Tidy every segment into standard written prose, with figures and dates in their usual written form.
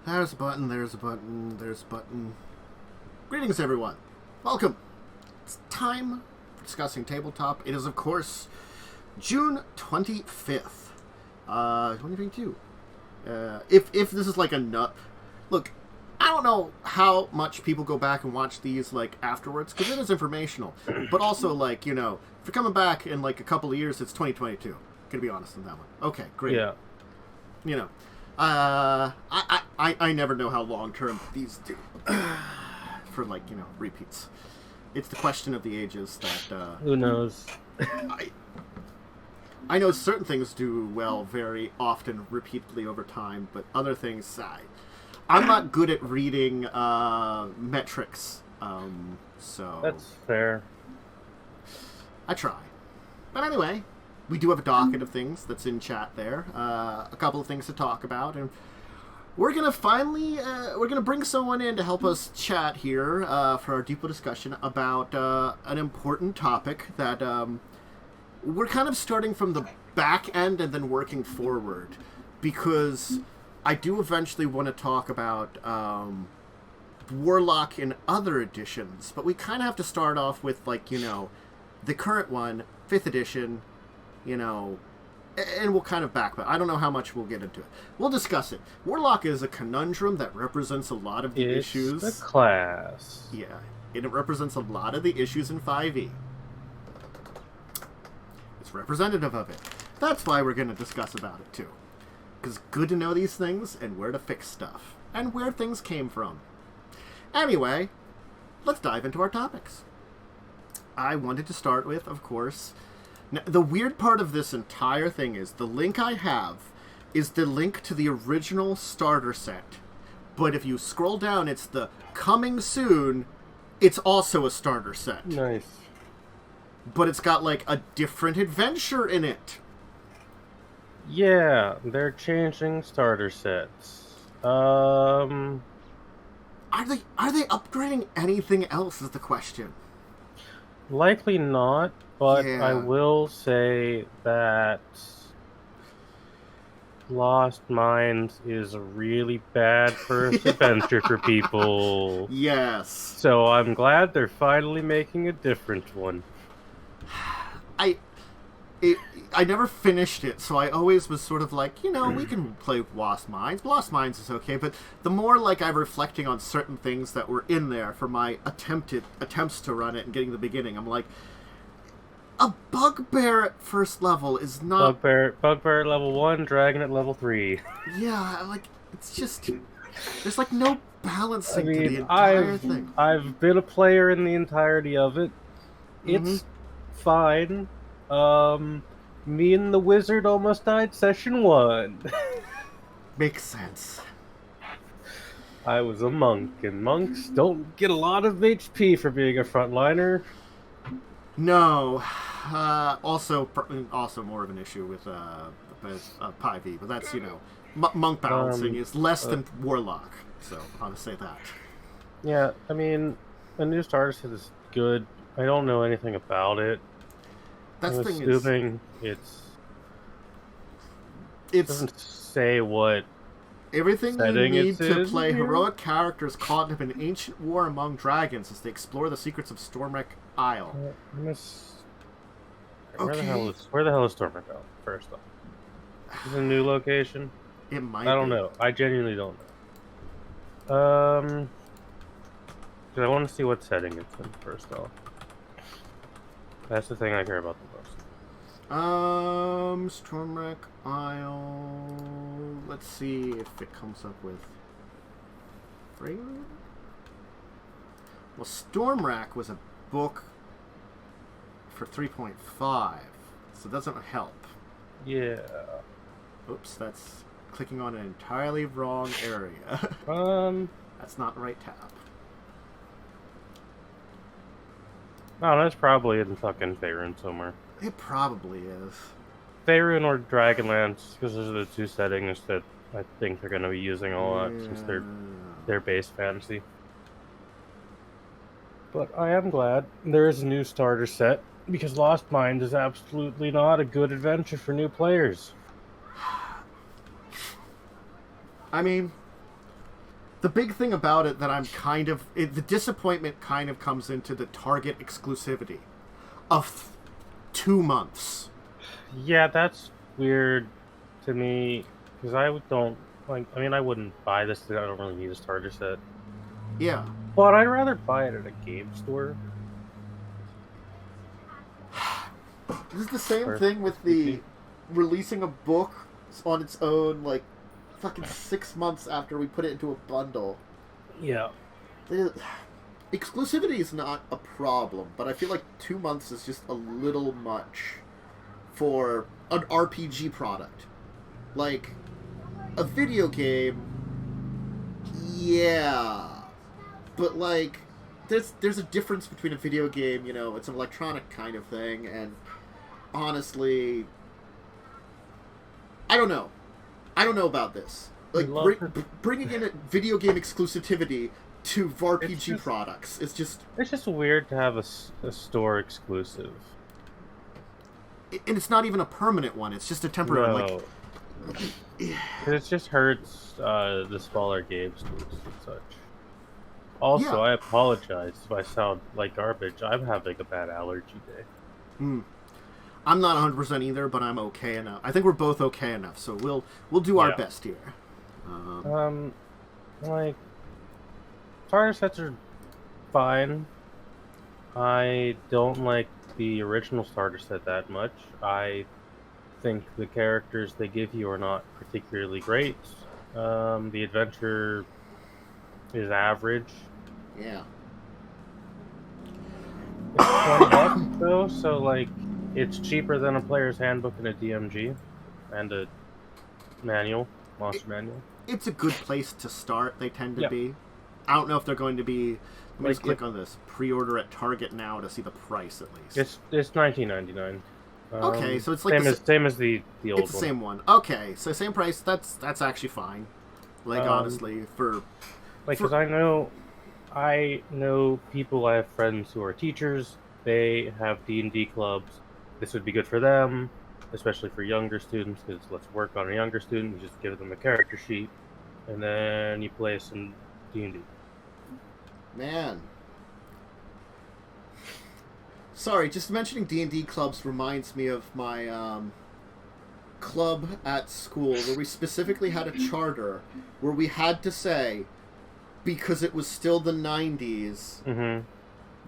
There's a button, there's a button, there's a button. Greetings, everyone. Welcome. It's time for Discussing Tabletop. It is, of course, June 25th, 2022. If this is like a nut... Look, I don't know how much people go back and watch these, like, afterwards, because it is informational. But also, like, you know, if you're coming back in, like, a couple of years, it's 2022. Gonna be honest on that one. Okay, great. Yeah. You know, I never know how long-term these do. For, like, you know, repeats. It's the question of the ages that, Who knows? I know certain things do well very often, repeatedly over time, but other things, I'm not good at reading metrics, so... That's fair. I try. But anyway, we do have a docket of things that's in chat there, a couple of things to talk about, and we're going to finally, we're going to bring someone in to help us chat here for our deeper discussion about an important topic that we're kind of starting from the back end and then working forward, because I do eventually want to talk about Warlock in other editions, but we kind of have to start off with, like, you know, the current one, 5th edition, you know, and we'll kind of back, but I don't know how much we'll get into it. We'll discuss it. Warlock is a conundrum that represents a lot of the issues. It's the class. Yeah, it represents a lot of the issues in 5e. It's representative of it. That's why we're going to discuss about it, too. Because it's good to know these things and where to fix stuff. And where things came from. Anyway, let's dive into our topics. I wanted to start with, of course... Now, the weird part of this entire thing is the link I have is the link to the original starter set. But if you scroll down, it's the coming soon. It's also a starter set. Nice. But it's got, like, a different adventure in it. Yeah, they're changing starter sets. Are they upgrading anything else is the question. Likely not, but Yeah. I will say that Lost Mines is really bad first adventure for people. Yes. So I'm glad they're finally making a different one. I never finished it, so I always was sort of like, you know, we can play Lost Mines. Lost Mines is okay, but the more, like, I'm reflecting on certain things that were in there for my attempts to run it and getting the beginning, I'm like, a bugbear at first level is not... Bugbear at level 1, dragon at level 3. Yeah, like, it's just... There's, like, no balancing to the I've entire thing. I've been a player in the entirety of it. It's fine. Me and the wizard almost died session 1. Makes sense. I was a monk, and monks don't get a lot of HP for being a frontliner. No. Also more of an issue with Pi V, but that's, you know, monk balancing is less than Warlock, so I'll just say that. Yeah, I mean, a new starter set is good. I don't know anything about it. That's I'm the thing is, assuming it it's doesn't say what everything you setting need it's to in play here? heroic characters caught up in an ancient war among dragons as they explore the secrets of Stormwreck Isle. Where the hell is Stormwreck Isle, first off? Is it a new location? It might I don't be. know. I genuinely don't know. 'Cause I want to see what setting it's in, first off. That's the thing I care about the most. Stormwreck Isle. Let's see if it comes up with. Well, Stormwreck was a book for 3.5, so it doesn't help. Yeah. Oops, that's clicking on an entirely wrong area. That's not the right tab. Oh, that's probably in fucking Faerun somewhere. It probably is. Faerun or Dragonlance, because those are the two settings that I think they're going to be using a lot, since they're base fantasy. But I am glad there is a new starter set, because Lost Mines is absolutely not a good adventure for new players. I mean, The big thing about it that I'm the disappointment kind of comes into the Target exclusivity of 2 months. Yeah, that's weird to me, because I don't, like, I mean, I wouldn't buy this, I don't really need a starter set. Yeah. But I'd rather buy it at a game store. This is the same thing with the releasing a book on its own, like, fucking 6 months after we put it into a bundle. Yeah. Exclusivity is not a problem, but I feel like 2 months is just a little much for an RPG product. Like, a video game, yeah, but like, there's a difference between a video game, you know, it's an electronic kind of thing, and honestly, I don't know about this. Like, bringing in a video game exclusivity to RPG products, it's just weird to have a store exclusive. And it's not even a permanent one, it's just a temporary, no. It just hurts the smaller game stores and such. Also, yeah. I apologize if I sound like garbage. I'm having a bad allergy day. I'm not 100% either, but I'm okay enough. I think we're both okay enough, so we'll do our best here. Like, starter sets are fine. I don't like the original starter set that much. I think the characters they give you are not particularly great. The adventure is average. Yeah. It's $20 though, so like it's cheaper than a player's handbook and a DMG and a monster manual. It's a good place to start. They tend to be. I don't know if they're going to be. Let me just click on this. Pre-order at Target now to see the price at least. It's $19.99. Okay, so it's like same as the old one. It's the same one. Okay, so same price. That's actually fine. Like honestly, because I know people. I have friends who are teachers. They have D&D clubs. This would be good for them, especially for younger students. Because let's work on a younger student. You just give them a character sheet, and then you play some D&D. Man. Sorry, just mentioning D&D clubs reminds me of my club at school where we specifically had a charter where we had to say, because it was still the 90s,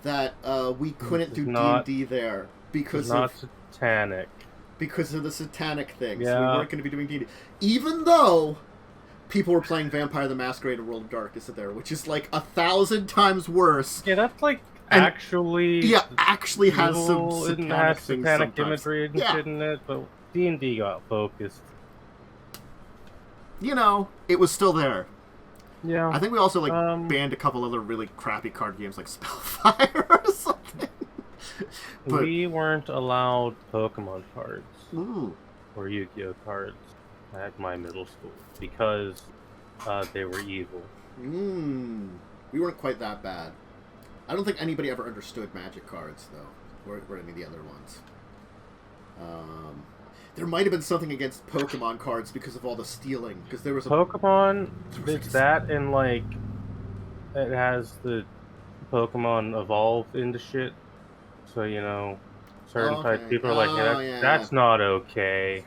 that we couldn't do D&D there because not satanic. Because of the satanic things. Yeah. We weren't going to be doing D&D. Even though people were playing Vampire the Masquerade and World of Darkness there, which is like 1,000 times worse. Yeah, that's like actually has some satanic imagery and shit in it, but D&D got focused. You know, it was still there. Yeah. I think we also banned a couple other really crappy card games like Spellfire or something. But we weren't allowed Pokemon cards Ooh. or Yu-Gi-Oh cards at my middle school because they were evil. We weren't quite that bad. I don't think anybody ever understood Magic cards, though, or any of the other ones. There might have been something against Pokemon cards because of all the stealing. Because there was Pokemon. It's that, and like it has the Pokemon evolve into shit. So you know, certain types of people are like, that's not okay.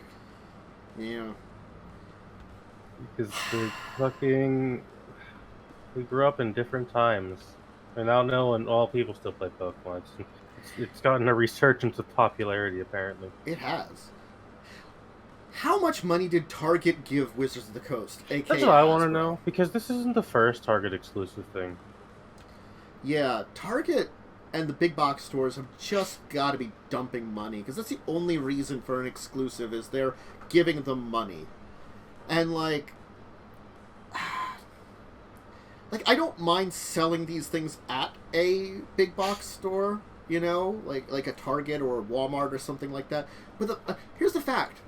Yeah. Because we grew up in different times. And I know and all people still play Pokemon. It's gotten a resurgence of popularity, apparently. It has. How much money did Target give Wizards of the Coast? That's what I want to know, because this isn't the first Target exclusive thing. Yeah, Target and the big box stores have just got to be dumping money, because that's the only reason for an exclusive, is they're giving them money. And, like, I don't mind selling these things at a big box store, you know, like a Target or a Walmart or something like that. But here's the fact.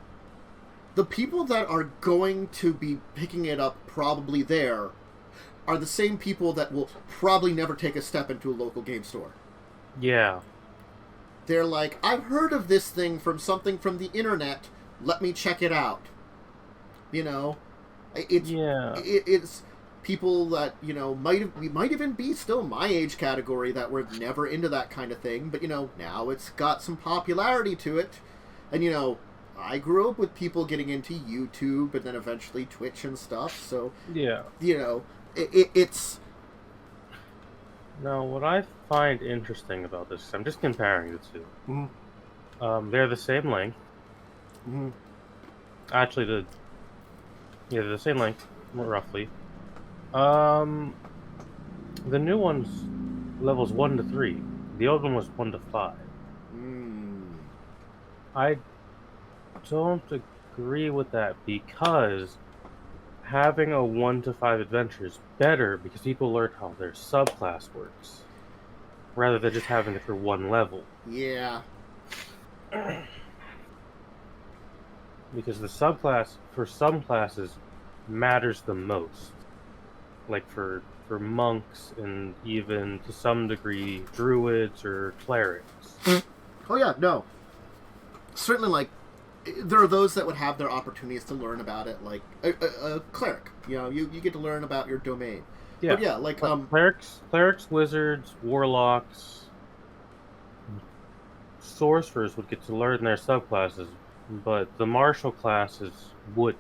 The people that are going to be picking it up probably there are the same people that will probably never take a step into a local game store. Yeah. They're like, I've heard of this thing from something from the internet. Let me check it out. You know? It's people that, you know, might even be still my age category that were never into that kind of thing, but, you know, now it's got some popularity to it. And, you know, I grew up with people getting into YouTube and then eventually Twitch and stuff, so, yeah. you know, it's... Now, what I find interesting about this, I'm just comparing the two. Mm-hmm. They're the same length. Mm-hmm. Actually, they're the same length, roughly. The new one's levels 1 to 3. The old one was 1 to 5. I don't agree with that because having a 1 to 5 adventure is better because people learn how their subclass works rather than just having it for one level. Yeah. Because the subclass for some classes matters the most. Like for monks and even to some degree druids or clerics. Oh yeah, no. Certainly, like, there are those that would have their opportunities to learn about it, like a cleric. You know, you get to learn about your domain. Yeah, but yeah, like clerics, wizards, warlocks, sorcerers would get to learn their subclasses, but the martial classes would.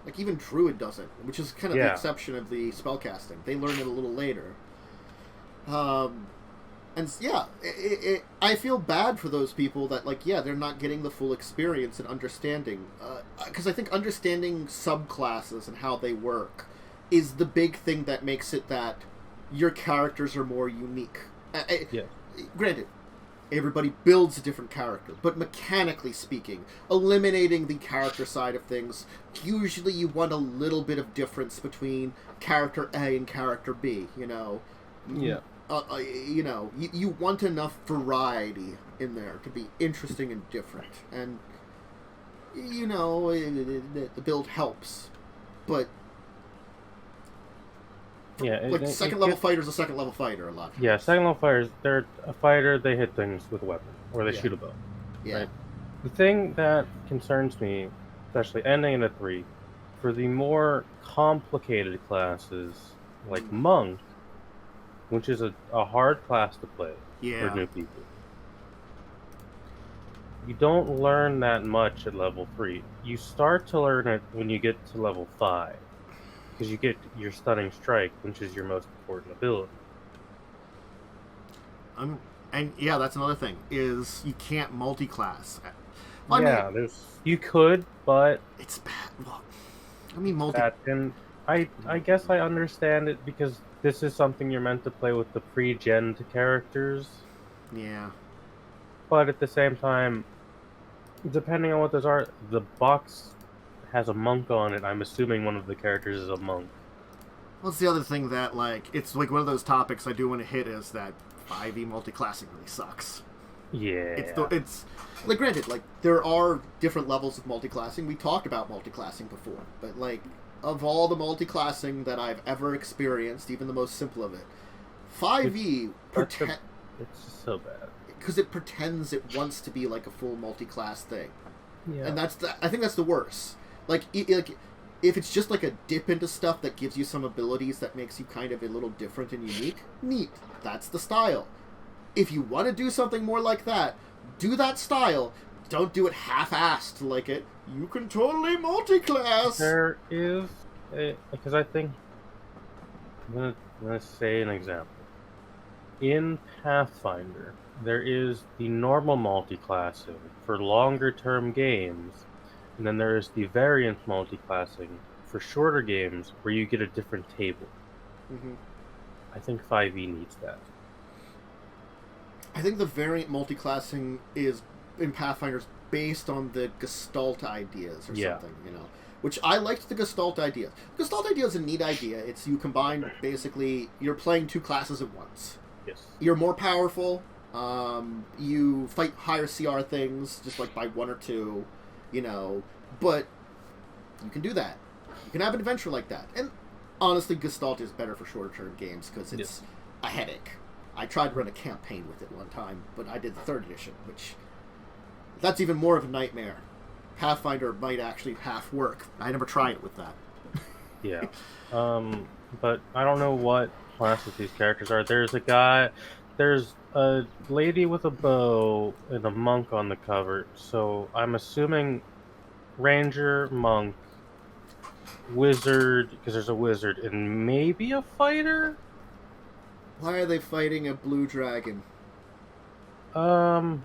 Like even druid doesn't, which is kind of the exception of the spellcasting. They learn it a little later. And yeah, I feel bad for those people that, like, yeah, they're not getting the full experience and understanding. Because I think understanding subclasses and how they work is the big thing that makes it that your characters are more unique. Granted, everybody builds a different character, but mechanically speaking, eliminating the character side of things, usually you want a little bit of difference between character A and character B, you know? Yeah. You know, you want enough variety in there to be interesting and different. And, you know, the build helps. But, like, second-level fighter's a second-level fighter a lot of times. Yeah, second-level fighters, they're a fighter, they hit things with a weapon, or they shoot a bow. Yeah. Right? The thing that concerns me, especially ending in a 3, for the more complicated classes, like Monk, which is a hard class to play for new people. You don't learn that much at level 3. You start to learn it when you get to level 5. Because you get your Stunning Strike, which is your most important ability. And yeah, that's another thing, is you can't multi-class. You could, but... It's bad. Well, I mean, and I guess I understand it because this is something you're meant to play with the pre-gen characters. Yeah. But at the same time, depending on what those are, the box has a monk on it. I'm assuming one of the characters is a monk. Well, it's the other thing that, like, it's like one of those topics I do want to hit is that 5e multiclassing really sucks. Yeah. It's like, granted, like, there are different levels of multiclassing. We talked about multiclassing before, but, like, of all the multiclassing that I've ever experienced, even the most simple of it, 5e it's so bad because it pretends it wants to be like a full multi-class thing. Yeah. And I think that's the worst. Like if it's just like a dip into stuff that gives you some abilities that makes you kind of a little different and unique, neat. That's the style. If you want to do something more like that, do that style. Don't do it half-assed like it. You can totally multi-class. There is because I think I'm gonna say an example. In Pathfinder, there is the normal multi-classing for longer-term games, and then there is the variant multi-classing for shorter games where you get a different table. Mm-hmm. I think 5e needs that. I think the variant multi-classing is in Pathfinder's based on the Gestalt ideas or something, you know. Which I liked the Gestalt idea. Gestalt idea is a neat idea. It's you combine basically you're playing two classes at once. Yes. You're more powerful. You fight higher CR things just like by 1 or 2, you know. But you can do that. You can have an adventure like that. And honestly, Gestalt is better for shorter term games because it's a headache. I tried to run a campaign with it one time, but I did the 3rd edition, which that's even more of a nightmare. Pathfinder might actually half work. I never tried it with that. Yeah. but I don't know what classes these characters are. There's a lady with a bow and a monk on the cover, so I'm assuming ranger, monk, wizard, because there's a wizard, and maybe a fighter? Why are they fighting a blue dragon? It's an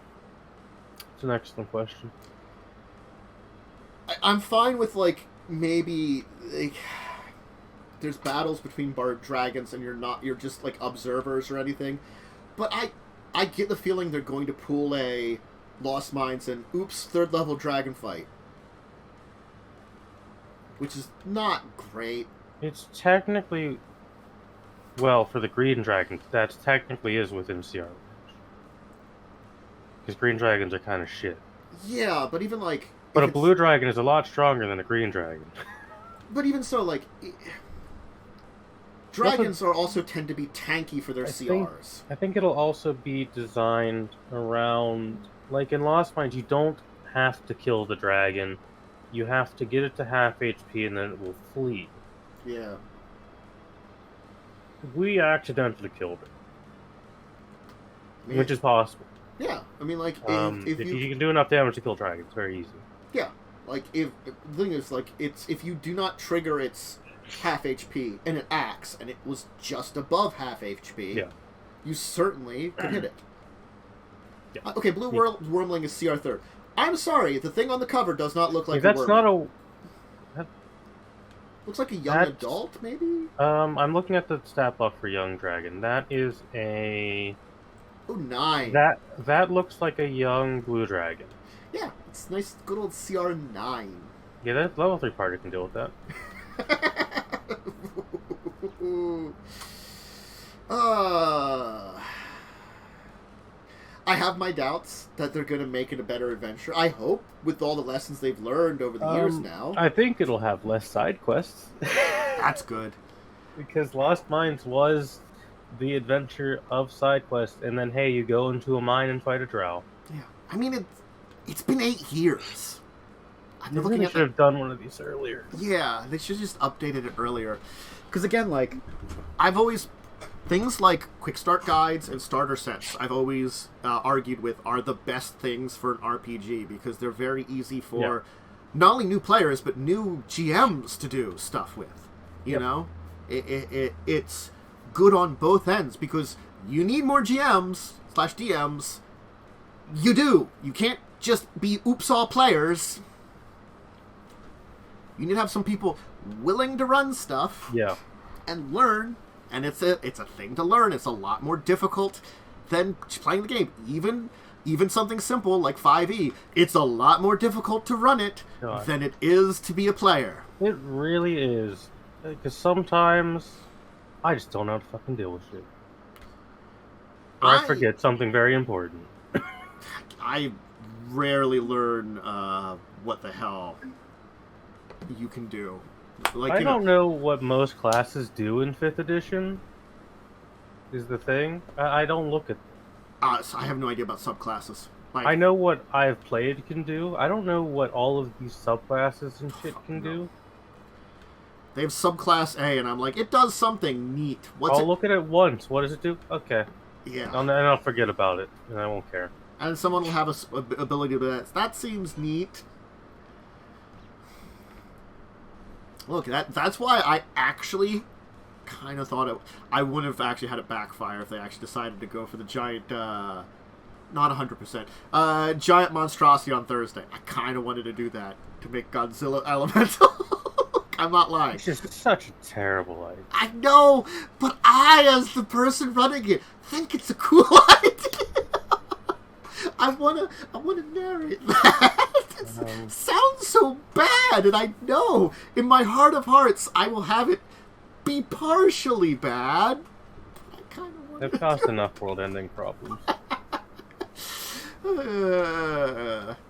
excellent question. I'm fine with, like, maybe, like, there's battles between dragons and you're just, like, observers or anything. But I get the feeling they're going to pull a Lost Minds and, oops, 3rd level dragon fight. Which is not great. It's technically... Well, for the green dragon, that technically is within CR. Because green dragons are kind of shit. Yeah, but even, like... But a blue dragon is a lot stronger than a green dragon. But even so, like... Dragons are also tend to be tanky for their CRs. I think it'll also be designed around... Like, in Lost Minds, you don't have to kill the dragon. You have to get it to half HP and then it will flee. Yeah. We accidentally killed it. Man. Which is possible. Yeah, I mean, like, if you can do enough damage to kill dragons, it's very easy. Yeah, like, the thing is, like, if you do not trigger its half HP and it acts and it was just above half HP, yeah, you certainly could hit it. Yeah. Okay, Blue Wormling is CR 3rd. I'm sorry, the thing on the cover does not look like that's a not wormling. a... Looks like a young adult, maybe? I'm looking at the stat block for Young Dragon. That is a... Oh, 9. That looks like a young blue dragon. Yeah, it's nice, good old CR 9. Yeah, that level 3 party can deal with that. I have my doubts that they're going to make it a better adventure. I hope, with all the lessons they've learned over the years now. I think it'll have less side quests. That's good. Because Lost Mines was the adventure of side quests, and then, hey, you go into a mine and fight a drow. Yeah. I mean, it's been 8 years. They really should have done one of these earlier. Yeah, they should have just updated it earlier. Because, again, like, I've always... Things like quick start guides and starter sets, I've always argued with, are the best things for an RPG because they're very easy for not only new players but new GMs to do stuff with. You know, it's good on both ends because you need more GMs/DMs. You do. You can't just be oops all players. You need to have some people willing to run stuff. Yeah. And learn. And it's a thing to learn. It's a lot more difficult than playing the game. Even something simple like 5e, it's a lot more difficult to run it than it is to be a player. It really is. Because sometimes I just don't know how to fucking deal with shit. Or I forget something very important. I rarely learn what the hell you can do. Like, I don't know what most classes do in 5th edition, is the thing. I don't look at... So I have no idea about subclasses. Like, I know what I've played can do. I don't know what all of these subclasses and shit can do. They have subclass A, and I'm like, it does something neat. I'll look at it once. What does it do? Okay. Yeah. And I'll forget about it, and I won't care. And someone will have a ability to do that. That seems neat. Look, that's why I actually kind of thought I wouldn't have actually had it backfire if they actually decided to go for the giant, not 100%, giant monstrosity on Thursday. I kind of wanted to do that to make Godzilla elemental. I'm not lying. It's just such a terrible idea. I know, but I, as the person running it, think it's a cool idea. I wanna narrate that. Sounds so bad, and I know in my heart of hearts I will have it be partially bad. I kind of want. They've caused enough world-ending problems.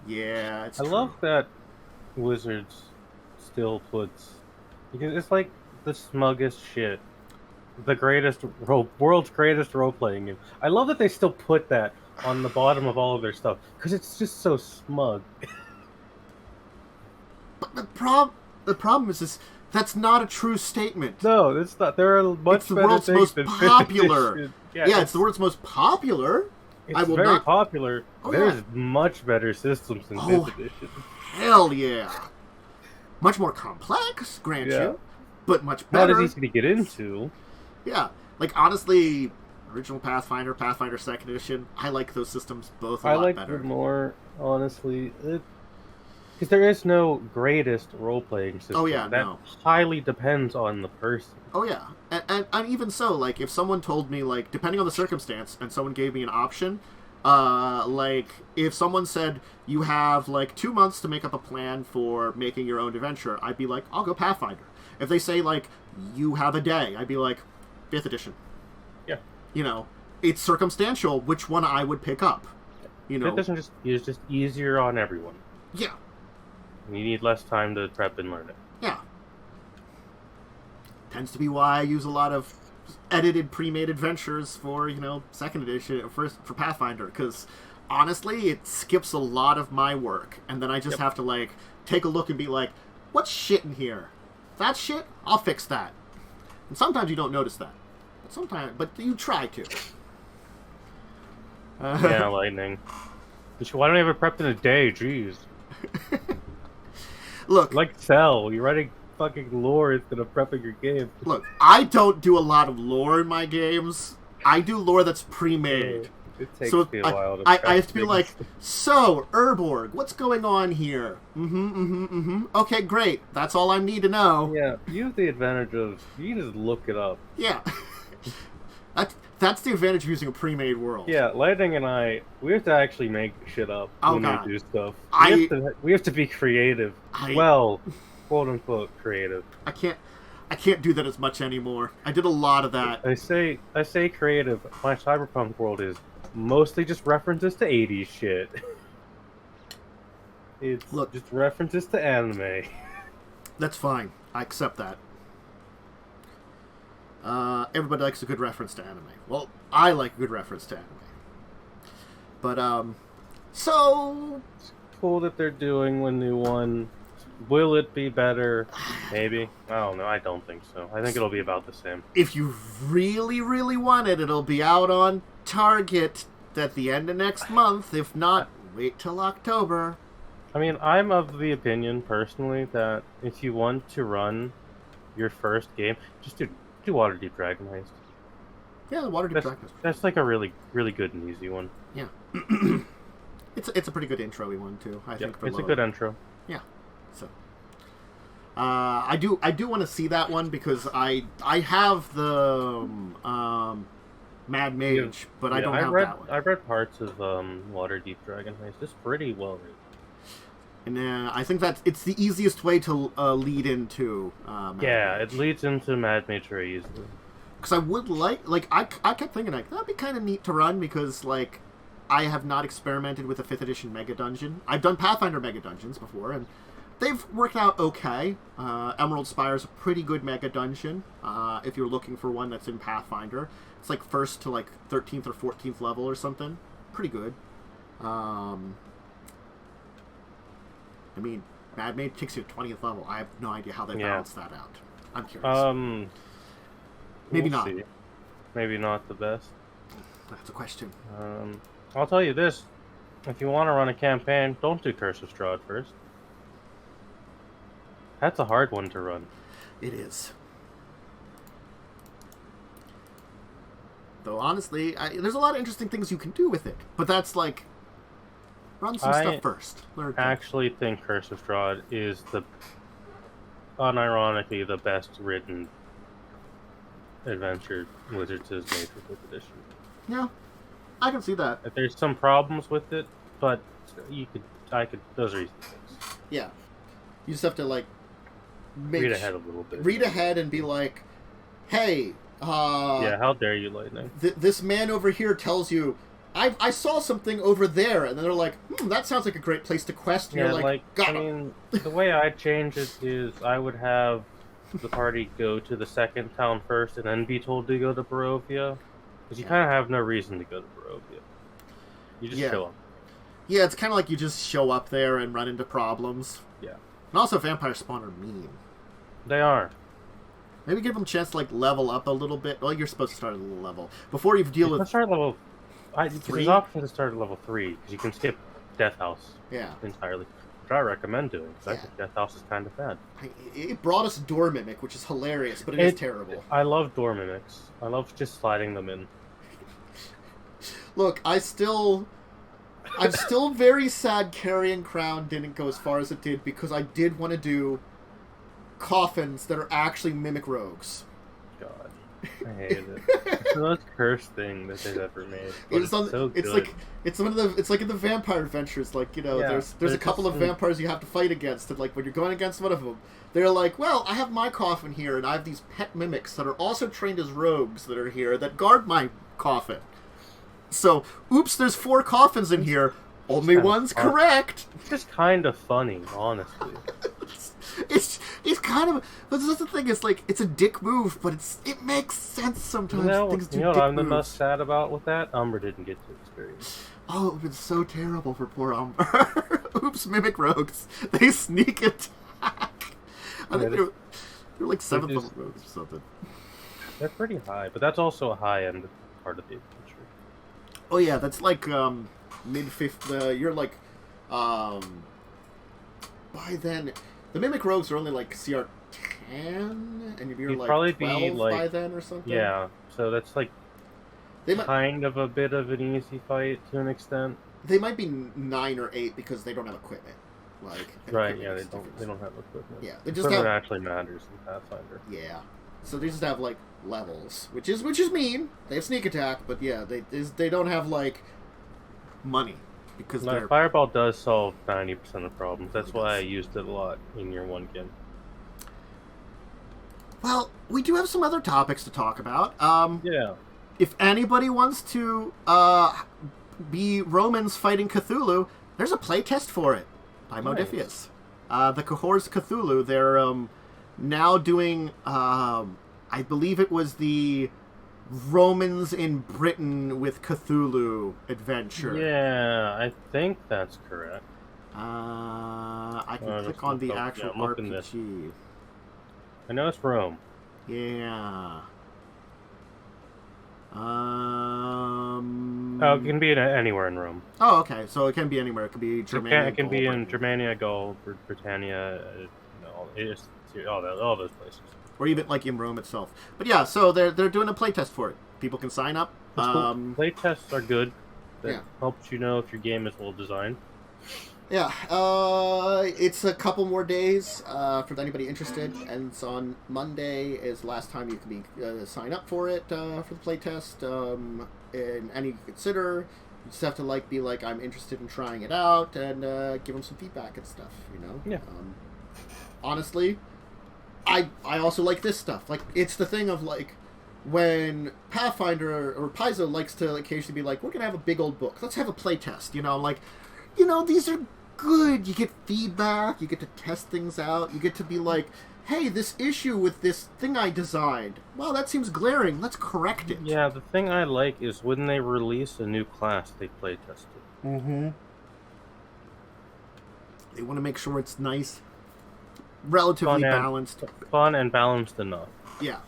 Yeah, it's I true. love that Wizards still puts, because it's like the smuggest shit, the world's greatest role-playing game. I love that they still put that on the bottom of all of their stuff because it's just so smug. But the problem, the problem is that's not a true statement. No, it's not. There are much it's the better world's things most than popular. 5th edition. Yeah, it's the world's most popular. It's very popular. Oh, There's yeah. much better systems than 5th edition. Hell yeah. Much more complex, grant you, but much better. Not as easy to get into. Yeah. Like, honestly, original Pathfinder, Pathfinder 2nd Edition, I like those systems both a lot better. I like them more, honestly. Because there is no greatest role-playing system. Oh, yeah, that highly depends on the person. Oh, yeah. And even so, like, if someone told me, like, depending on the circumstance, and someone gave me an option, like, if someone said, you have, like, 2 months to make up a plan for making your own adventure, I'd be like, I'll go Pathfinder. If they say, like, you have a day, I'd be like, 5th edition. Yeah. You know, it's circumstantial which one I would pick up. You know, 5th edition is just easier on everyone. Yeah. You need less time to prep and learn it. Yeah. Tends to be why I use a lot of edited pre-made adventures for, 2nd edition, for Pathfinder, because honestly, it skips a lot of my work, and then I just have to, like, take a look and be like, what's shit in here? That shit? I'll fix that. And sometimes you don't notice that. But you try to. Yeah, Lightning. Why don't you have it prepped in a day? Jeez. Look. Like Cell, you're writing fucking lore instead of prepping your game. Look, I don't do a lot of lore in my games. I do lore that's pre-made. It takes me a while to I have to be like, so, Urborg, what's going on here? Okay, great. That's all I need to know. Yeah, you have the advantage of, you can just look it up. Yeah. That's the advantage of using a pre-made world. Yeah, Lightning and I, we have to actually make shit up when we do stuff. We have to be creative. Well, quote-unquote creative. I can't do that as much anymore. I did a lot of that. I say creative. My Cyberpunk world is mostly just references to 80s shit. It's just references to anime. That's fine. I accept that. Everybody likes a good reference to anime. Well, I like a good reference to anime. But, so... It's cool that they're doing a new one. Will it be better? Maybe. I don't know. I don't think so. I think it'll be about the same. If you really, really want it, it'll be out on Target at the end of next month. If not, wait till October. I mean, I'm of the opinion, personally, that if you want to run your first game, just do Waterdeep Dragon Heist. Yeah, the Waterdeep Dragon Heist. That's like a really, really good and easy one. Yeah. It's a pretty good intro-y one, too, I think. It's a good intro. Yeah. So, I do want to see that one because I have the Mad Mage, but I don't have that one. I read parts of Waterdeep Dragon Heist. It's pretty well written. And I think it's the easiest way to lead into Mad Mage. It leads into Mad Mage very easily. Because I would I kept thinking, like, that'd be kind of neat to run because, like, I have not experimented with a 5th edition Mega Dungeon. I've done Pathfinder Mega Dungeons before, and they've worked out okay. Emerald Spire is a pretty good Mega Dungeon if you're looking for one that's in Pathfinder. It's like 1st to, like, 13th or 14th level or something. Pretty good. I mean, Mad Mage takes you to 20th level. I have no idea how they balance that out. I'm curious. Maybe not. See. Maybe not the best. That's a question. I'll tell you this. If you want to run a campaign, don't do Curse of Strahd first. That's a hard one to run. It is. Though, honestly, there's a lot of interesting things you can do with it. But that's like... Run some stuff first. I actually think Curse of Strahd is unironically the best written adventure Wizards has made for 5th edition. Yeah, I can see that. There's some problems with it, but those are easy things. Yeah. You just have to, like, read ahead a little bit. Read ahead and be like, hey, yeah, how dare you, Lightning? This man over here tells you, I saw something over there, and then they're like, that sounds like a great place to quest, and you're like, got him. The way I change it is I would have the party go to the second town first, and then be told to go to Barovia, because you kind of have no reason to go to Barovia. You just show up. Yeah, it's kind of like you just show up there and run into problems. Yeah. And also, vampire spawn are mean. They are. Maybe give them a chance to, like, level up a little bit. Well, you're supposed to start at a little level. Before you deal with... Start level... 3? There's option to start at level 3, because you can skip Death House entirely. Which I recommend doing, because I think Death House is kind of bad. It brought us Door Mimic, which is hilarious, but it is terrible. I love Door Mimics. I love just sliding them in. Look, I'm still very sad Carrion Crown didn't go as far as it did, because I did want to do coffins that are actually Mimic Rogues. God, I hated it. It's the most cursed thing that they've ever made. It's like in the Vampire Adventures, like, you know, there's a couple of vampires you have to fight against, and like when you're going against one of them, they're like, well, I have my coffin here, and I have these pet mimics that are also trained as rogues that are here that guard my coffin. So, oops, there's 4 coffins in here. Only one's correct. It's just kind of funny, honestly. It's kind of, but that's the thing. It's like, it's a dick move, but it makes sense sometimes. You know what I'm the most sad about with that? Umber didn't get to experience. Oh, it would have been so terrible for poor Umber. Oops, Mimic Rogues. They sneak attack. I think they're like 7th level rogues or something. They're pretty high, but that's also a high-end part of the adventure. Oh yeah, that's like mid-5th. You're like, by then, the Mimic Rogues are only like CR 10, and you're like probably 12 like, by then or something. Yeah, so that's like kind of a bit of an easy fight to an extent. They might be 9 or 8 because they don't have equipment. Like right, yeah, they don't have equipment. Yeah, they just have actually matters in Pathfinder. Yeah, so they just have like levels, which is mean. They have sneak attack, but yeah, they don't have like money because Fireball does solve 90% of problems. That's why I used it a lot in year 1 game. Well, we do have some other topics to talk about. Yeah. If anybody wants to be Romans fighting Cthulhu, there's a playtest for it by Modiphius. The Cahors Cthulhu, they're now doing, I believe it was the Romans in Britain with Cthulhu adventure. Yeah, I think that's correct. I can click on the actual RPG. I know it's Rome. Yeah. it can be anywhere in Rome. Oh, okay. So it can be anywhere. It can be Germania. It can be in Germania, Gaul, Britannia, all those places. Or even like in Rome itself. But yeah, so they're doing a playtest for it. People can sign up. Cool. Playtests are good. That helps you know if your game is well designed. Yeah, it's a couple more days for anybody interested, and it's on Monday is the last time you can be sign up for it for the playtest. And any you consider, you just have to be like, I'm interested in trying it out, and give them some feedback and stuff. You know. Yeah. Honestly, I also like this stuff. Like, it's the thing of like when Pathfinder or Paizo likes to occasionally be like, we're gonna have a big old book. Let's have a playtest. You know, like, these are good. You get feedback. You get to test things out. You get to be like, hey, this issue with this thing I designed, well, that seems glaring. Let's correct it. Yeah, the thing I like is when they release a new class, they play test it. Mm-hmm. They want to make sure it's nice, relatively balanced. Fun and balanced enough. Yeah.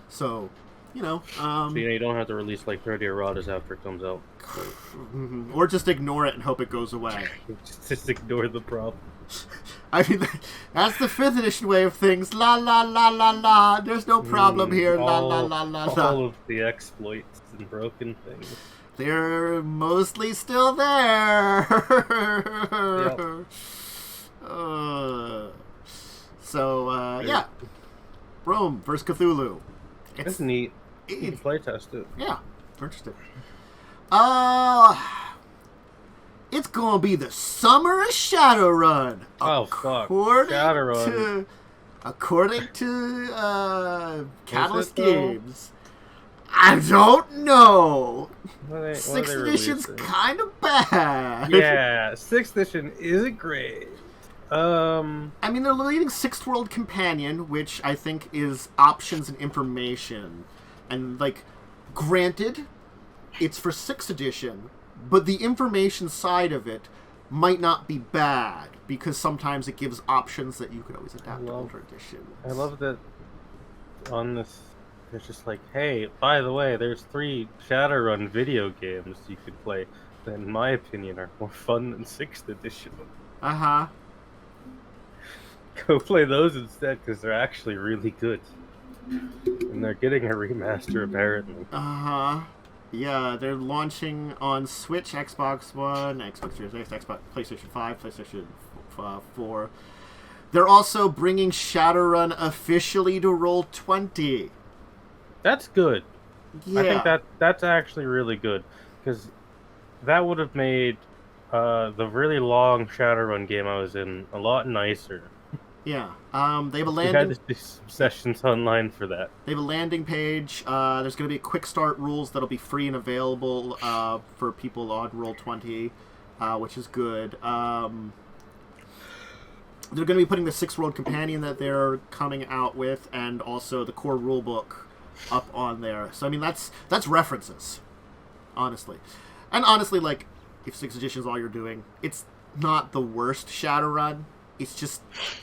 So, so you don't have to release like 30 erratas after it comes out. Or just ignore it and hope it goes away. Just ignore the problem. I mean, that's the 5th edition way of things. La la la la la. There's no problem here. La la la la la. All of the exploits and broken things. They're mostly still there. Yep. Yeah. Rome vs. Cthulhu. It's neat. You can playtest it. Yeah. Interesting. It's gonna be the summer of Shadowrun. Oh, fuck. Shadowrun. According to Catalyst Games. I don't know. 6th edition's kind of bad. Yeah, 6th edition isn't great. I mean, they're leading 6th World Companion, which I think is options and information. And, granted, it's for 6th edition, but the information side of it might not be bad, because sometimes it gives options that you could always adapt to older editions. I love that on this, it's just like, hey, by the way, there's 3 Shadowrun video games you could play that, in my opinion, are more fun than 6th edition. Uh-huh. Go play those instead, because they're actually really good. And they're getting a remaster, apparently. Uh-huh. Yeah, they're launching on Switch, Xbox One, Xbox Series X, Xbox, PlayStation 5, PlayStation 4. They're also bringing Shadowrun officially to Roll20. That's good. Yeah. I think that's actually really good, because that would have made the really long Shadowrun game I was in a lot nicer. Yeah. They have a We landing. had to do some sessions online for that. They have a landing page. There's going to be quick start rules that'll be free and available for people on Roll20, which is good. They're going to be putting the 6-World Companion that they're coming out with, and also the core rulebook up on there. So I mean, that's references, honestly. And honestly, like, if 6th edition is all you're doing, it's not the worst Shadowrun. It's just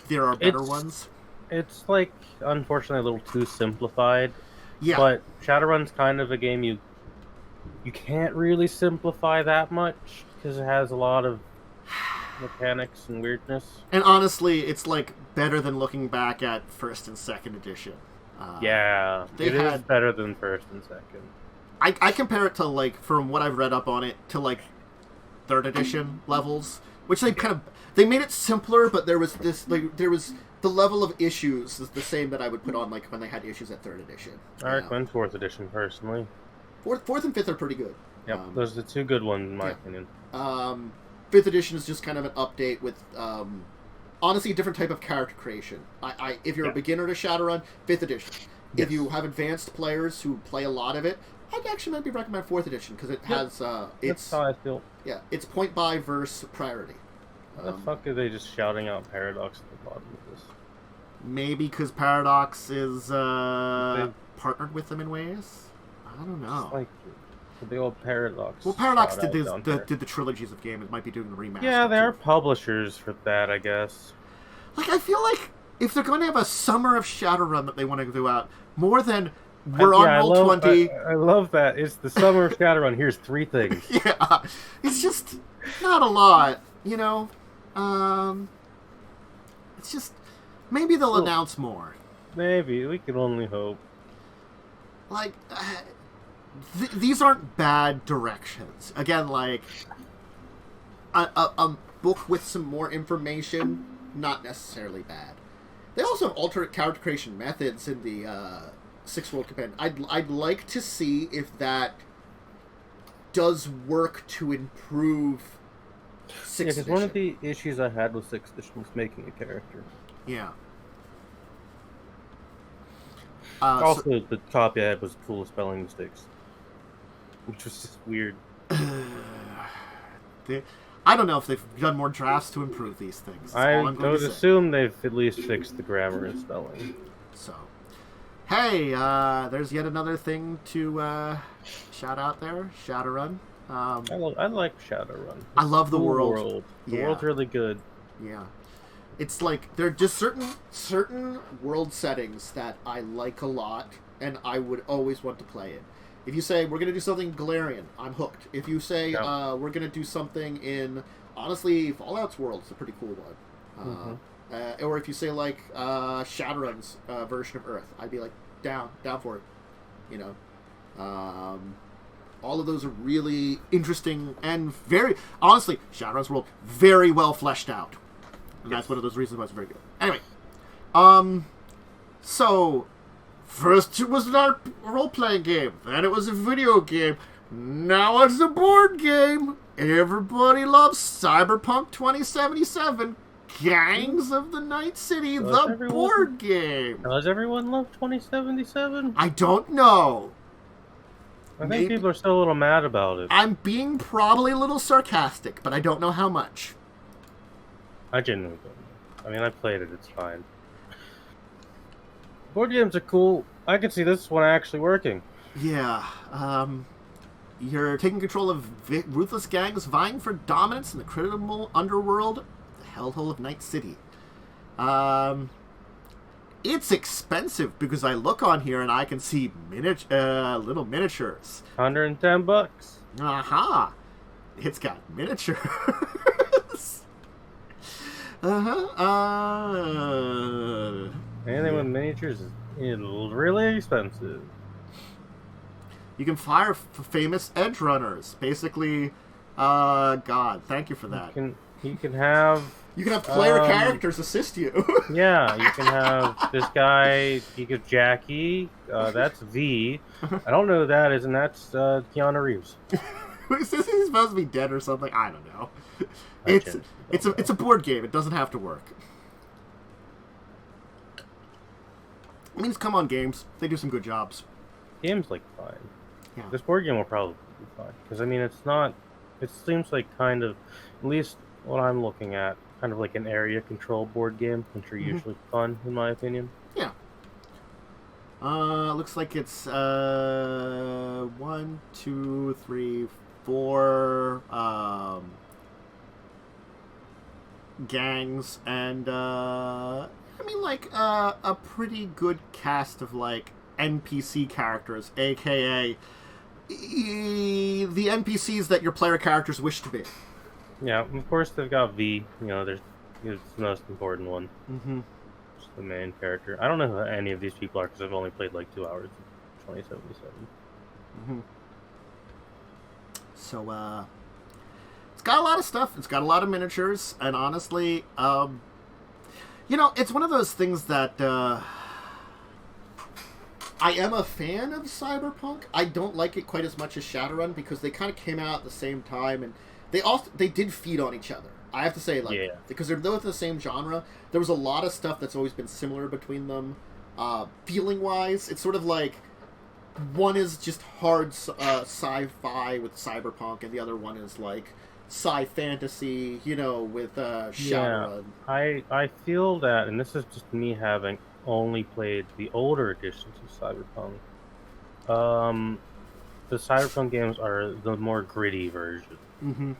there are better ones. It's like, unfortunately, a little too simplified. Yeah. But Shadowrun's kind of a game you can't really simplify that much, because it has a lot of mechanics and weirdness. And honestly, it's like better than looking back at 1st and 2nd edition. Yeah, it is better than 1st and 2nd. I compare it to, like, from what I've read up on it, to like 3rd edition levels, which they made it simpler, but there was the level of issues is the same that I would put on, like, when they had issues at 3rd edition. I recommend 4th edition personally. 4th and 5th are pretty good. Yep, those are the 2 good ones in my opinion. 5th edition is just kind of an update with honestly a different type of character creation. If you're a beginner to Shadowrun, 5th edition. Yes. If you have advanced players who play a lot of it, I'd actually maybe recommend 4th edition, because it has that's how I feel. Yeah, it's point buy versus priority. How the fuck are they just shouting out Paradox at the bottom of this? Maybe because Paradox is partnered with them in ways. I don't know. It's like the old Paradox. Well, Paradox did the trilogies of games. It might be doing the remaster. Yeah, there are publishers for that, I guess. Like, I feel like if they're going to have a Summer of Shadowrun that they want to do out, more than we're on Roll20. I love that. It's the Summer of Shadowrun. Here's 3 things. Yeah, it's just not a lot, you know. It's just maybe they'll announce more. Maybe, we can only hope. Like, these aren't bad directions. Again, like a book with some more information, not necessarily bad. They also have alternate character creation methods in the 6-World Companion. I'd like to see if that does work to improve 6th edition. Yeah, because one of the issues I had with 6th edition was making a character. Yeah. Also, the copy I had was full of spelling mistakes, which was just weird. I don't know if they've done more drafts to improve these things. I would assume they've at least fixed the grammar and spelling. So, hey, there's yet another thing to shout out there. Shadowrun. I like Shadowrun. I love the world. The world's really good. Yeah. It's like, there are just certain world settings that I like a lot, and I would always want to play in. If you say, we're going to do something Galarian, I'm hooked. If you say, we're going to do something in, honestly, Fallout's world is a pretty cool one. Or if you say, like, Shadowrun's version of Earth, I'd be like, down for it. You know? All of those are really interesting and very, honestly, Shadowrun's world, very well fleshed out. And that's one of those reasons why it's very good. Anyway, so first it was an role-playing game, then it was a video game, now it's a board game. Everybody loves Cyberpunk 2077, Gangs of the Night City, board game. Does everyone love 2077? I don't know. I think people are still a little mad about it. I'm being probably a little sarcastic, but I don't know how much. I genuinely don't know. I mean, I played it, it's fine. Board games are cool. I can see this one actually working. Yeah, You're taking control of ruthless gangs vying for dominance in the criminal underworld, the hellhole of Night City. It's expensive because I look on here and I can see little miniatures. $110. Aha! It's got miniatures. Anything with miniatures is really expensive. You can fire famous edge runners. Basically, God, thank you for that. You can have player characters assist you. Yeah, you can have this guy. You get Jackie. That's V. I don't know who that is, and that's Keanu Reeves. Is he supposed to be dead or something? I don't know. It's a board game. It doesn't have to work. It means come on games. They do some good jobs. Game's like fine. Yeah. This board game will probably be fine because I mean it's not. It seems like kind of, at least what I'm looking at, kind of like an area control board game, which are usually fun in my opinion. Yeah. Looks like it's 1, 2, 3, 4 gangs, and I mean like a pretty good cast of like NPC characters, aka the NPCs that your player characters wish to be. Yeah, of course they've got V. You know, it's the most important one. Mm-hmm. It's the main character. I don't know who any of these people are because I've only played like 2 hours of 2077. Mm-hmm. So, it's got a lot of stuff. It's got a lot of miniatures, and honestly, you know, it's one of those things that I am a fan of Cyberpunk. I don't like it quite as much as Shadowrun because they kind of came out at the same time, and they did feed on each other. I have to say, like, because they're both the same genre. There was a lot of stuff that's always been similar between them, feeling wise. It's sort of like one is just hard sci-fi with Cyberpunk, and the other one is like sci-fantasy, you know, with Shadowrun. Yeah, I feel that, and this is just me having only played the older editions of Cyberpunk. The Cyberpunk games are the more gritty version. Mm-hmm.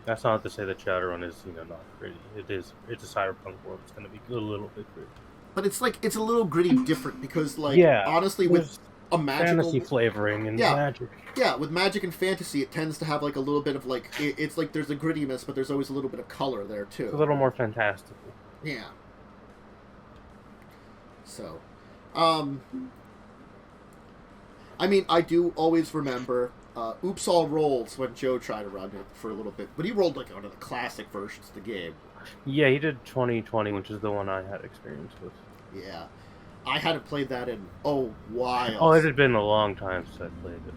That's not to say that Shadowrun is, you know, not gritty. It's a Cyberpunk world. It's going to be a little bit gritty. But it's like it's a little gritty different because, like, honestly, with a magical fantasy flavoring and magic. Yeah, with magic and fantasy, it tends to have like a little bit of like it's like there's a grittiness, but there's always a little bit of color there too. It's a little more fantastical. Yeah. So, I mean, I do always remember Oops All Rolls when Joe tried to run it for a little bit, but he rolled like one of the classic versions of the game. Yeah, he did 2020, which is the one I had experience with. Yeah. I hadn't played that in a while. Oh, it had been a long time since I played it.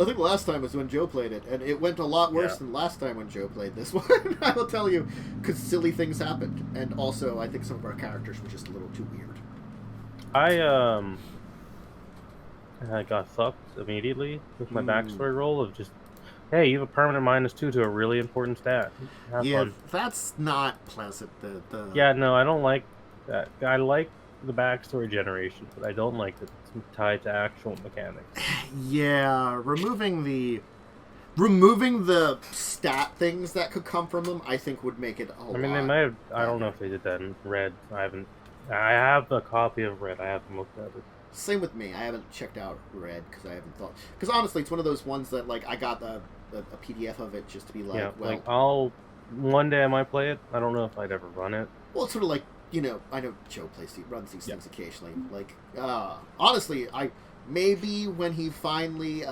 I think last time was when Joe played it, and it went a lot worse than last time when Joe played this one. I will tell you, because silly things happened, and also I think some of our characters were just a little too weird. I got fucked immediately with my backstory roll of just, hey, you have a permanent -2 to a really important stat. Have fun. That's not pleasant. Yeah, no, I don't like that. I like the backstory generation, but I don't like that it's tied to actual mechanics. Yeah, removing the stat things that could come from them, I think would make it a lot. I mean, they might have. I don't know if they did that in Red. I have a copy of Red. I haven't looked at it. Same with me. I haven't checked out Red because I haven't thought. Because honestly, it's one of those ones that like I got a PDF of it just to be like, yeah, well, like one day I might play it. I don't know if I'd ever run it. Well, it's sort of like, you know, I know Joe runs these things occasionally. Like, honestly, maybe when he finally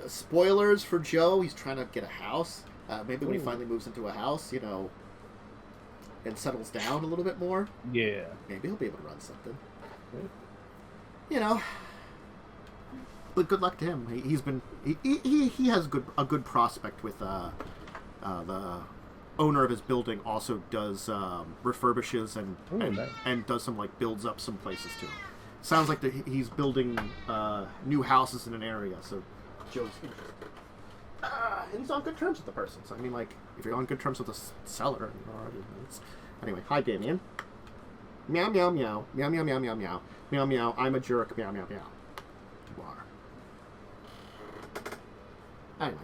spoilers for Joe, he's trying to get a house. Maybe when he finally moves into a house, you know, and settles down a little bit more. Yeah. Maybe he'll be able to run something. You know, but good luck to him. He has a good prospect with the owner of his building also does refurbishes and does some like builds up some places too. Sounds like he's building new houses in an area. So Joe's interested. And he's on good terms with the person. So I mean, like if you're on good terms with the seller, anyway. Hi, Damien. Meow meow meow meow meow meow meow meow meow meow. I'm a jerk. Meow meow meow. Anyway.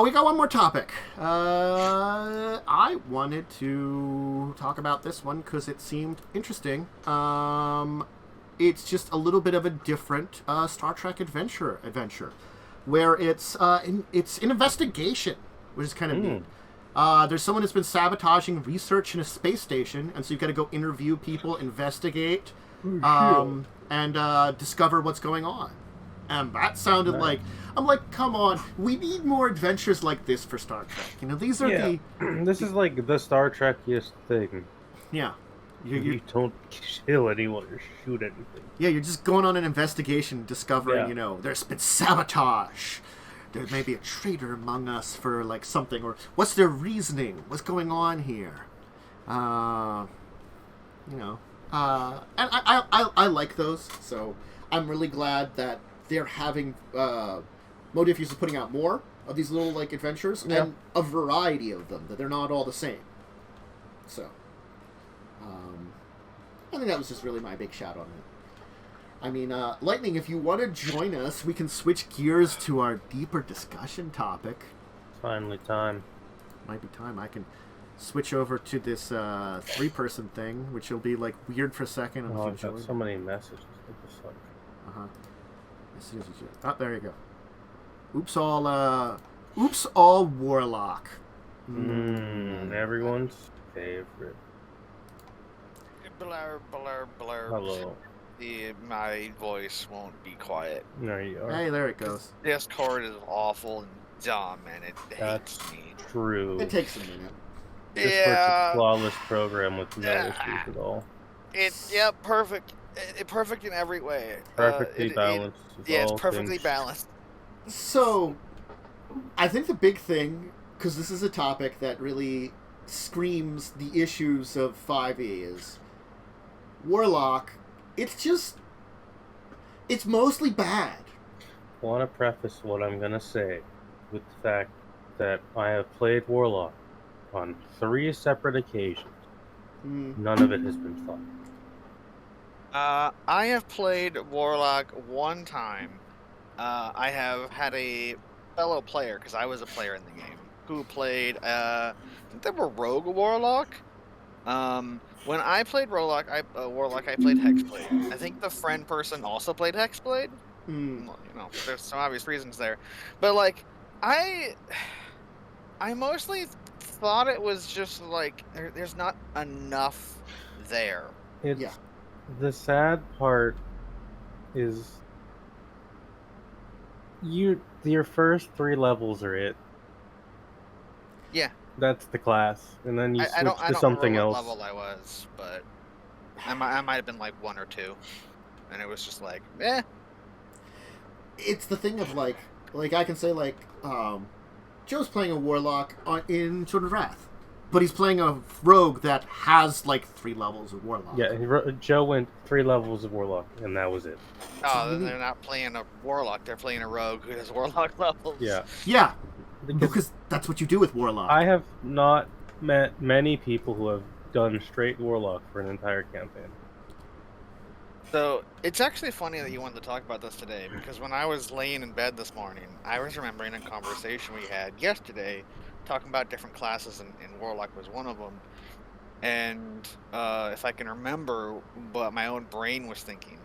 We got one more topic. I wanted to talk about this one because it seemed interesting. It's just a little bit of a different Star Trek adventure, where it's an investigation, which is kind of neat. There's someone who's been sabotaging research in a space station, and so you've got to go interview people, investigate, and discover what's going on. And that sounded like... I'm like, come on, we need more adventures like this for Star Trek. You know, these are the... This is like the Star Trek-iest thing. Yeah. You don't kill anyone or shoot anything. Yeah, you're just going on an investigation, discovering, you know, there's been sabotage. There may be a traitor among us for, like, something. Or what's their reasoning? What's going on here? You know. And I like those, so I'm really glad that they're having... Modiphius is putting out more of these little, like, adventures, and a variety of them, that they're not all the same. So, I think that was just really my big shout on it. I mean, Lightning, if you want to join us, we can switch gears to our deeper discussion topic. Finally time. Might be time. I can switch over to this three-person thing, which will be, like, weird for a second. I've got so many messages. Uh-huh. As soon as you... Oh, there you go. Oops all Warlock. Everyone's favorite. Blur, blur, blur. Hello. My voice won't be quiet. There you are. Hey, there it goes. Discord is awful and dumb, and it hates me. True. It takes a minute. Discord's a flawless program with no issues at all. Perfect. Perfect in every way. Perfectly balanced. It's perfectly balanced. So, I think the big thing, because this is a topic that really screams the issues of 5e, is Warlock. It's mostly bad. I want to preface what I'm going to say with the fact that I have played Warlock on 3 separate occasions. None of it has been fun. I have played Warlock one time. I have had a fellow player, because I was a player in the game, who played, I think they were Rogue Warlock. When I played Warlock, I played Hex Blade. I think the friend person also played Hex Blade. Well, you know, there's some obvious reasons there. But, like, I mostly thought it was just, like, there's not enough there. The sad part is... Your first 3 levels are it. Yeah. That's the class, and then you switch to something else. I don't remember what level I was, but I might have been like 1 or 2, and it was just like, eh. It's the thing of like I can say like, Joe's playing a Warlock in Sword of Wrath, but he's playing a Rogue that has like 3 levels of Warlock. Yeah, Joe went 3 levels of Warlock, and that was it. Oh, then they're not playing a Warlock, they're playing a Rogue who has Warlock levels. Yeah. Because that's what you do with Warlock. I have not met many people who have done straight Warlock for an entire campaign. So, it's actually funny that you wanted to talk about this today, because when I was laying in bed this morning, I was remembering a conversation we had yesterday, talking about different classes, and Warlock was one of them. And if I can remember what my own brain was thinking,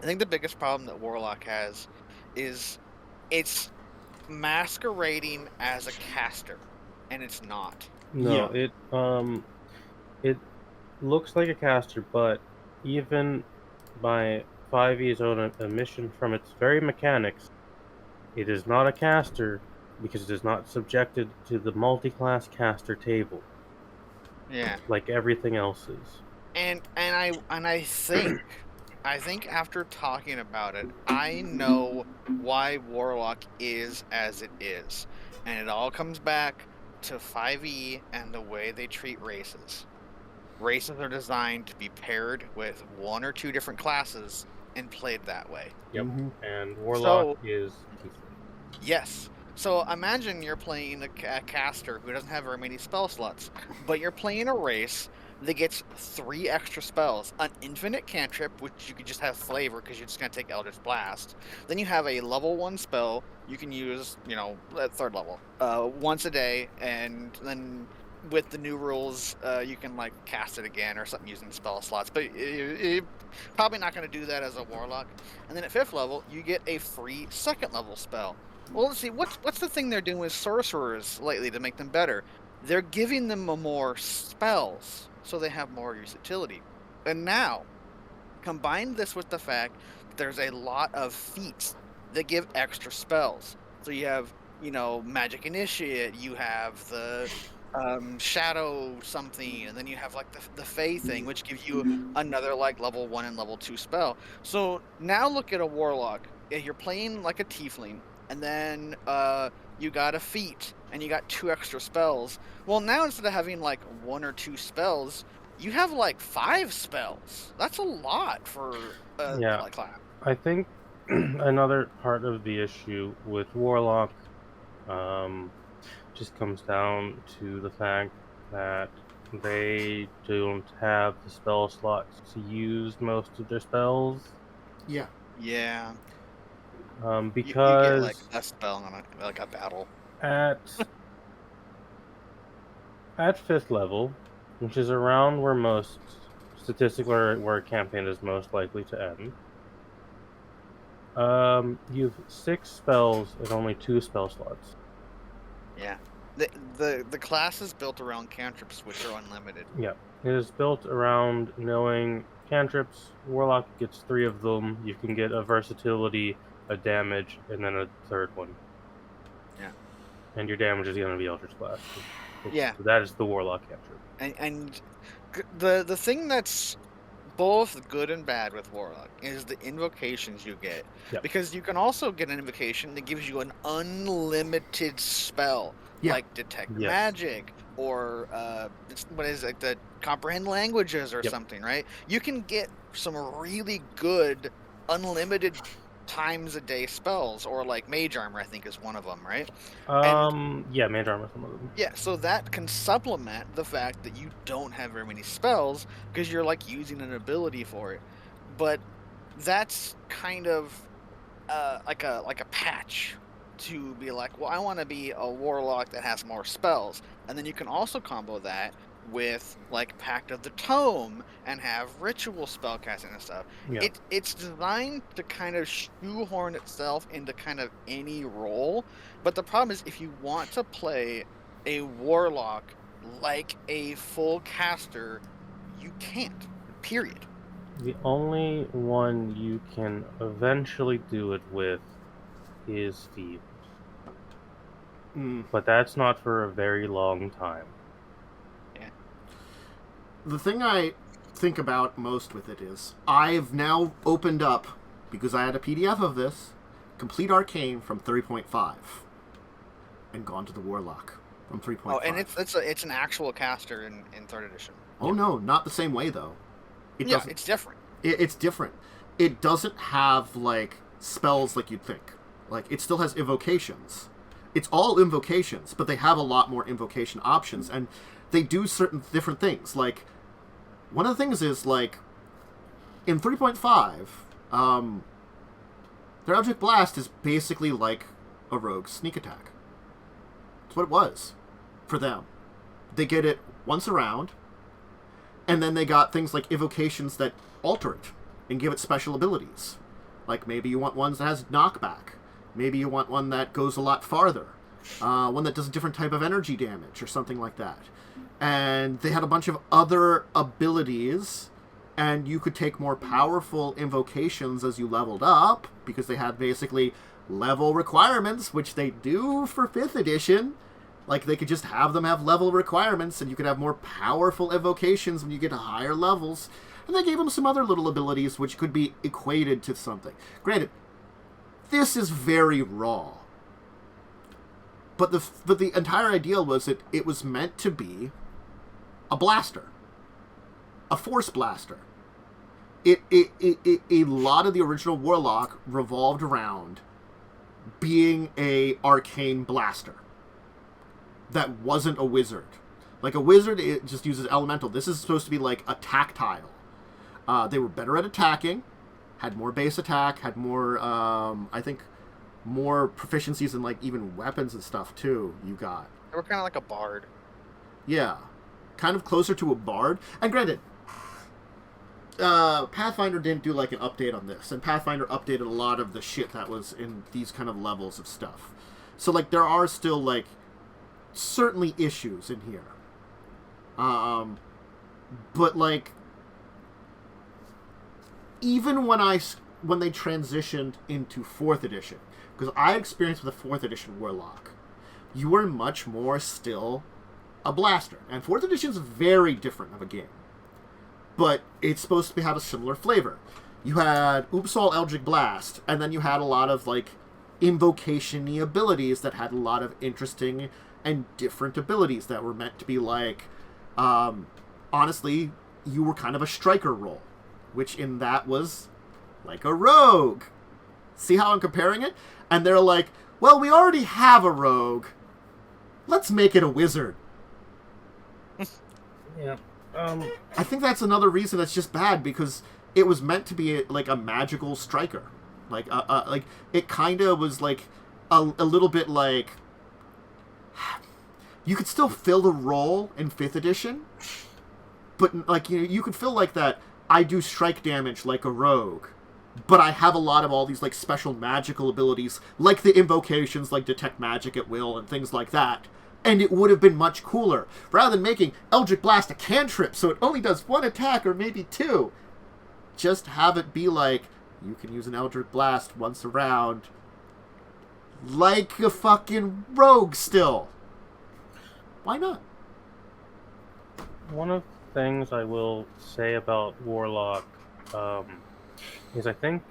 I think the biggest problem that Warlock has is it's masquerading as a caster, and it's not. No, it looks like a caster, but even by 5e's own admission from its very mechanics, it is not a caster because it is not subjected to the multi-class caster table. Yeah. Like everything else is. And I think after talking about it, I know why Warlock is as it is. And it all comes back to 5e and the way they treat races. Races are designed to be paired with 1 or 2 different classes and played that way. Yep. And Warlock is... Yes. So imagine you're playing a caster who doesn't have very many spell slots, but you're playing a race that gets 3 extra spells. An infinite cantrip, which you could just have flavor because you're just going to take Eldritch Blast. Then you have a level 1 spell you can use, at 3rd level, once a day, and then with the new rules, you can cast it again or something using spell slots. But you're probably not going to do that as a Warlock. And then at 5th level, you get a free 2nd level spell. Well, let's see, what's the thing they're doing with sorcerers lately to make them better? They're giving them more spells, so they have more utility. And now, combine this with the fact that there's a lot of feats that give extra spells. So you have, Magic Initiate, you have the Shadow something, and then you have the Fey thing, which gives you another level 1 and level 2 spell. So now look at a Warlock. You're playing like a Tiefling, and then you got a feat, and you got 2 extra spells. Well, now instead of having 1 or 2 spells, you have 5 spells. That's a lot for a class. I think another part of the issue with Warlock just comes down to the fact that they don't have the spell slots to use most of their spells. Yeah. Yeah. Because you get a spell on a battle. At 5th level, which is around where most statistically where a campaign is most likely to end, you have 6 spells and only 2 spell slots. Yeah. The class is built around cantrips, which are unlimited. Yeah. It is built around knowing cantrips. Warlock gets 3 of them. You can get a versatility, a damage, and then a 3rd one. Yeah. And your damage is going to be Eldritch Blast. Yeah. So that is the Warlock cantrip. And the thing that's both good and bad with Warlock is the invocations you get. Yep. Because you can also get an invocation that gives you an unlimited spell, like Detect Magic, or what is it, the Comprehend Languages or something, right? You can get some really good unlimited times a day spells, or Mage Armor, I think, is one of them, right? Mage Armor is one of them. Yeah, so that can supplement the fact that you don't have very many spells because you're using an ability for it. But that's kind of like a patch to be well, I want to be a Warlock that has more spells, and then you can also combo that with Pact of the Tome and have ritual spellcasting and stuff. Yeah. It's designed to kind of shoehorn itself into kind of any role, but the problem is if you want to play a Warlock like a full caster, you can't. Period. The only one you can eventually do it with is Thieves. But that's not for a very long time. The thing I think about most with it is I've now opened up, because I had a PDF of this, Complete Arcane from 3.5 and gone to the Warlock from 3.5. Oh, and it's an actual caster in 3rd edition. Oh, no, not the same way, though. It's different. It's different. It doesn't have, spells like you'd think. It still has invocations. It's all invocations, but they have a lot more invocation options, and they do certain different things. One of the things is, in 3.5, their Object Blast is basically like a rogue sneak attack. That's what it was for them. They get it once around, and then they got things like invocations that alter it and give it special abilities. Maybe you want ones that has knockback. Maybe you want one that goes a lot farther. One that does a different type of energy damage or something like that. And they had a bunch of other abilities, and you could take more powerful invocations as you leveled up, because they had basically level requirements, which they do for 5th edition. They could just have them have level requirements, and you could have more powerful invocations when you get to higher levels. And they gave them some other little abilities which could be equated to something. Granted, this is very raw. But the entire idea was that it was meant to be a blaster. A force blaster. A lot of the original Warlock revolved around being a arcane blaster that wasn't a wizard. Like a wizard, it just uses elemental. This is supposed to be like a tactile. They were better at attacking, had more base attack, had more, I think, more proficiencies in like even weapons and stuff too. You got. They were kind of like a bard. Yeah, kind of closer to a bard. And granted, Pathfinder didn't do like an update on this, and Pathfinder updated a lot of the shit that was in these kind of levels of stuff. So like there are still like certainly issues in here. But like even when they transitioned into 4th edition, because I experienced with the 4th edition Warlock, you were much more still a blaster. And 4th edition is very different of a game. But it's supposed to have a similar flavor. You had Upsal Eldritch Blast, and then you had a lot of like invocation-y abilities that had a lot of interesting and different abilities that were meant to be like, honestly, you were kind of a striker role, which in that was like a rogue. See how I'm comparing it? And they're like, well, we already have a rogue. Let's make it a wizard. Yeah. I think that's another reason that's just bad, because it was meant to be like a magical striker. Like it kind of was like a little bit like you could still fill the role in 5th edition, but like you could feel like that. I do strike damage like a rogue, but I have a lot of all these like special magical abilities, like the invocations, like detect magic at will and things like that. And it would have been much cooler, rather than making Eldritch Blast a cantrip, so it only does 1 attack or maybe 2. Just have it be like, you can use an Eldritch Blast once a round, like a fucking rogue still. Why not? One of the things I will say about Warlock is I think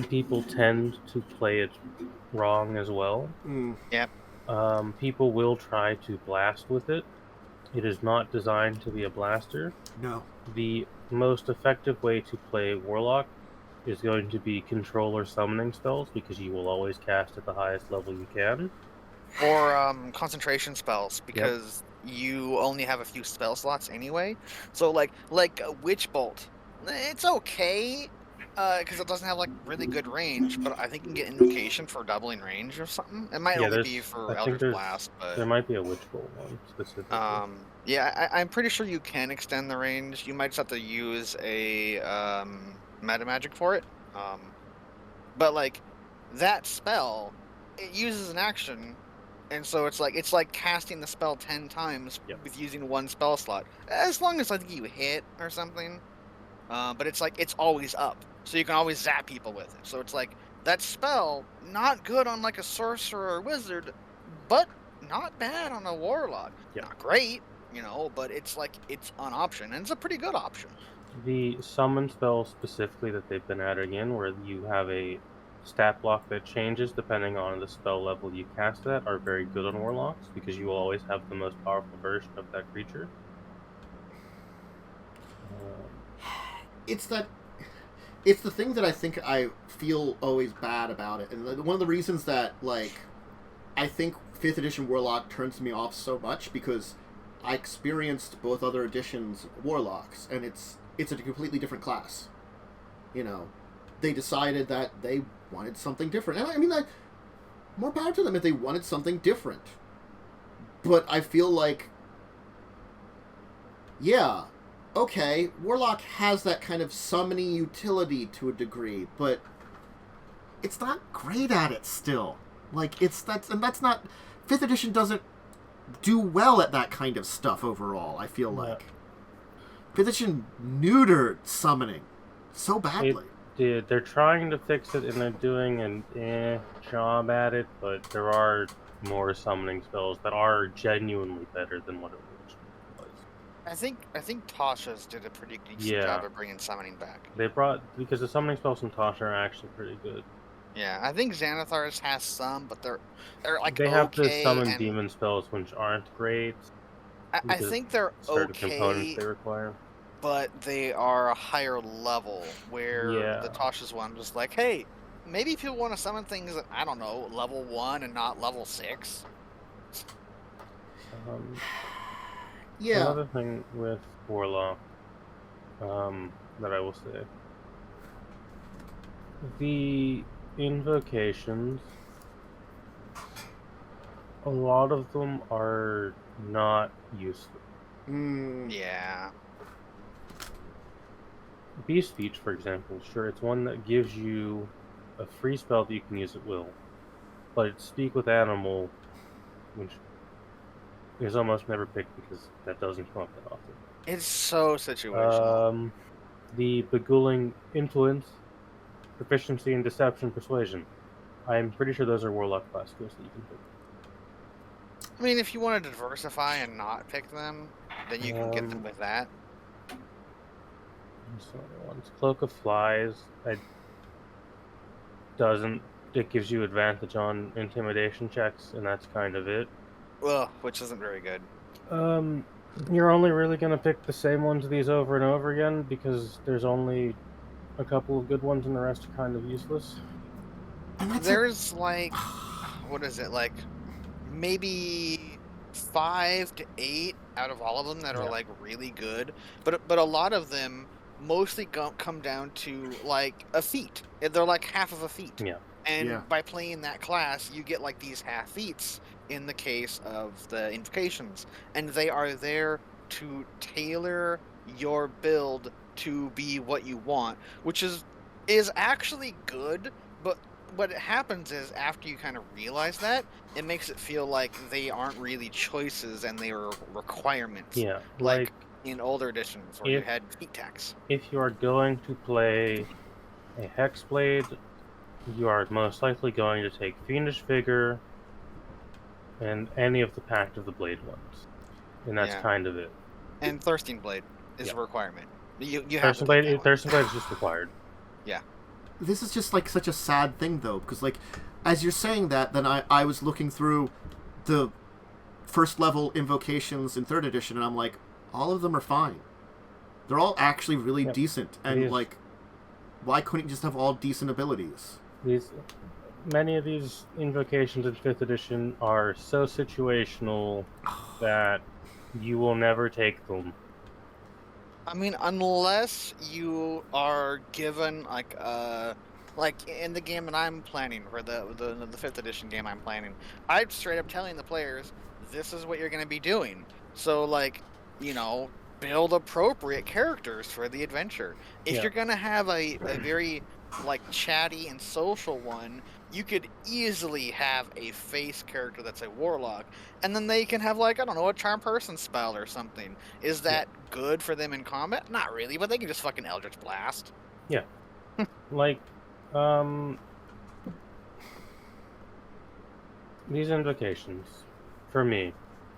people tend to play it wrong as well. Yep. People will try to blast with it. It is not designed to be a blaster. No. The most effective way to play Warlock is going to be controller summoning spells, because you will always cast at the highest level you can. Or concentration spells, because you only have a few spell slots anyway. So like a Witch Bolt, it's okay, because it doesn't have like really good range, but I think you can get invocation for doubling range or something. It might only be for Eldritch Blast, but there might be a Witch Bolt one specifically. Yeah, I'm pretty sure you can extend the range. You might just have to use a meta magic for it. But like that spell, it uses an action, and so it's like casting the spell 10 times with using 1 spell slot. As long as I think you hit or something. But it's like it's always up, so you can always zap people with it. So it's like that spell, not good on like a sorcerer or wizard, but not bad on a warlock. Not great, but it's like it's an option, and it's a pretty good option. The summon spells specifically that they've been adding in, where you have a stat block that changes depending on the spell level you cast it at, are very good on warlocks, because you will always have the most powerful version of that creature. It's the thing that I think I feel always bad about it, and one of the reasons that like I think 5th edition Warlock turns me off so much, because I experienced both other editions Warlocks, and it's a completely different class. They decided that they wanted something different, and I mean, like, more power to them if they wanted something different. But I feel like, okay, Warlock has that kind of summoning utility to a degree, but it's not great at it still. Like, that's not... 5th edition doesn't do well at that kind of stuff overall, I feel like. 5th edition neutered summoning so badly. They're trying to fix it, and they're doing an job at it, but there are more summoning spells that are genuinely better than what it was. I think Tasha's did a pretty decent job of bringing summoning back. Because the summoning spells from Tasha are actually pretty good. Yeah, I think Xanathar's has some, but they're like they have to summon demon spells, which aren't great. I think they're certain components they require, but they are a higher level. Where the Tasha's one was like, hey, maybe if you want to summon things at, I don't know, level 1 and not level 6. Yeah. Another thing with Warlock, that I will say, the invocations, a lot of them are not useful. Yeah. Beast Speech, for example, sure, it's one that gives you a free spell that you can use at will, but it's Speak with Animal, which is almost never picked because that doesn't come up that often. It's so situational. The Beguiling Influence, Proficiency in Deception, Persuasion. I'm pretty sure those are Warlock class skills that you can pick. I mean, if you want to diversify and not pick them, then you can get them with that. So one's Cloak of Flies. It gives you advantage on intimidation checks, and that's kind of it. Well, which isn't very good. You're only really going to pick the same ones of these over and over again because there's only a couple of good ones and the rest are kind of useless. There's like, what is it, like maybe 5 to 8 out of all of them that are like really good, but a lot of them mostly come down to like a feat. They're like half of a feat. Yeah. And by playing that class, you get like these half feats in the case of the invocations, and they are there to tailor your build to be what you want, which is actually good. But what happens is after you kind of realize that, it makes it feel like they aren't really choices and they are requirements. Yeah, like in older editions where you had feat tax. If you are going to play a Hex Blade, you are most likely going to take Fiendish Vigor and any of the Pact of the Blade ones. And that's kind of it. And Thirsting Blade is a requirement. You Thirsting Blade is just required. Yeah. This is just like such a sad thing though, because like as you're saying that, then I was looking through the first level invocations in 3rd edition and I'm like, all of them are fine. They're all actually really decent, and like, why couldn't you just have all decent abilities? Many of these invocations in 5th edition are so situational that you will never take them. I mean, unless you are given like in the game that I'm planning, for the 5th edition game I'm planning, I'm straight up telling the players, this is what you're going to be doing. So like, you know, build appropriate characters for the adventure. If you're going to have a very like chatty and social one, you could easily have a face character that's a warlock, and then they can have like, I don't know, a charm person spell or something. Is that good for them in combat? Not really, but they can just fucking Eldritch Blast. Yeah. Like, these invocations, for me,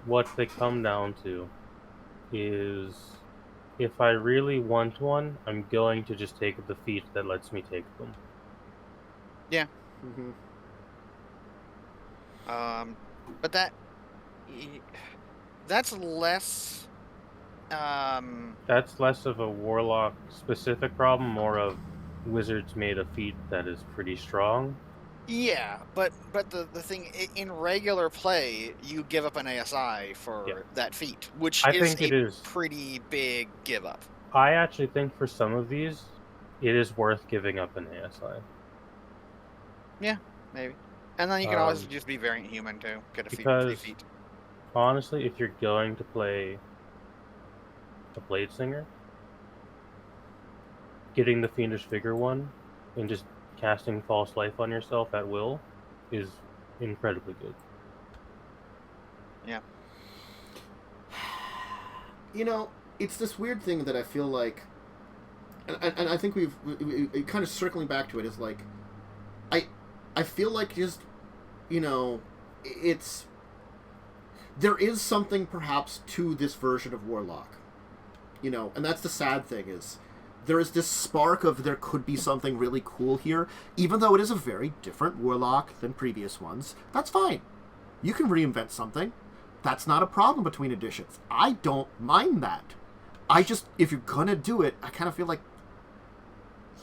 what they come down to is, if I really want one, I'm going to just take the feat that lets me take them. Yeah. Mm-hmm. But that's less. That's less of a warlock specific problem, more of wizards made a feat that is pretty strong. Yeah, but the thing, in regular play, you give up an ASI for that feat, which is pretty big give up. I actually think for some of these, it is worth giving up an ASI. Yeah, maybe. And then you can always just be variant human too. Get a free feat. Honestly, if you're going to play a Blade Singer, getting the Fiendish Vigor one and just casting False Life on yourself at will is incredibly good. Yeah. You know, it's this weird thing that I feel like, and I think we kind of circling back to it is like, I feel like just, you know, there is something perhaps to this version of Warlock, you know, and that's the sad thing is, there is this spark of there could be something really cool here, even though it is a very different Warlock than previous ones. That's fine. You can reinvent something. That's not a problem between editions. I don't mind that. I just, if you're gonna do it, I kind of feel like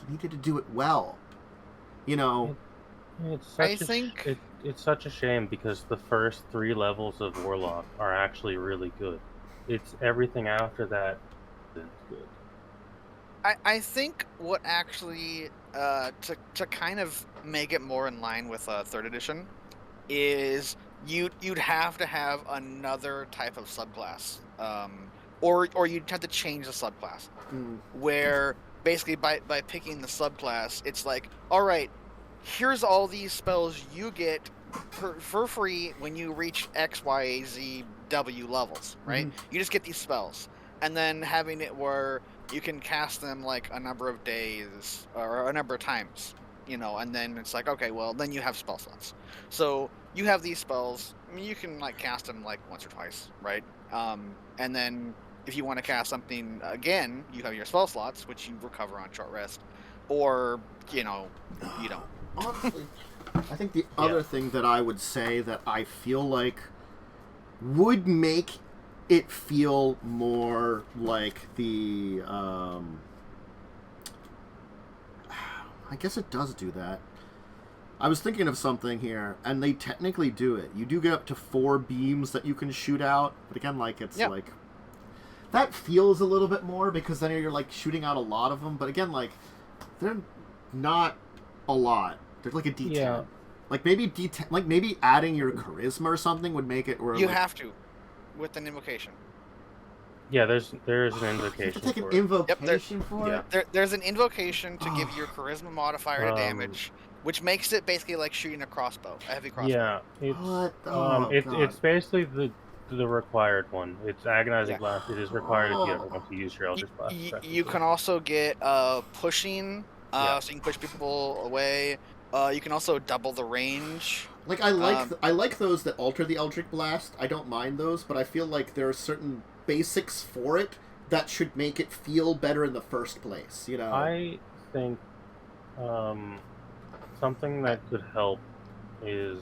you needed to do it well. You know? It's such a shame because the first 3 levels of Warlock are actually really good. it's everything after that that's good. I think what actually to kind of make it more in line with third edition is you'd have to have another type of subclass, or you'd have to change the subclass, where basically by picking the subclass, it's like, all right, here's all these spells you get for free when you reach X, Y, Z, W levels, right? You just get these spells, and then having it where you can cast them like a number of days or a number of times, and then it's like, okay, well, then you have spell slots. So you have these spells. I mean, you can like cast them like once or twice, right? And then if you want to cast something again, you have your spell slots, which you recover on short rest, or you don't. Honestly, I think the other thing that I would say that I feel like would make it feel more like the I guess it does do that. I was thinking of something here, and they technically do it. You do get up to 4 beams that you can shoot out, but again, like, it's like... That feels a little bit more, because then you're, like, shooting out a lot of them, but again, like, they're not a lot. They're like a D10. Yeah. Like, maybe D10... Like, maybe adding your charisma or something would make it... Or you like, have to, with an invocation. Yeah, there's an invocation. You have to take for an invocation for yeah. it? There's an invocation to give your charisma modifier to damage, which makes it basically like shooting a crossbow, a heavy crossbow. Yeah, it's basically the required one. It's agonizing blast. It is required if you ever want to use your Eldritch Blast. You can also get pushing, so you can push people away. You can also double the range. Like, I like those that alter the Eldritch Blast. I don't mind those, but I feel like there are certain basics for it that should make it feel better in the first place, I think something that could help is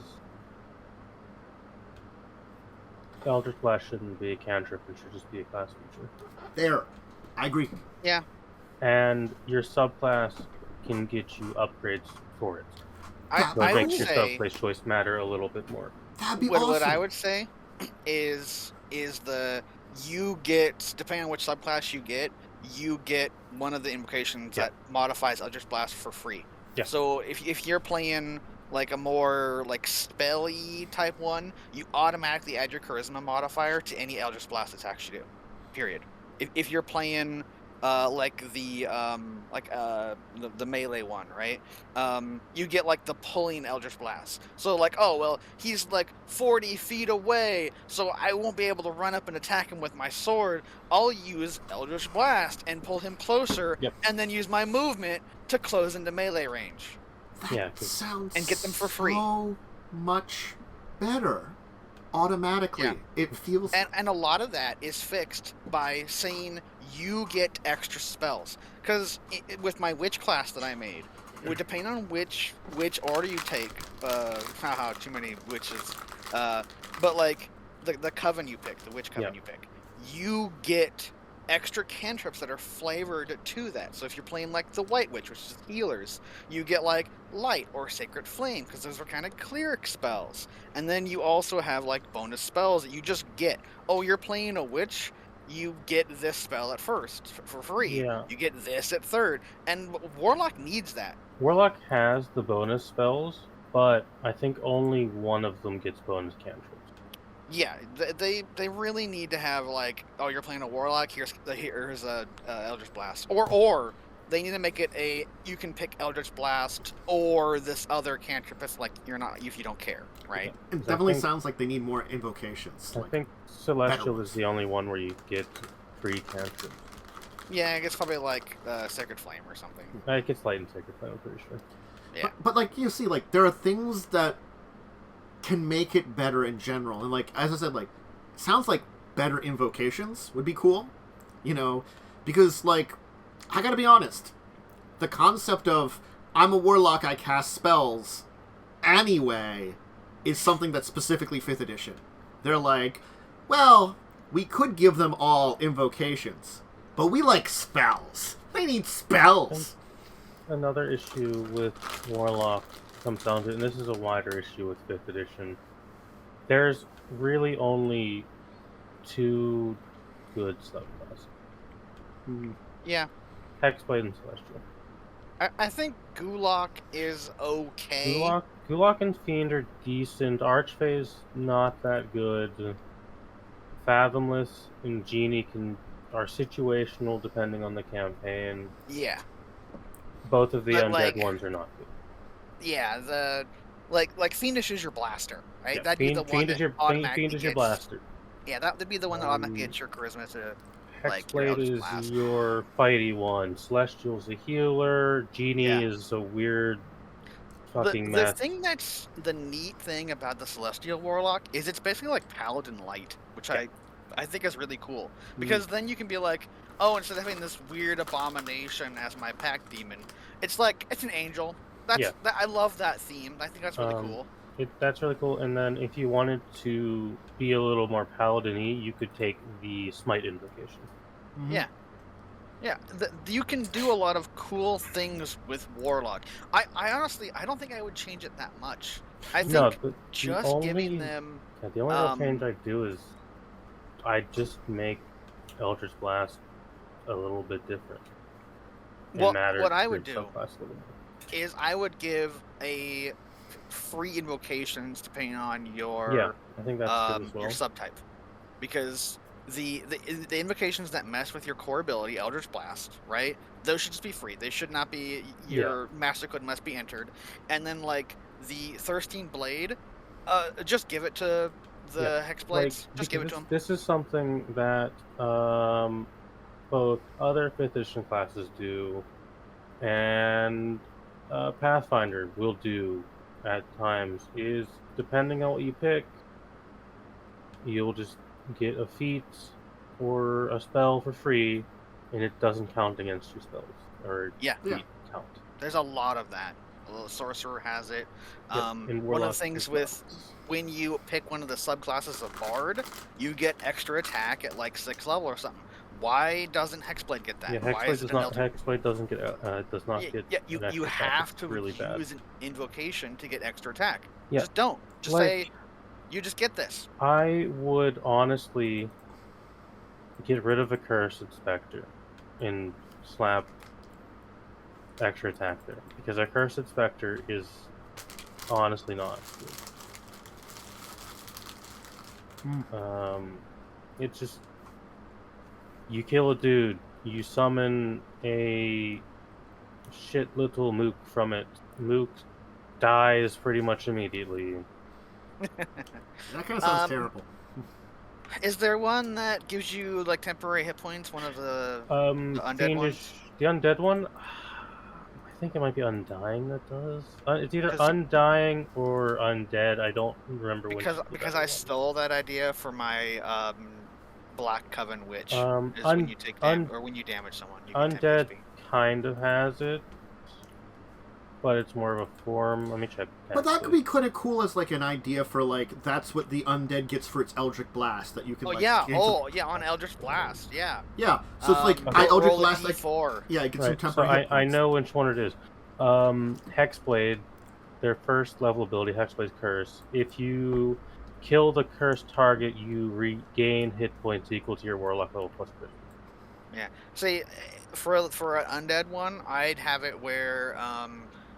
Eldritch Blast shouldn't be a cantrip, it should just be a class feature. There. I agree. Yeah. And your subclass can get you upgrades for it. I it would makes your say subclass choice matter a little bit more. That'd be awesome. What I would say is you get, depending on which subclass you get one of the invocations that modifies Eldritch Blast for free. Yeah. So if you're playing like a more like spelly type one, you automatically add your charisma modifier to any Eldritch Blast attacks you do. Period. If you're playing like the melee one, right? You get like the pulling Eldritch Blast. So like, oh well, he's like 40 feet away, so I won't be able to run up and attack him with my sword. I'll use Eldritch Blast and pull him closer, and then use my movement to close into melee range. That sounds and get them for free. So much better. Automatically, it feels, and a lot of that is fixed by saying you get extra spells. Because with my witch class that I made, would depend on which order you take. Too many witches. But like the coven you pick, the witch coven you pick, you get extra cantrips that are flavored to that. So if you're playing like the White Witch, which is healers, you get like Light or Sacred Flame, because those are kind of cleric spells. And then you also have like bonus spells that you just get. Oh, you're playing a witch, you get this spell at first for free. Yeah. You get this at third. And Warlock needs that. Warlock has the bonus spells, but I think only one of them gets bonus cantrips. Yeah, they really need to have like, oh, you're playing a Warlock, here's a Eldritch Blast, or they need to make it you can pick Eldritch Blast or this other cantrip if you don't care, right? It definitely sounds like they need more invocations. I think Celestial is the only one where you get free cantrips. Yeah, I guess probably like Sacred Flame or something. It gets Light and Sacred Flame, I'm pretty sure. Yeah, but like you see, like there are things that can make it better in general, and like as I said, like sounds like better invocations would be cool, because like I gotta be honest, the concept of I'm a warlock, I cast spells anyway is something that's specifically 5th edition. They're like, well, we could give them all invocations, but we like spells. They need spells. Another issue with Warlock comes down to, and this is a wider issue with 5th edition, there's really only 2 good subclass. Yeah. Hexblade and Celestial. I think Gulak is okay. Gulak and Fiend are decent. Archphase, not that good. Fathomless and Genie are situational depending on the campaign. Yeah. Both of the But, undead like, ones are not good. Yeah, like Fiendish is your blaster, right? Yeah, That'd be the one Fiend that is your automatically Fiend is your gets- blaster. Yeah, that would be the one that automatically gets your charisma to like your Hexblade Eldritch is Blast. your fighty one. Celestial's a healer. Genie Yeah. is a weird fucking The mess. thing that's the neat thing about the Celestial Warlock is it's basically like Paladin Light, which I think is really cool. Because then you can be like, oh, instead of having this weird abomination as my pack demon, it's like, it's an angel. I love that theme. I think that's really cool. That's really cool. And then if you wanted to be a little more paladin-y, you could take the Smite invocation. Yeah. Yeah, you can do a lot of cool things with Warlock. I honestly, I don't think I would change it that much. I think just giving them... Yeah, the only real change I do is I just make Eldritch Blast a little bit different. What I would do is I would give a free invocations depending on your I think that's good as well. your subtype, because the invocations that mess with your core ability, Eldritch Blast, right? Those should just be free. They should not be your master code must be entered. And then like the Thirsting Blade, just give it to the Hex Blades. Just give it to them. This is something that both other 5th edition classes do, and Pathfinder will do at times, is depending on what you pick, you'll just get a feat or a spell for free, and it doesn't count against your spells or feat count. There's a lot of that. The Sorcerer has it. One of the things with when you pick one of the subclasses of Bard, you get extra attack at like 6th level or something. Why doesn't Hexblade get that? Yeah, Hexblade doesn't get does not get. Yeah, you have to really use an invocation to get extra attack. Yeah. Just don't. Just say, you just get this. I would honestly get rid of a Cursed Spectre and slap extra attack there, because a Cursed Spectre is honestly not good. It's just, you kill a dude, you summon a shit little mook from it. Mook dies pretty much immediately. That kind of sounds terrible. Is there one that gives you like temporary hit points? One of the undead ones? The undead one? I think it might be Undying that does. It's either Undying or Undead. I don't remember which. Because I stole that idea for my Black Coven Witch. Is when you take or when you damage someone. You Undead kind of has it, but it's more of a form. Let me check. But that could be kind of cool as like an idea for like that's what the undead gets for its Eldritch Blast that you can. On Eldritch Blast, yeah. Yeah, so it's like Eldritch Blast like I get some temporary. So I know which one it is. Hexblade, their first level ability, Hexblade's Curse. If you kill the cursed target, you regain hit points equal to your Warlock level plus 50. Yeah. See, for an undead one, I'd have it where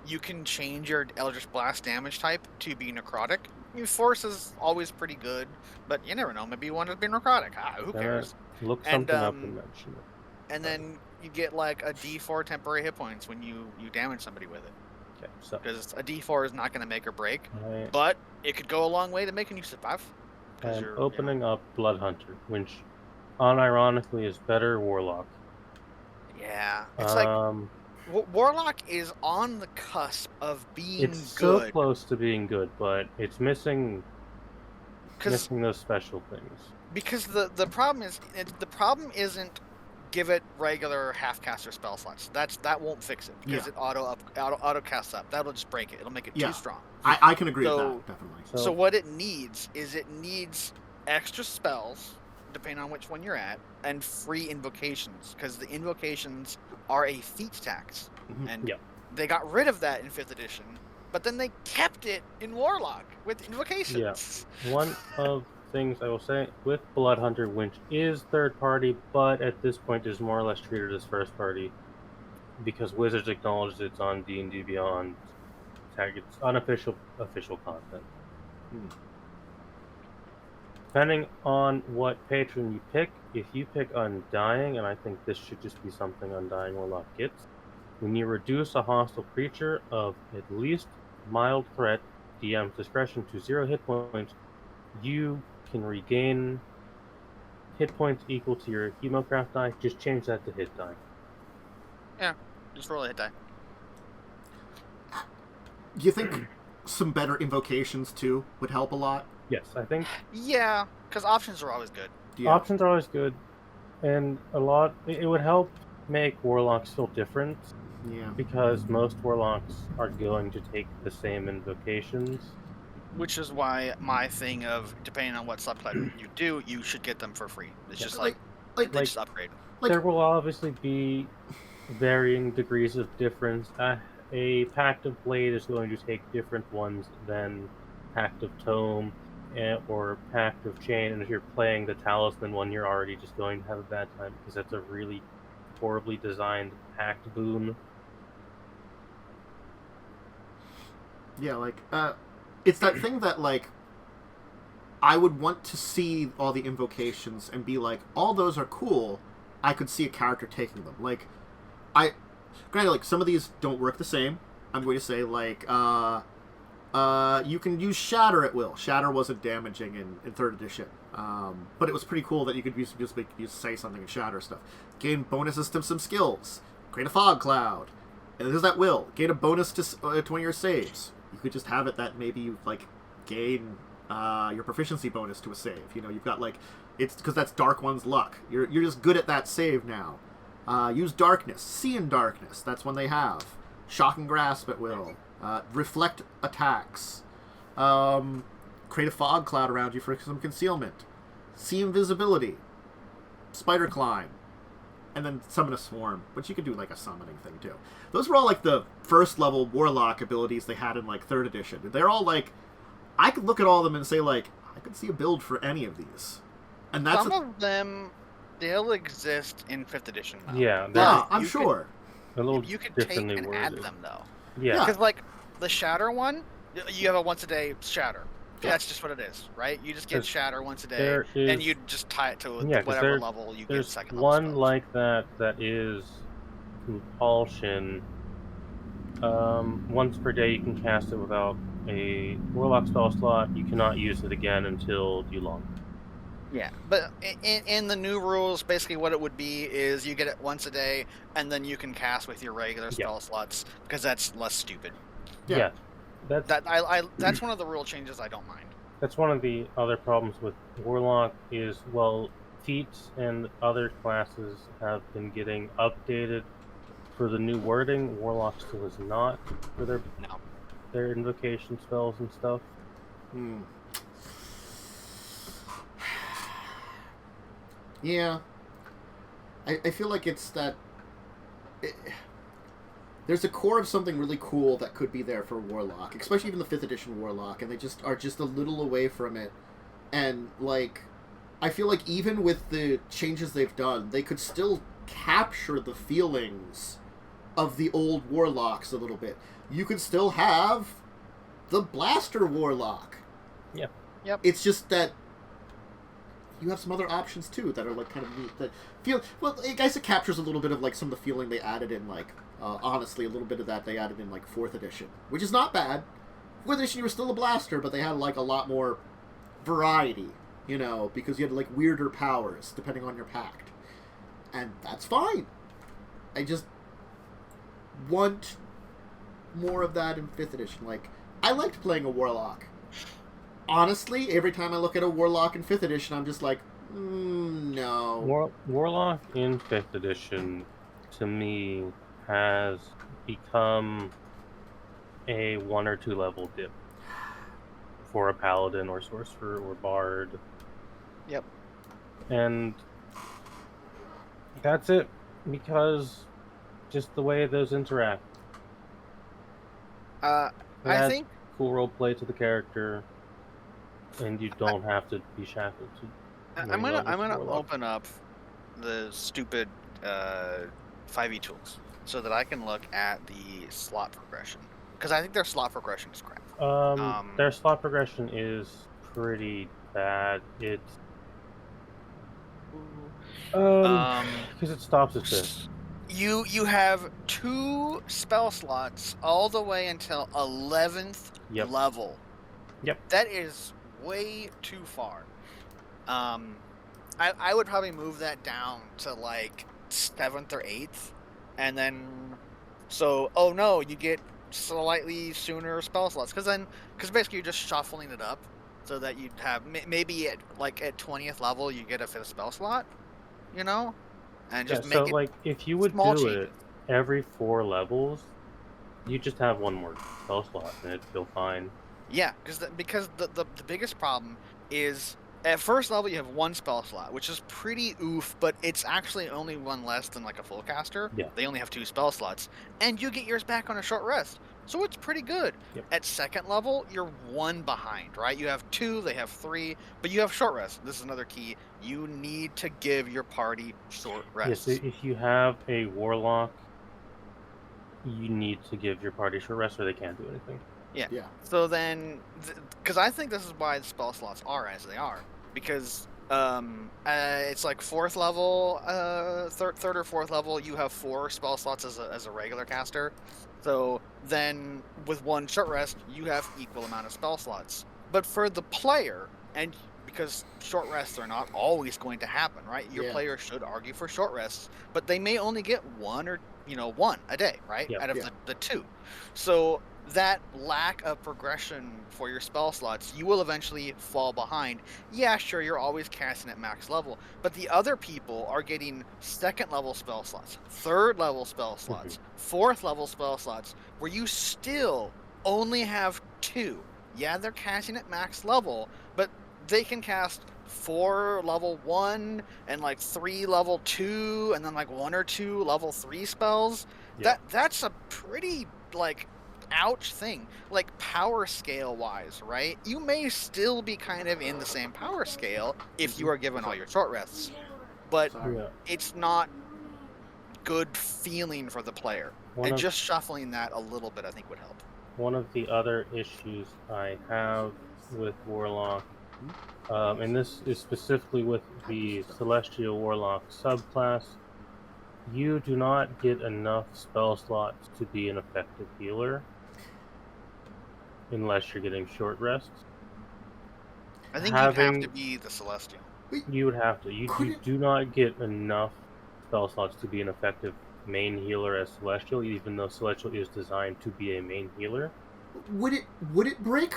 you can change your Eldritch Blast damage type to be necrotic. I mean, Force is always pretty good, but you never know. Maybe you want to be necrotic. Who cares? Look something up and mention it. And then you get like a D4 temporary hit points when you damage somebody with it. Okay, so because a D4 is not going to make or break, but it could go a long way to making you survive. I'm opening up Blood Hunter, which unironically is better Warlock. Yeah, it's like Warlock is on the cusp of being good. It's so close to being good, but it's missing those special things. Because the problem isn't give it regular half-caster spell slots. That won't fix it, because it auto casts up. That'll just break it. It'll make it too strong. I can agree with that, definitely. So what it needs is extra spells, depending on which one you're at, and free invocations, because the invocations are a feat tax. And they got rid of that in 5th edition, but then they kept it in Warlock with invocations. Yeah. One of things I will say with Bloodhunter, which is third party, but at this point is more or less treated as first party because Wizards acknowledged it's on D&D Beyond. It's unofficial official content. Depending on what patron you pick, if you pick Undying, and I think this should just be something Undying Warlock gets, when you reduce a hostile creature of at least mild threat, DM's discretion, to 0 hit points, you can regain hit points equal to your Hemocraft die. Just change that to hit die. Yeah, just roll a hit die. Do you think some better invocations, too, would help a lot? Yes, I think. Yeah, because options are always good. Yeah. Options are always good, and it would help make Warlocks feel different. Yeah. Because most Warlocks are going to take the same invocations. Which is why my thing of, depending on what subclass you do, you should get them for free. It's just they just upgrade. There will obviously be varying degrees of difference. A Pact of Blade is going to take different ones than Pact of Tome or Pact of Chain, and if you're playing the Talisman one, you're already just going to have a bad time because that's a really horribly designed Pact boon. Yeah, like, it's that thing that, like, I would want to see all the invocations and be like, all those are cool. I could see a character taking them. Like, granted, like, some of these don't work the same. I'm going to say, like, you can use Shatter at will. Shatter wasn't damaging in 3rd edition. But it was pretty cool that you could just say something and shatter stuff. Gain bonuses to some skills. Create a fog cloud. And there's that will. Gain a bonus to 20 your saves. You could just have it that maybe you, like, gain your proficiency bonus to a save. You know, you've got, like, it's because that's Dark One's luck. You're just good at that save now. Use Darkness. See in Darkness. That's one they have. Shocking Grasp at will. Reflect attacks. Create a fog cloud around you for some concealment. See invisibility. Spider climb. And then summon a swarm, which you could do like a summoning thing too. Those were all like the first level Warlock abilities they had in like 3rd edition. They're all like, I could look at all of them and say like, I could see a build for any of these. And that's some of them still exist in 5th edition now. Yeah, I'm sure. You could take and add them though. Yeah. Because like the Shatter one, you have a once a day Shatter. Yeah. That's just what it is, right? You just get Shatter once a day, and you just tie it to whatever level you get second level. There's one spells. like that is Compulsion. Once per day you can cast it without a Warlock spell slot. You cannot use it again until you long. Yeah, but in the new rules, basically what it would be is you get it once a day, and then you can cast with your regular spell slots, because that's less stupid. Yeah. That's one of the rule changes I don't mind. That's one of the other problems with Warlock is, well, feats and other classes have been getting updated for the new wording. Warlock still is not for their invocation spells and stuff. Yeah. I feel like it's that... there's a core of something really cool that could be there for Warlock, especially even the 5th edition Warlock, and they just are just a little away from it. And, like, I feel like even with the changes they've done, they could still capture the feelings of the old Warlocks a little bit. You could still have the Blaster Warlock. Yeah. Yep. It's just that you have some other options, too, that are, like, kind of neat. That feel... Well, I guess it captures a little bit of, like, some of the feeling they added in, like... honestly, a little bit of that they added in, like, 4th edition. Which is not bad. 4th edition, you were still a blaster, but they had, like, a lot more variety, you know, because you had, like, weirder powers, depending on your pact. And that's fine. I just want more of that in 5th edition. Like, I liked playing a Warlock. Honestly, every time I look at a Warlock in 5th edition, I'm just like, no. Warlock in 5th edition, to me, has become a 1 or 2 level dip for a paladin or sorcerer or bard. Yep. And that's it, because just the way those interact. I think cool role play to the character. and you don't have to be shackled to I'm many levels of gonna Warlock. open up the stupid 5e tools so that I can look at the slot progression, because I think their slot progression is crap. Their slot progression is pretty bad. It's because it stops at fifth. You have 2 spell slots all the way until 11th Yep. level. Yep. That is way too far. I would probably move that down to like 7th or 8th, and then you get slightly sooner spell slots, because basically you're just shuffling it up so that you'd have maybe at 20th level you get a 5th spell slot, and just make it like if you would small do changes. it every 4 levels, you just have one more spell slot and it'd feel fine. Yeah, because the biggest problem is at first level you have 1 spell slot, which is pretty oof, but it's actually only 1 less than like a full caster. Yeah. They only have 2 spell slots, and you get yours back on a short rest, so it's pretty good. Yep. At 2nd level, you're 1 behind, right? You have 2, they have 3, but you have short rest. This is another key. You need to give your party short rest. Yes, if you have a Warlock, you need to give your party short rest or they can't do anything. Yeah. Yeah. So then, because I think this is why the spell slots are as they are, because it's like 4th level, third or 4th level, you have 4 spell slots as a regular caster. So then, with 1 short rest, you have equal amount of spell slots. But for the player, and because short rests are not always going to happen, right? Your player should argue for short rests, but they may only get 1 a day, right? Yep. Out of the 2. So that lack of progression for your spell slots, you will eventually fall behind. Yeah, sure, you're always casting at max level, but the other people are getting 2nd level spell slots, 3rd level spell slots, 4th level spell slots, where you still only have 2. Yeah, they're casting at max level, but they can cast 4 level 1 and like 3 level 2 and then like 1 or 2 level 3 spells. Yeah. That's a pretty ouch thing, like power scale wise, right? You may still be kind of in the same power scale if you are given all your short rests, but it's not good feeling for the player. Just shuffling that a little bit, I think, would help. One of the other issues I have with Warlock, and this is specifically with the Celestial Warlock subclass, you do not get enough spell slots to be an effective healer unless you're getting short rests. I think you'd have to be the Celestial. You would have to. You do not get enough spell slots to be an effective main healer as Celestial, even though Celestial is designed to be a main healer. Would it break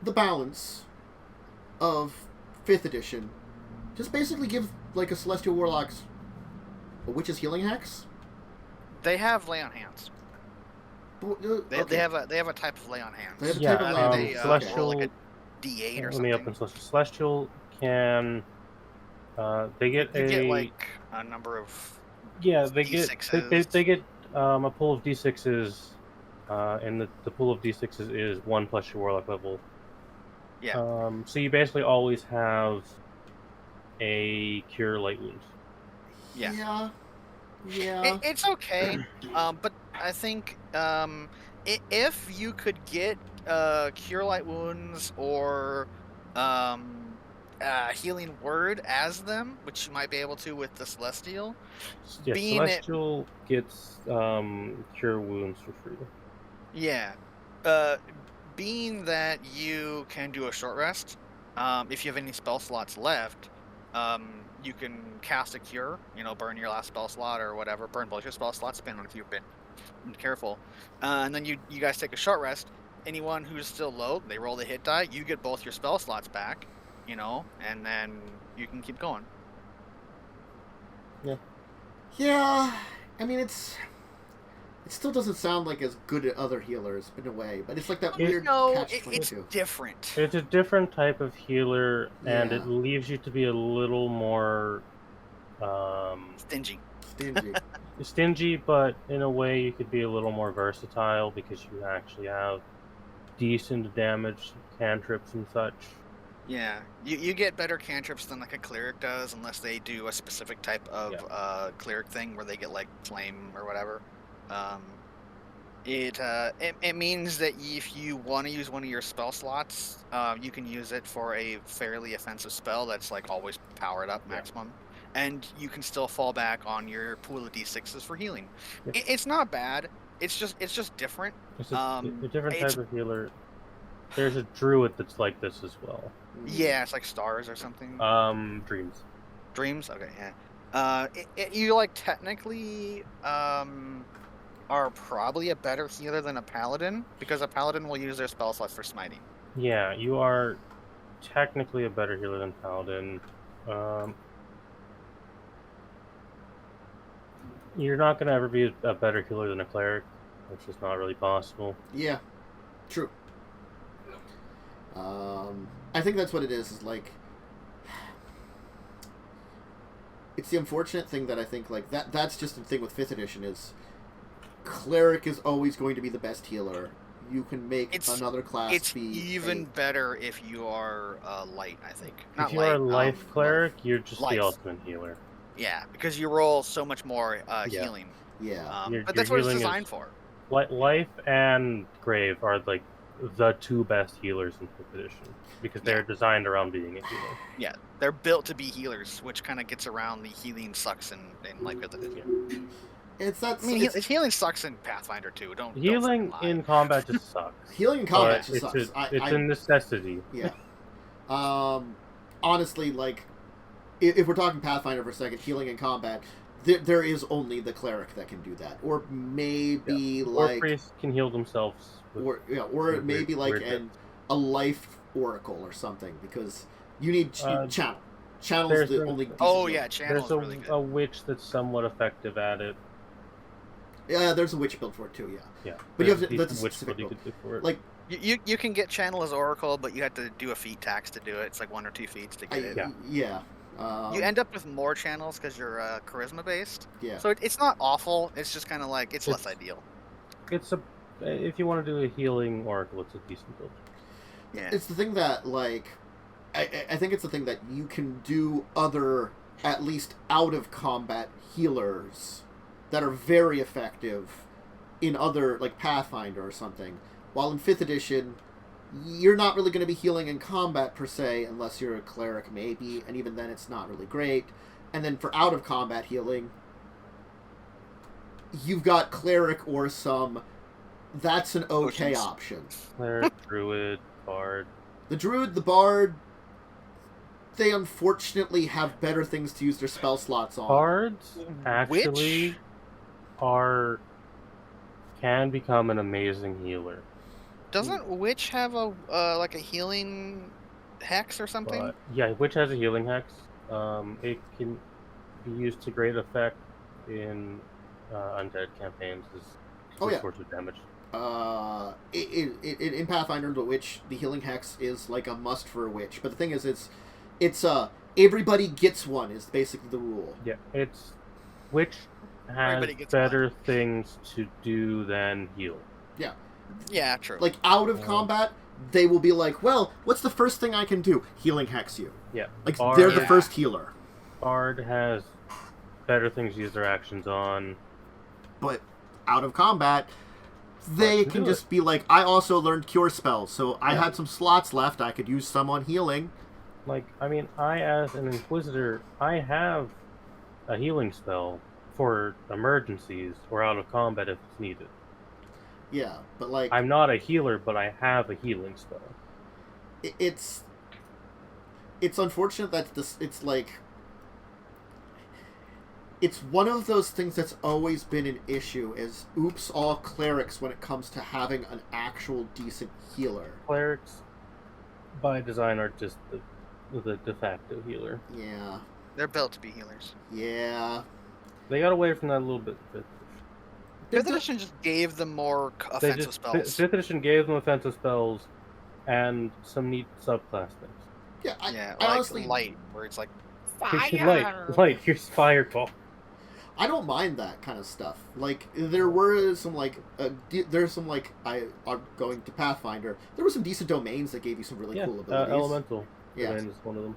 the balance of 5th edition? Just basically give like a Celestial Warlock's a Witch's Healing Hex? They have lay on hands. They have a type of lay on hands. They have a type of lay on hands. Celestial, roll like a D8 or let something. me open Celestial. Celestial can they get get like a number of they D6s. get they get a pool of D6s, and the pool of D6s is 1 plus your Warlock level. Yeah. So you basically always have a Cure Light Wounds. Yeah. It's okay, but I think if you could get Cure Light Wounds or Healing Word as them, which you might be able to with the Celestial. Yeah, Celestial gets Cure Wounds for free. Yeah. Being that you can do a short rest, if you have any spell slots left, you can cast a cure, burn your last spell slot or whatever, burn both your spell slots, depending on if you've been careful. And then you guys take a short rest. Anyone who's still low, they roll the hit die, you get both your spell slots back, and then you can keep going. Yeah, I mean, it still doesn't sound like as good at other healers in a way, but it's like that weird catch-22. It's different. It's a different type of healer, and it leaves you to be a little more stingy. Stingy, but in a way you could be a little more versatile because you actually have decent damage cantrips and such. Yeah, you get better cantrips than like a cleric does, unless they do a specific type of cleric thing where they get like flame or whatever. Um, it means that if you want to use one of your spell slots, you can use it for a fairly offensive spell that's like always powered up maximum, and you can still fall back on your pool of d6s for healing. It's not bad. It's just different. It's a different type of healer. There's a druid that's like this as well. Yeah, it's like stars or something. Dreams. Dreams. Okay, yeah. You like technically are probably a better healer than a paladin, because a paladin will use their spell slots for smiting. Yeah, you are technically a better healer than paladin. You're not gonna ever be a better healer than a cleric. It's just not really possible. Yeah, true. I think that's what it is like, it's the unfortunate thing that I think like that's just the thing with 5th edition is cleric is always going to be the best healer. You can make another class it's even better if you are light, I think. Not if you are a life cleric, you're just the ultimate healer. Yeah, because you roll so much more healing. Yeah. But that's what it's designed for. Life and grave are like the two best healers in 5th edition, because they're designed around being a healer. Yeah, they're built to be healers, which kind of gets around the healing sucks in like 5th edition. Healing sucks in Pathfinder too. Healing in combat just sucks. Healing in combat just sucks. It's a necessity. Yeah. Honestly, like, if we're talking Pathfinder for a second, healing in combat, there is only the cleric that can do that, or maybe or priests can heal themselves. Or maybe like a life oracle or something, because you need channel. Channel's the only. Channel's really good. There's a witch that's somewhat effective at it. Yeah, there's a witch build for it too. Yeah. But you have to. That's a specific build. For it. Like you can get channel as oracle, but you have to do a feat tax to do it. It's like 1 or 2 feats to get it. Yeah. You end up with more channels because you're charisma based. Yeah. So it's not awful. It's just kind of like it's less ideal. If you want to do a healing oracle, it's a decent build. Yeah. It's the thing that like I think it's the thing that you can do other at least out of combat healers that are very effective in other like Pathfinder or something. While in 5th edition, you're not really going to be healing in combat per se, unless you're a cleric maybe, and even then it's not really great. And then for out of combat healing, you've got cleric or some. That's an okay option. Cleric, druid, bard. The druid, the bard, they unfortunately have better things to use their spell slots on. Bards actually can become an amazing healer. Doesn't Witch have a like a healing hex or something? Witch has a healing hex. It can be used to great effect in undead campaigns as sorts of damage. In Pathfinder, the Witch, the healing hex is like a must for a witch. But the thing is, it's everybody gets one is basically the rule. Yeah, Witch has better things to do than heal. Yeah. Yeah, true. Like, out of combat, they will be like, well, what's the first thing I can do? Healing hex you. Yeah. Like, they're the first healer. Bard has better things to use their actions on. But out of combat, they can just be like, I also learned cure spells, so I had some slots left, I could use some on healing. Like, I mean, as an Inquisitor, I have a healing spell for emergencies or out of combat if it's needed. Yeah, but like... I'm not a healer, but I have a healing spell. It's unfortunate that it's like... It's one of those things that's always been an issue, is oops all clerics when it comes to having an actual decent healer. Clerics, by design, are just the de facto healer. Yeah. They're built to be healers. Yeah. They got away from that a little bit. 5th edition just gave them more offensive spells. 5th edition gave them offensive spells and some neat subclass things. Yeah, I like honestly... light, where it's like, fire! Light, here's fireball. I don't mind that kind of stuff. Like, there were some, like, there's some, like, I'm going to Pathfinder, there were some decent domains that gave you some really cool abilities. Elemental. Yeah. Domain is one of them.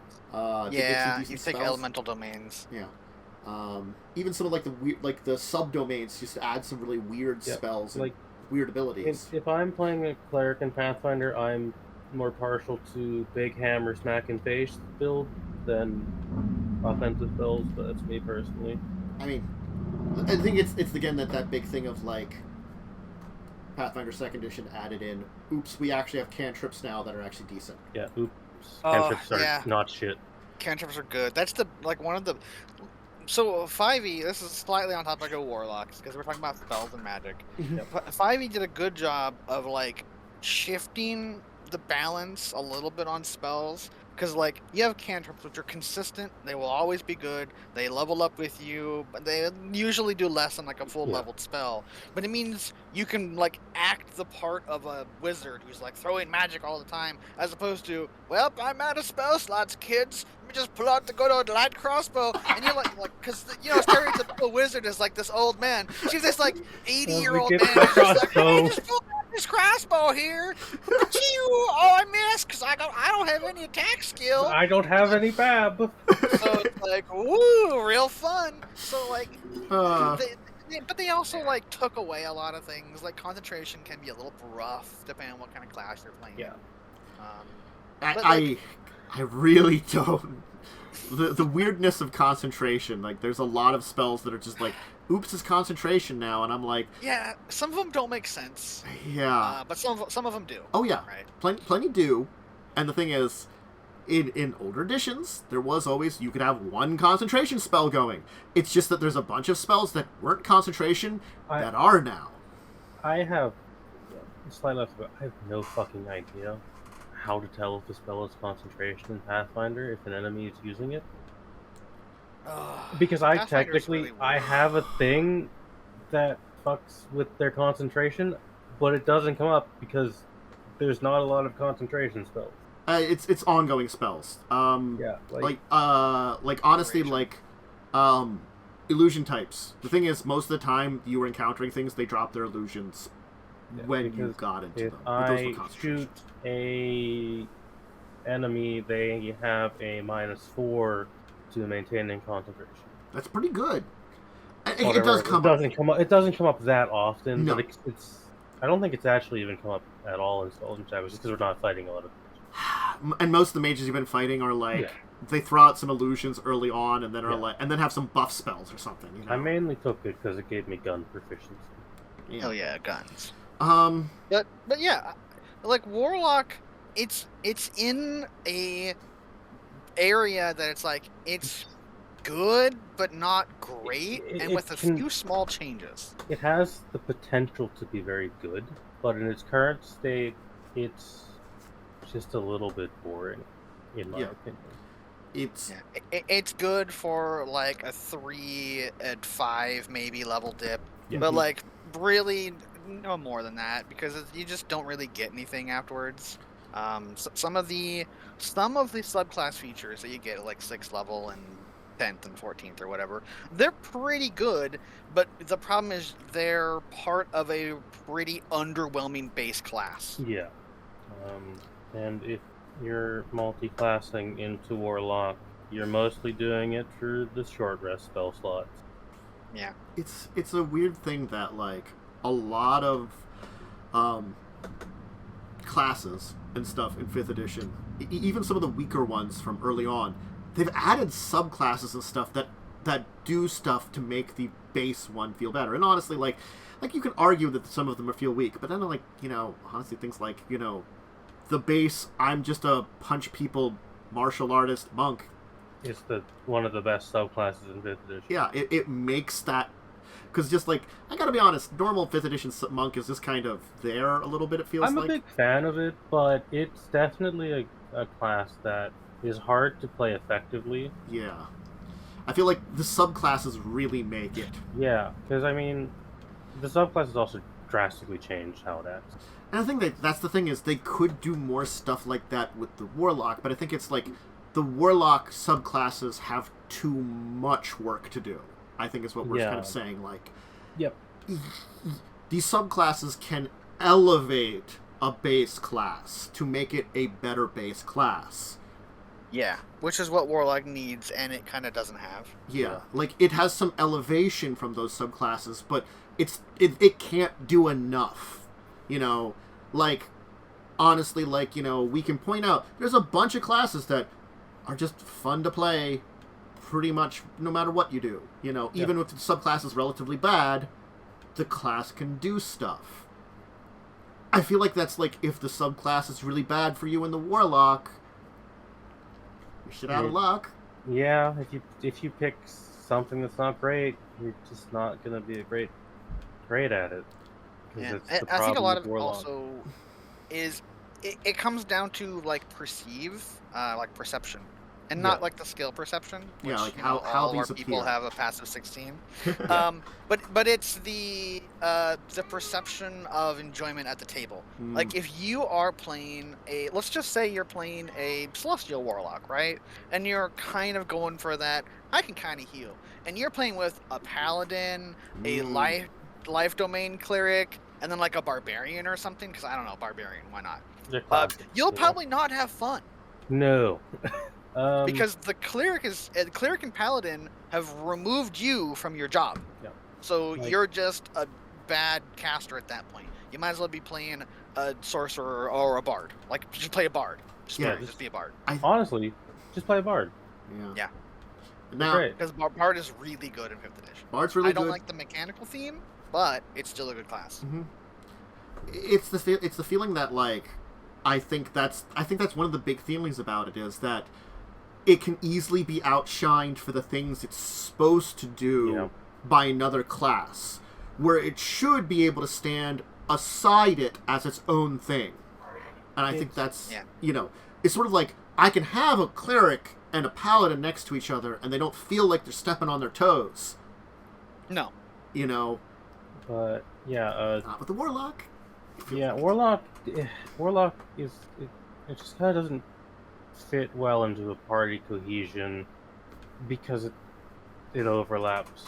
Yeah, decent you take spells. elemental domains. Yeah. Even some of like the weird, like the subdomains, just add some really weird spells, like weird abilities. if I'm playing a cleric in Pathfinder, I'm more partial to big hammer smack and face build than offensive spells, but that's me personally. I mean, I think it's again that big thing of like Pathfinder 2nd Edition added in. Oops, we actually have cantrips now that are actually decent. Yeah, oops. Cantrips are not shit. Cantrips are good. That's one of the. So 5e, this is slightly on topic of Warlocks because we're talking about spells and magic. 5e did a good job of like shifting the balance a little bit on spells. Because, like, you have cantrips, which are consistent. They will always be good. They level up with you. But they usually do less than, like, a full-leveled spell. But it means you can, like, act the part of a wizard who's, like, throwing magic all the time. As opposed to, well, I'm out of spell slots, kids. Let me just pull out the good old light crossbow. And you're like, because, stereotypical wizard is, like, this old man. She's this, like, 80-year-old man. Who's just like, hey, just pull out this crossbow here. Oh, I missed because I don't have any attack skill. I don't have any bab. So it's like, woo, real fun. So like, but they also like took away a lot of things. Like concentration can be a little rough depending on what kind of class you're playing. Yeah. I really don't. The weirdness of concentration. Like, there's a lot of spells that are just like, oops, it's concentration now, and I'm like, yeah, some of them don't make sense. Yeah. But some of them do. Oh yeah, right. Plenty do. And the thing is, in older editions, there was always, you could have one concentration spell going. It's just that there's a bunch of spells that weren't concentration that are now. I have slightly I have no fucking idea how to tell if a spell is concentration in Pathfinder if an enemy is using it. Because I technically I have a thing that fucks with their concentration, but it doesn't come up because there's not a lot of concentration spells. It's ongoing spells. Yeah, like honestly, like illusion types. The thing is, most of the time you were encountering things, they drop their illusions when you got into them. If I shoot a enemy, they have a -4 to maintaining concentration. That's pretty good. It does come up. It doesn't come up that often. No. But it's. I don't think it's actually even come up at all in Stolen Shadows because we're not fighting a lot of. And most of the mages you've been fighting are like they throw out some illusions early on, and then are like, and then have some buff spells or something. You know? I mainly took it because it gave me gun proficiency. Oh yeah, guns. But yeah, like Warlock, it's in a area that it's like it's good but not great, and with a few small changes. It has the potential to be very good, but in its current state, it's just a little bit boring, in my opinion. It's good for like a 3 at 5 maybe level dip, Yeah. but like really no more than that because you just don't really get anything afterwards. Some of the subclass features that you get at like 6th level and 10th and 14th or whatever, they're pretty good, but the problem is they're part of a pretty underwhelming base class. Yeah. And if you're multi-classing into Warlock, you're mostly doing it for the short rest spell slots. Yeah. It's a weird thing that like a lot of classes and stuff in 5th edition, even some of the weaker ones from early on, they've added subclasses and stuff that do stuff to make the base one feel better. And honestly, like you can argue that some of them feel weak, but then like, honestly things like, the base, I'm just a punch people martial artist monk. It's one of the best subclasses in 5th edition. Yeah, it makes that, because just like, I gotta be honest, normal 5th edition monk is just kind of there a little bit, it feels like. I'm a big fan of it, but it's definitely a class that is hard to play effectively. Yeah. I feel like the subclasses really make it. Yeah, because I mean, the subclasses also drastically changed how it acts. And I think that's the thing is they could do more stuff like that with the Warlock, but I think it's like the Warlock subclasses have too much work to do. I think is what we're kind of saying. Like, yep, these subclasses can elevate a base class to make it a better base class, Yeah, which is what Warlock needs, and it kind of doesn't have. Yeah, like it has some elevation from those subclasses, but it can't do enough. You know, like honestly, like we can point out there's a bunch of classes that are just fun to play, pretty much no matter what you do. Even if the subclass is relatively bad, the class can do stuff. I feel like that's like if the subclass is really bad for you in the Warlock, you're shit out of luck. Yeah, if you pick something that's not great, you're just not gonna be great at it. Yeah, I think a lot of it also is it comes down to like perception, and not like the skill perception. Which, like all these our people appear. have a passive 16. But it's the perception of enjoyment at the table. Like if you are playing let's just say you're playing a Celestial Warlock, right? And you're kind of going for that, I can kind of heal. And you're playing with a Paladin, a life domain cleric, and then like a Barbarian or something, because I don't know, Barbarian, why not? You'll probably not have fun. No. Because the cleric and Paladin have removed you from your job. Yeah. So you're just a bad caster at that point. You might as well be playing a sorcerer or a bard. Like, just play a bard. Just be a bard. Honestly, just play a bard. Yeah. Now, because Bard is really good in 5th edition. Bard's really good. I don't like the mechanical theme, but it's still a good class. Mm-hmm. It's the feeling that like I think that's one of the big feelings about it is that it can easily be outshined for the things it's supposed to do by another class, where it should be able to stand aside it as its own thing. And I think that's it's sort of like I can have a cleric and a paladin next to each other, and they don't feel like they're stepping on their toes. No. But not with the Warlock. Yeah, Warlock is it just kind of doesn't fit well into a party cohesion because it overlaps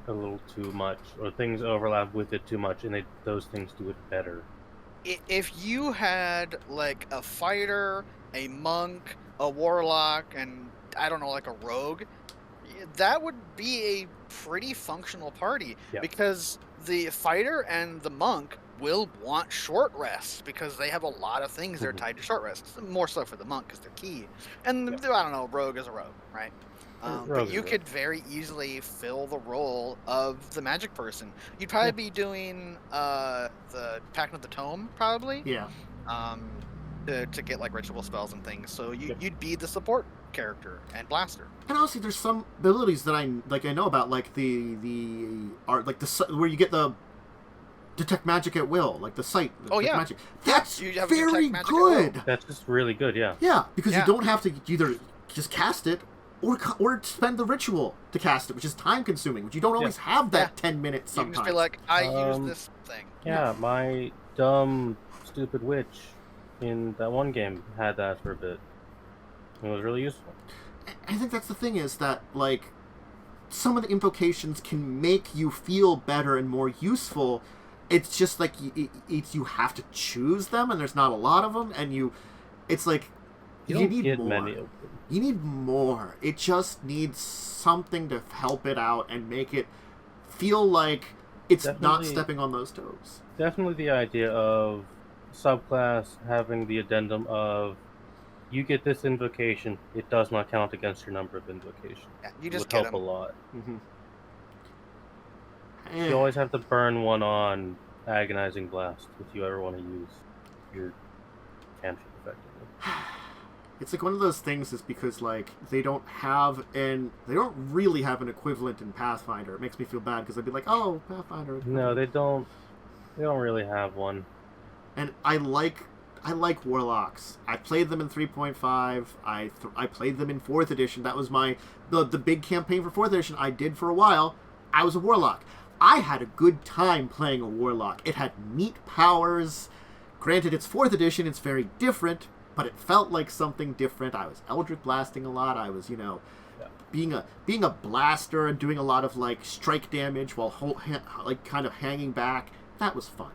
a little too much, or things overlap with it too much, and those things do it better. If you had like a fighter, a monk, a warlock, and I don't know, like a rogue, that would be a pretty functional party, because the fighter and the monk will want short rests because they have a lot of things that are tied to short rests. More so for the monk because they're key. And I don't know, rogue is a rogue, right? But you could very easily fill the role of the magic person. You'd probably be doing the Pact of the Tome, probably. Yeah. To get like ritual spells and things. So you'd be the support character and blaster. And honestly, there's some abilities that I know about, like the art, like where you get the detect magic at will, like the sight. Magic. That's very good. That's just really good, yeah. Yeah, because you don't have to either just cast it or spend the ritual to cast it, which is time consuming, which you don't always have that 10 minutes sometimes. You can just be like, I use this thing. Yeah, my dumb, stupid witch in that one game had that for a bit. It was really useful. I think that's the thing, is that, like, some of the invocations can make you feel better and more useful. It's just like you have to choose them, and there's not a lot of them, and it's like you need more. Many of them. You need more. It just needs something to help it out and make it feel like it's not stepping on those toes. Definitely the idea of subclass having the addendum of you get this invocation, it does not count against your number of invocations. Yeah, you just would help a lot. Mm-hmm. You always have to burn one on Agonizing Blast if you ever want to use your cantrip effectively. It's like one of those things is because like they don't really have an equivalent in Pathfinder. It makes me feel bad because I'd be like, oh, Pathfinder. No, they don't really have one. And I like Warlocks. I played them in 3.5. I played them in 4th edition. That was the big campaign for 4th edition I did for a while. I was a Warlock. I had a good time playing a Warlock. It had neat powers. Granted, it's 4th edition. It's very different, but it felt like something different. I was Eldritch blasting a lot. I was, being a blaster and doing a lot of like strike damage while kind of hanging back. That was fun.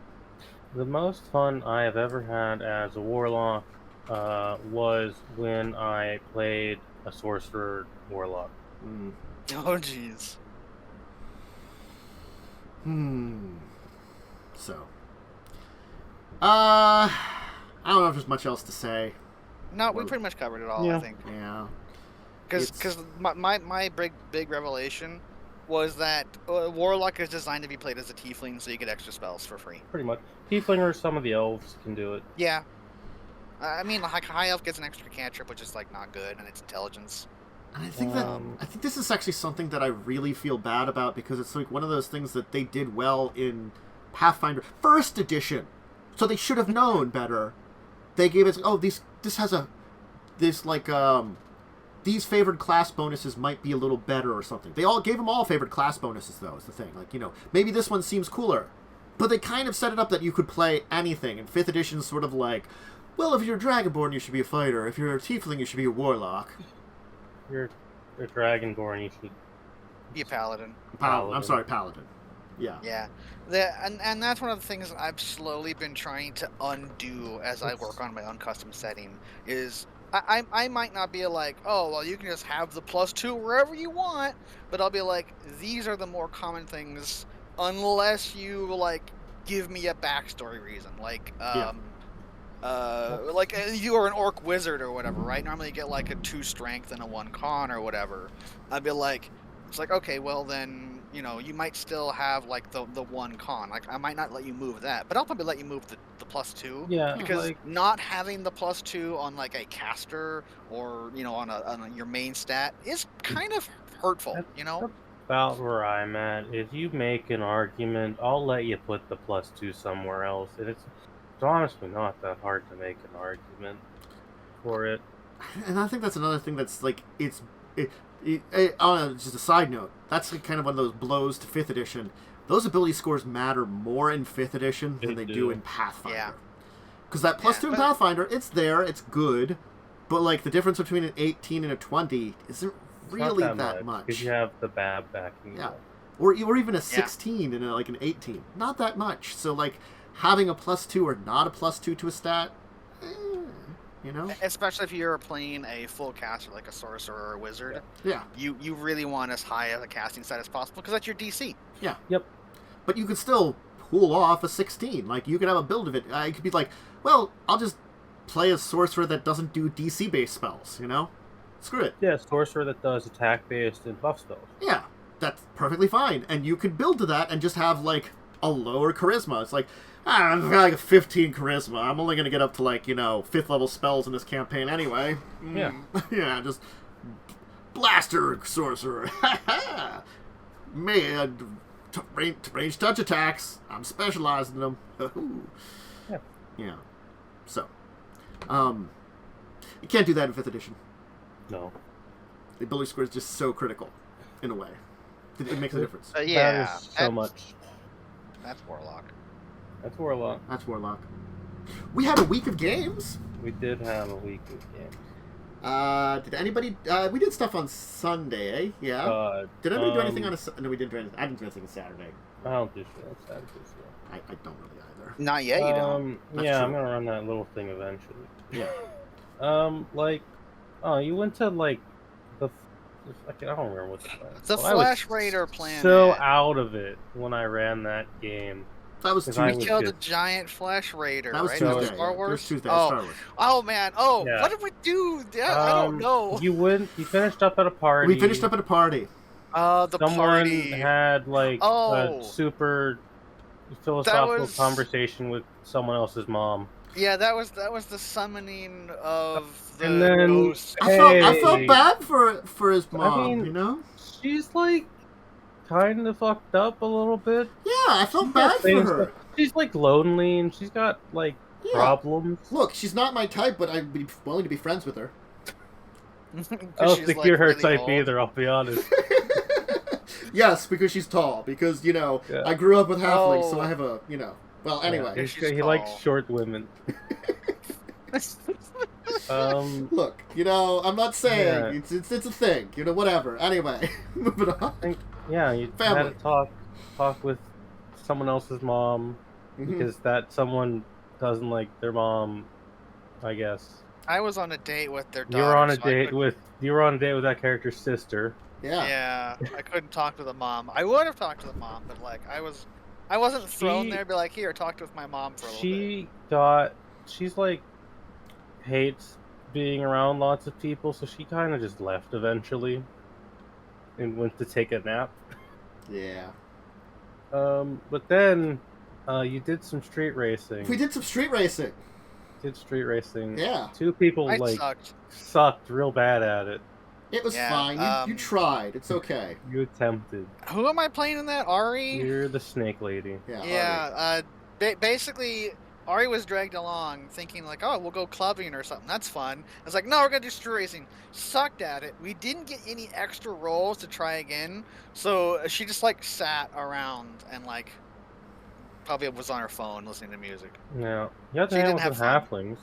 The most fun I have ever had as a Warlock was when I played a sorcerer warlock. Oh, jeez. So, I don't know if there's much else to say. No, we pretty much covered it all, I think. Yeah. Because my big revelation was that Warlock is designed to be played as a tiefling, so you get extra spells for free. Pretty much. Tiefling or some of the elves can do it. Yeah. I mean, like, High Elf gets an extra cantrip, which is, like, not good, and it's intelligence. And I think this is actually something that I really feel bad about, because it's like one of those things that they did well in Pathfinder First Edition, so they should have known better. They gave us these favored class bonuses might be a little better or something. They all gave them all favored class bonuses, though, is the thing. Like, maybe this one seems cooler, but they kind of set it up that you could play anything. And 5th edition is sort of like, well, if you're a Dragonborn, you should be a fighter. If you're a Tiefling, you should be a Warlock. If you're a Dragonborn, you should be a Paladin. I'm sorry, Paladin. Yeah. Yeah. And that's one of the things I've slowly been trying to undo as I work on my own custom setting, is I might not be like, oh, well, you can just have the +2 wherever you want, but I'll be like, these are the more common things, unless you, like, give me a backstory reason. Like, like, you are an orc wizard or whatever, right? Normally you get, like, a 2 strength and a 1 con or whatever. I'd be like, it's like, okay, well then, you might still have, like, the 1 con. Like, I might not let you move that, but I'll probably let you move the +2. Yeah. Because like, not having the +2 on, like, a caster or, on your main stat is kind of hurtful, About where I'm at. If you make an argument, I'll let you put the +2 somewhere else. And it's honestly not that hard to make an argument for it. And I think that's another thing that's, like, just a side note, that's like kind of one of those blows to 5th edition. Those ability scores matter more in 5th edition than they do in Pathfinder. Yeah. Because that +2 in Pathfinder, it's there, it's good, but, like, the difference between an 18 and a 20 isn't really that much. Because you have the BAB backing you up. Or even a 16 and an 18. Not that much. So, like, having a +2 or not a +2 to a stat, Especially if you're playing a full caster like a sorcerer or a wizard. Yeah. You really want as high of a casting stat as possible, because that's your DC. Yeah. Yep. But you could still pull off a 16. Like, you could have a build of it. It could be like, well, I'll just play a sorcerer that doesn't do DC-based spells, Screw it. Yeah, sorcerer that does attack-based and buff spells. Yeah, that's perfectly fine. And you could build to that and just have, like, a lower charisma. It's like, I've got like a 15 charisma. I'm only going to get up to, like, 5th level spells in this campaign anyway. Yeah. Yeah, just blaster sorcerer. Man, range touch attacks. I'm specialized in them. Yeah. Yeah. So, you can't do that in 5th edition. No. The ability score is just so critical, in a way. It makes a difference. Yeah. That is so much. That's Warlock. That's Warlock. That's Warlock. We had a week of games. We did have a week of games. Did anybody... we did stuff on Sunday, eh? Yeah. Did anybody do anything on a... No, we didn't do anything. I didn't do anything on Saturday. I don't do shit on Saturdays, I don't really either. Not yet, you don't. That's true. I'm gonna run that little thing eventually. Yeah. You went to, like, I don't remember what the plan was. The Flash Raider plan. So out of it when I ran that game. That was Tuesday. We killed a giant Flash Raider, that was right? Tuesday. Star Wars? That was Tuesday. Oh. Star Wars. Oh, man. Oh, yeah. What did we do? Yeah, I don't know. You finished up at a party. We finished up at a party. Someone party. Had, like, a super philosophical conversation with someone else's mom. Yeah, that was the summoning of the and then, ghost. I felt bad for his mom, She's, like, kind of fucked up a little bit. Yeah, I felt bad for her. She's, like, lonely, and she's got, like, problems. Look, she's not my type, but I'd be willing to be friends with her. I don't think you're her really type old. Either, I'll be honest. Yes, because she's tall. Because, I grew up with halflings, so I have a, Well, anyway. Yeah, he likes short women. Look, I'm not saying it's a thing, whatever. Anyway, moving on. You had to talk with someone else's mom because that someone doesn't like their mom, I guess. I was on a date with their daughter. You were on a so I date couldn't- with that character's sister. Yeah. Yeah, I couldn't talk to the mom. I would have talked to the mom, but like I wasn't thrown She- there. Be like, here, talk with my mom for a little bit. She's like hates being around lots of people, so she kind of just left eventually and went to take a nap. Yeah. But then you did some street racing. We did some street racing. Yeah. Two people I like sucked. sucked real bad at it. It was Yeah, fine. You tried. It's okay. You attempted. Who am I playing in that? Ari? You're the snake lady. Yeah. Yeah, basically, Ari was dragged along thinking like, oh, we'll go clubbing or something. That's fun. I was like, no, we're going to do street racing. Sucked at it. We didn't get any extra rolls to try again. So she just like sat around and like probably was on her phone listening to music. Yeah. You have to She hang didn't with some have halflings.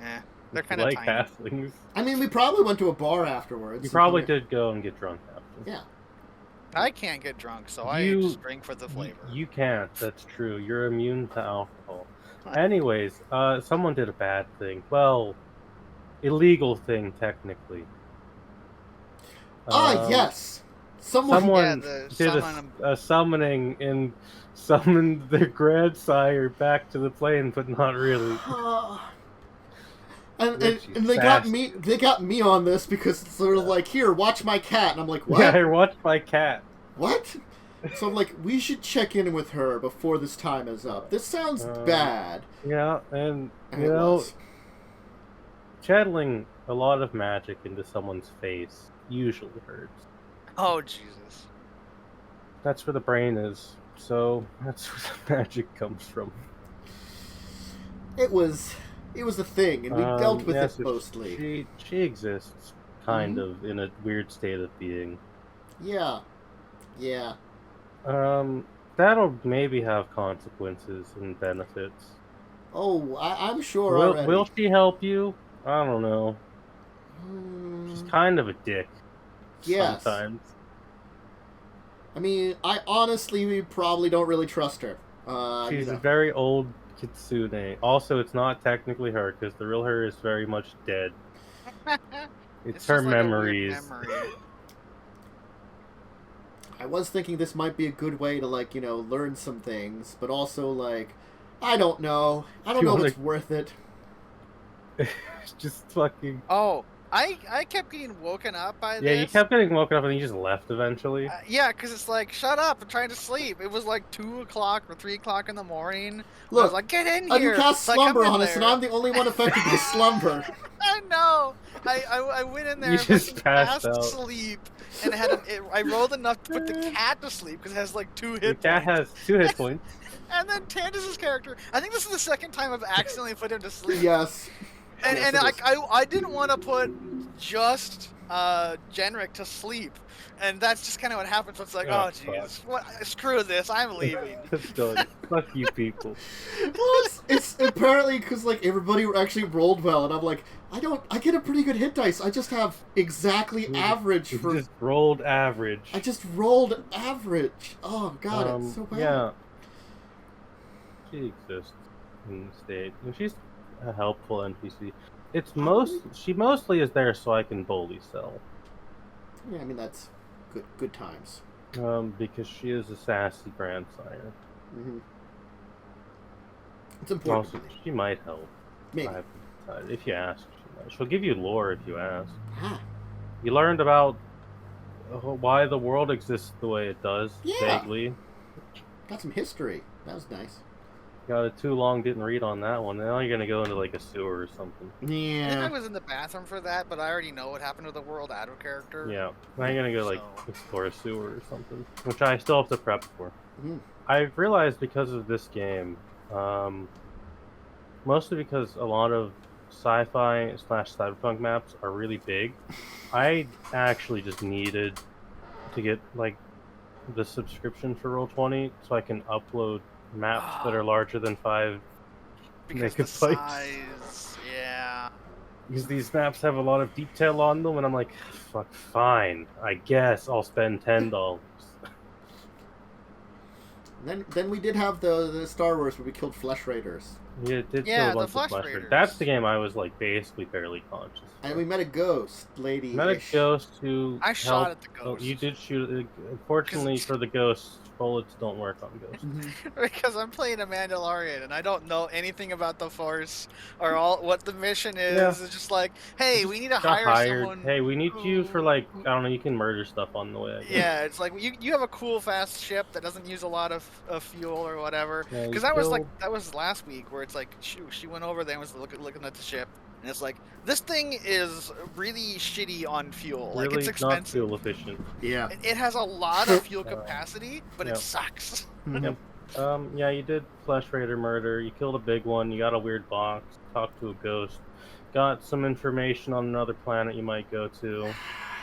Eh, they're If you kind of like tiny. halflings. I mean, we probably went to a bar afterwards. You probably did go and get drunk after. Yeah. I can't get drunk, so I You- just drink for the flavor. You can't. That's true. You're immune to alcohol. Anyways, someone did a bad thing. Well, illegal thing technically. Yes. Someone. Someone the did a summoning and summoned their grandsire back to the plane, but not really. And Richie, they got me. They got me on this because it's sort of like, here, watch my cat, and I'm like, what? Yeah, I watched my cat. What? So I'm like, we should check in with her before this time is up. This sounds bad. Yeah, and And you it know, was. channeling a lot of magic into someone's face usually hurts. Oh, Jesus. That's where the brain is. So that's where the magic comes from. It was a thing, and we dealt with yes, it mostly. She exists, kind Mm-hmm. of, in a weird state of being. Yeah. Yeah. That'll maybe have consequences and benefits. Oh, I'm sure already. Will she help you? I don't know. She's kind of a dick. Yes. Sometimes. I mean, I honestly probably don't really trust her. She's a very old kitsune. Also, it's not technically her, because the real her is very much dead. It's her just like a weird memories. memory. I was thinking this might be a good way to, like, learn some things, but also, like, I don't know. I don't You know if wanna- it's worth it. Just fucking... Oh, I kept getting woken up by Yeah, this. you kept getting woken up and you just left eventually. Yeah, because it's like, shut up, I'm trying to sleep. It was like 2 o'clock or 3 o'clock in the morning. I Look, was like, get in you here. cast So I come slumber in on us, and there. I'm the only one affected by slumber. I know. I went in there You and just fucking passed fast out. sleep, and I rolled enough to put the cat to sleep because it has like 2 The hit cat points. has 2 hit points. And then Tandis's character, I think this is the second time I've accidentally put him to sleep. Yes. And, Yes, and it is. I didn't want to put just Genric to sleep, and that's just kind of what happened. So it's like, Oh, oh Jesus, what? Screw this, I'm leaving. It's done. Fuck you people. Well, it's apparently because, like, everybody actually rolled well, and I'm like, I get a pretty good hit dice. I just have exactly average You for... just rolled average. I just rolled average. Oh, God, it's so bad. Yeah. She exists in the state. And she's a helpful NPC. She mostly is there so I can bully sell. Yeah, I mean, that's good times. Because she is a sassy grandsire. Mm-hmm. It's important. Also, to me. she might help. Maybe. I haven't decided. If you ask, she might. She'll give you lore if you ask. Ah, You learned about why the world exists the way it does, Yeah. vaguely. got some history. That was nice. Got it too long, didn't read on that one. Now you're gonna go into like a sewer or something. I think I Yeah. was in the bathroom for that, but I already know what happened to the world out of character. Yeah. Now you're gonna go like So- explore a sewer or something, which I still have to prep for. Mhm. I've realized because of this game, mostly because a lot of sci-fi / cyberpunk maps are really big, I actually just needed to get like the subscription for Roll20 so I can upload maps that are larger than 5 Because the megabytes. size, yeah. Because these maps have a lot of detail on them, and I'm like, fuck, fine. I guess I'll spend $10. Then we did have the Star Wars where we killed Flesh Raiders. Yeah, it did Yeah, kill a the bunch of Flesh flesh. Raiders. That's the game I was like basically barely conscious. And we met a ghost lady. Met a ghost who I shot at helped. the ghost. You did shoot it. Unfortunately for the ghosts, bullets don't work on ghosts. Because I'm playing a Mandalorian and I don't know anything about the Force or all what the mission is. Yeah. It's just like, hey, we need to Got hire hired. someone. Hey, we need you for like who- I don't know. You can murder stuff on the way. I guess. Yeah, it's like you have a cool fast ship that doesn't use a lot of fuel or whatever. Yeah, you Because that was last week where it's like she went over there and was looking at the ship and it's like this thing is really shitty on fuel. Like Really it's not expensive. fuel efficient. Yeah. It has a lot of fuel capacity, but Yep. it sucks. Mhm. Yeah, you did Flesh Raider murder. You killed a big one. You got a weird box. Talked to a ghost. Got some information on another planet you might go to.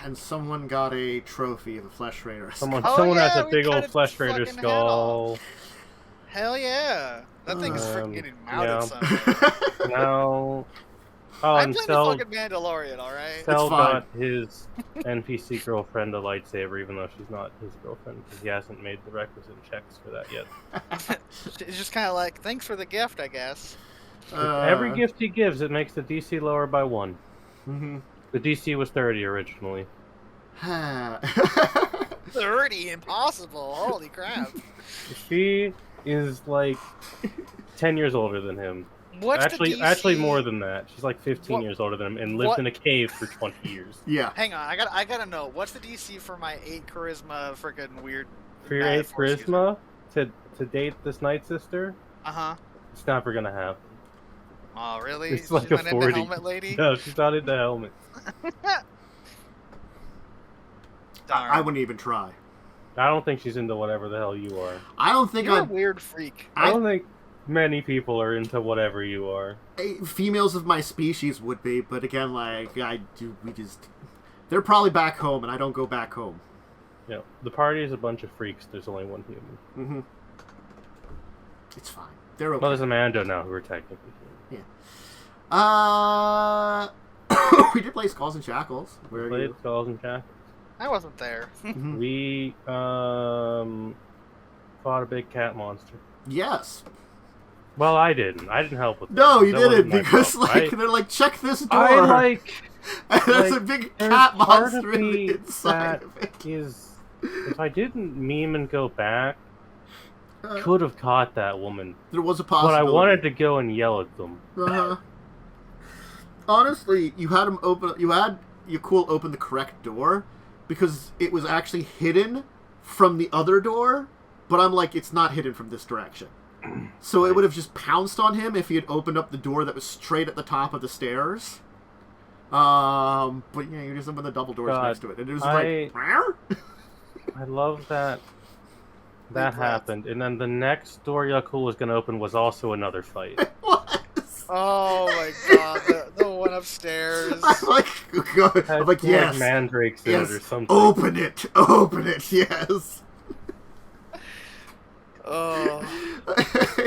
And someone got a trophy of a Flesh Raider. Someone Oh, has yeah, a we big cut old its Flesh Raider fucking head off. skull. Hell yeah, that thing is freaking getting mounted yeah. somewhere. Now, oh, I'm and playing Cell, the fucking Mandalorian, all right. Cell fine. got his NPC girlfriend a lightsaber, even though she's not his girlfriend, because he hasn't made the requisite checks for that yet. It's just kind of like, thanks for the gift, I guess. Every gift he gives, it makes the DC lower by 1. Mm-hmm. The DC was 30 originally. 30, impossible! Holy crap! She is like 10 years older than him. What's the DC? Actually more than that. She's like 15 What- years older than him and lived what- in a cave for 20 years. Yeah. Hang on, I gotta know. What's the DC for my 8 charisma, freaking weird? For your bad 8 Force user? charisma, to date this Night Sister, Uh huh. it's never gonna happen. Oh really? It's She's like not a into 40. helmet lady. No, she's not into helmets. Darn. I wouldn't even try. I don't think she's into whatever the hell you are. I don't think You're a I'm. weird freak. I don't think many people are into whatever you are. Females of my species would be, but again, they're probably back home, and I don't go back home. You know, the party is a bunch of freaks. There's only one human. Mm-hmm. It's fine. They're okay. Well, there's a Mando now who are technically human. We did play Skulls and Shackles. Where are Played you? Skulls and Shackles. I wasn't there. Mhm. We fought a big cat monster. Yes. Well, I didn't. I didn't help with that. No, you That didn't, wasn't my because fault. they're like, check this door. I like and there's like, a big there's cat part monster of in me the inside that of it. is if I didn't meme and go back, Uh, could have caught that woman. there was a But possibility. I wanted to go and yell at them. Honestly, you had him open. You had Yakul open the correct door because it was actually hidden from the other door. But I'm like, it's not hidden from this direction. So it would have just pounced on him if he had opened up the door that was straight at the top of the stairs. But yeah, you just opened the double doors God, next to it, and it was I- like, "Meow?" I love that that Big rats. happened. And then the next door Yakul was going to open was also another fight. It was. Oh my god, the one upstairs. I'm like, God. I'm like, Had yes, mandrakes in yes, it or something. open it, yes. Oh,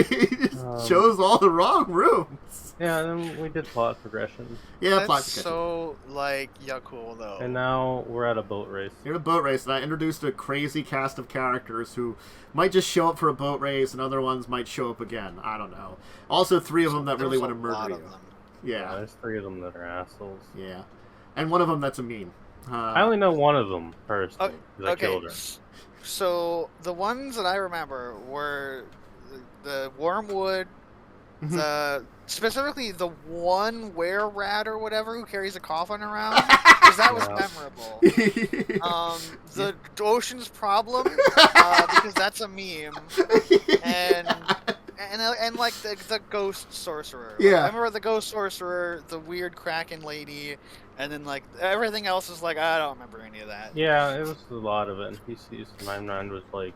He just chose all the wrong rooms. Yeah, and then we did plot progression. Yeah, that's plot progression. so like Yakul though. And now we're at a boat race. You're in a boat race, and I introduced a crazy cast of characters who might just show up for a boat race, and other ones might show up again. I don't know. Also, 3 of them that really want to murder you. Yeah, Yeah, there's 3 of them that are assholes. yeah. And one of them that's a meme. I only know one of them personally, 'cause I Okay, killed her. so the ones that I remember were the Wormwood, specifically the one were-rat or whatever who carries a coffin around, because that was Yeah. memorable. The Ocean's Problem, because that's a meme, and like the Ghost Sorcerer. Like, Yeah. I remember the Ghost Sorcerer, the weird Kraken lady, and then like everything else is like I don't remember any of that. Yeah, it was a lot of NPCs. My mind was like,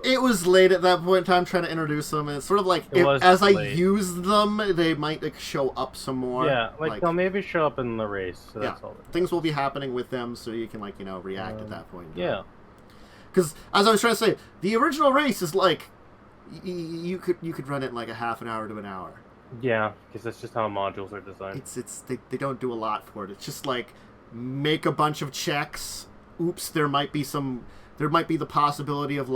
It was late at that point in time trying to introduce them, and it's sort of like, It was as I late. use them, they might like show up some more. yeah, like they'll maybe show up in the race. So that's all. Things will be happening with them, so you can react at that point. Yeah. Because as I was trying to say, the original race is like you could run it in like a half an hour to an hour. Yeah, because that's just how modules are designed. They don't do a lot for it. It's just like make a bunch of checks. Oops, there might be the possibility of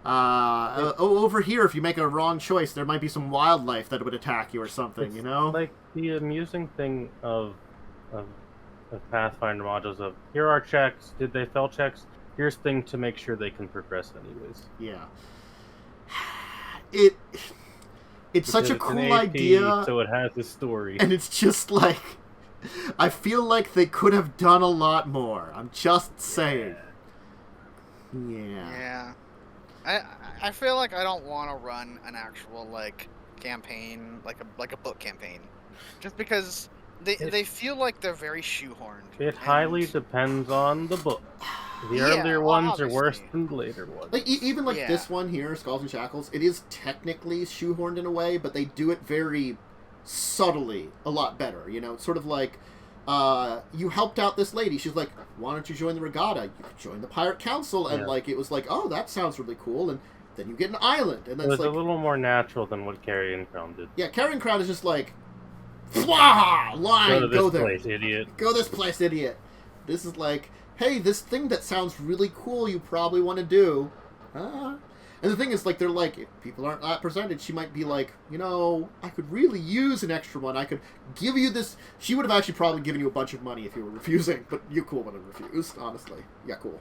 Over here, if you make a wrong choice, there might be some wildlife that would attack you or something, It's you know? like the amusing thing of Pathfinder modules of, here are checks, did they fail checks? Here's thing to make sure they can progress anyways. Yeah. It's such a Because it's cool an AP, idea, so it has a story. and it's just like, I feel like they could have done a lot more. I'm just saying. Yeah. I feel like I don't want to run an actual like campaign, like a book campaign, just because they feel like they're very shoehorned. It highly depends on the book. The Yeah, earlier ones are worse obviously. than the later ones. Like even like Yeah. this one here, Skulls and Shackles, it is technically shoehorned in a way, but they do it very subtly, a lot better. You know, it's sort of like you helped out this lady. She's like, "Why don't you join the regatta? You could join the pirate council." And Yeah. like it was like, "Oh, that sounds really cool." And then you get an island, and It then was it's like, a little more natural than what Carrion Crown did. yeah, Carrying Crown is just like, "Fwah! Line, Go to this go there, place, idiot. go this place, idiot." This is like, hey, this thing that sounds really cool, you probably want to do. And the thing is, like, they're like, if people aren't that presented, she might be like, you know, I could really use an extra one. I could give you this. She would have actually probably given you a bunch of money if you were refusing, but you cool would have refused, honestly. Yeah, cool.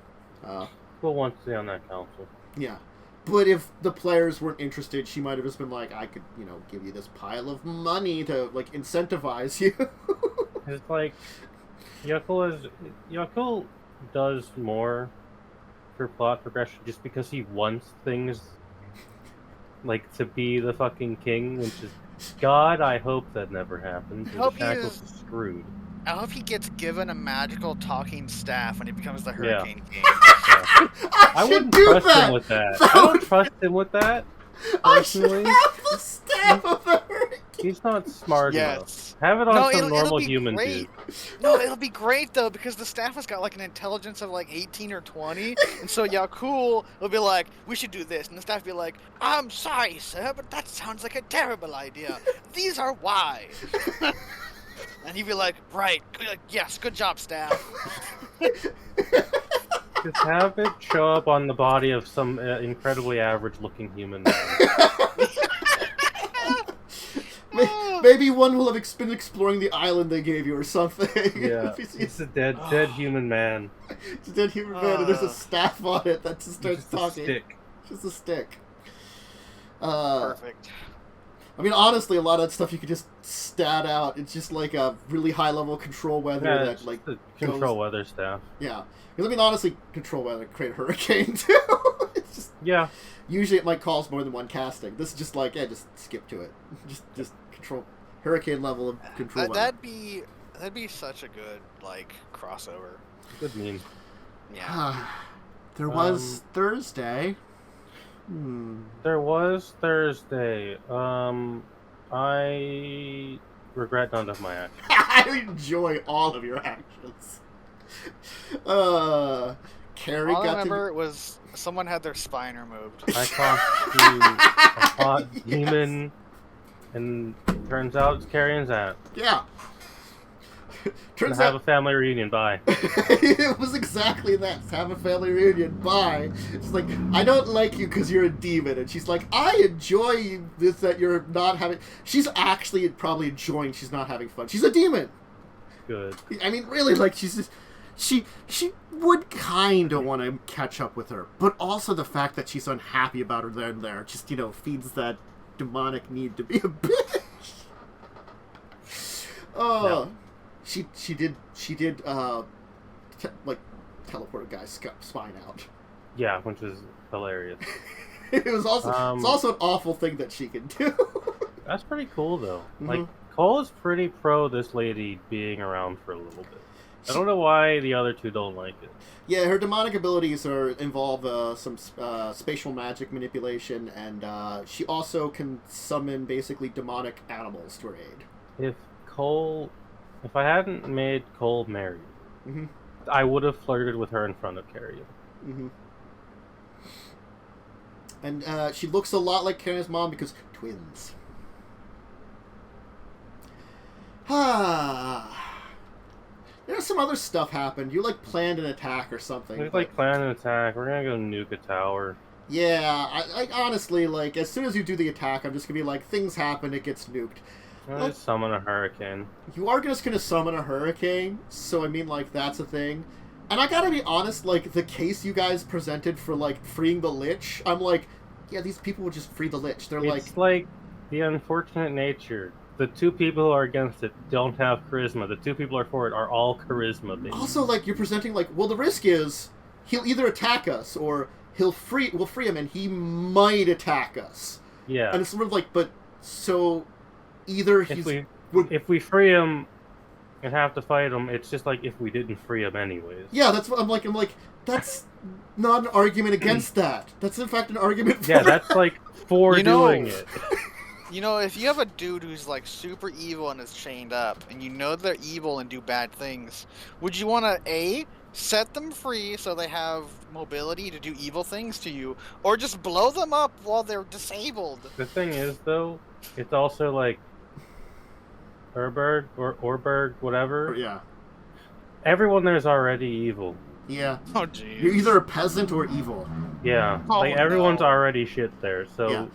Who wants to stay on that council? Yeah. But if the players weren't interested, she might have just been like, I could, you know, give you this pile of money to, like, incentivize you. It's like, Yakul does more for plot progression just because he wants things like to be the fucking king, which is, God, I hope that never happens. I hope The he Shackles is- is screwed. I hope he gets given a magical talking staff when he becomes the Hurricane King. I should wouldn't do trust that. him with that. That I don't would- trust him with that. I should Personally, have the staff of the hurricane. he's not smart enough. Yes. Have it on No, some it'll normal be human great. dude. No, it'll be great though because the staff has got like an intelligence of like 18 or 20, and so Yakul will be like, "We should do this," and the staff will be like, "I'm sorry, sir, but that sounds like a terrible idea. These are why." And he'd be like, "Right, like, yes, good job, staff." Just have it show up on the body of some incredibly average-looking human man. Maybe one will have been exploring the island they gave you or something. Yeah, it's a dead human man. It's a dead human man, and there's a staff on it that just starts Just a talking. stick. Just a stick. Perfect. I mean, honestly, a lot of that stuff you could just stat out. It's just like a really high-level control weather Yeah, that, it's like, the control weather staff. yeah. Because, I mean, honestly, control weather create a hurricane, too. It's just... Yeah, Usually it might cause more than one casting. This is just like, yeah, just skip to it. Just control... Hurricane level of control weather. That'd be such a good like crossover. good meme. Yeah. There was Thursday. There was Thursday. I regret none of my actions. I enjoy all of your actions. Carrie All I got remember was someone had their spine removed. I talked to a hot demon, and turns out it's Carrion's aunt. Yeah. Turns Have a out family reunion. Bye. it was exactly that. Have a family reunion. Bye. It's like, I don't like you because you're a demon. And she's like, I enjoy this that you're not having... She's actually probably enjoying she's not having fun. She's a demon. Good. I mean, really, like, she's just... She would kind of want to catch up with her. But also the fact that she's unhappy about her there just, you know, feeds that demonic need to be a bitch. Oh... No. She did like teleport a guy's spine out. Yeah, which is hilarious. It was also it's also an awful thing that she can do. That's pretty cool, though. Mhm. Like, Cole is pretty pro this lady being around for a little bit. I don't know why the other two don't like it. Yeah, her demonic abilities involve some spatial magic manipulation, and she also can summon basically demonic animals to her aid. If I hadn't made Cole married, Mm-hmm. I would have flirted with her in front of Carrion. Mm-hmm. And she looks a lot like Karen's mom because twins. There's some other stuff happened. You like planned an attack or something. We like plan an attack. We're gonna go nuke a tower. Yeah, I honestly, like, as soon as you do the attack, I'm just gonna be like, things happen, it gets nuked. Just summon a hurricane. You are just gonna summon a hurricane, so I mean, like, that's a thing. And I gotta be honest, like, the case you guys presented for, like, freeing the Lich, I'm like, yeah, these people would just free the Lich. They're It's like the unfortunate nature. The two people who are against it don't have charisma. The two people who are for it are all charisma based. Also, like, you're presenting, like, well, the risk is he'll either attack us or we'll free him and he might attack us. Yeah. And it's sort of like, but, so, either he's... If we free him and have to fight him, it's just like if we didn't free him anyways. Yeah, that's what I'm like, that's not an argument against that. That's, in fact, an argument for... Yeah, that's, like, for doing it. You know, if you have a dude who's like super evil and is chained up, and you know they're evil and do bad things, would you want to A, set them free so they have mobility to do evil things to you, or just blow them up while they're disabled? The thing is, though, it's also like Urberg or Orberg, whatever. Yeah. Everyone there's already evil. Yeah. Oh, jeez. You're either a peasant or evil. Yeah. Oh, like, everyone's no. already shit there, so... Yeah.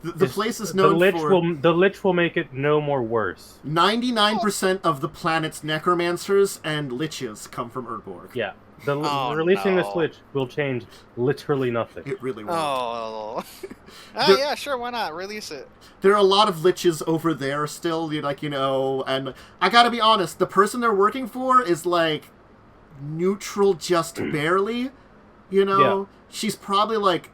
The place is known the Lich will make it no more worse. 99% of the planet's necromancers and liches come from Urborg. Yeah. Releasing this Lich will change literally nothing. It really will. Oh. Yeah, sure, why not? Release it. There are a lot of liches over there still, and I gotta be honest, the person they're working for is, like, neutral just barely, Yeah. She's probably, like,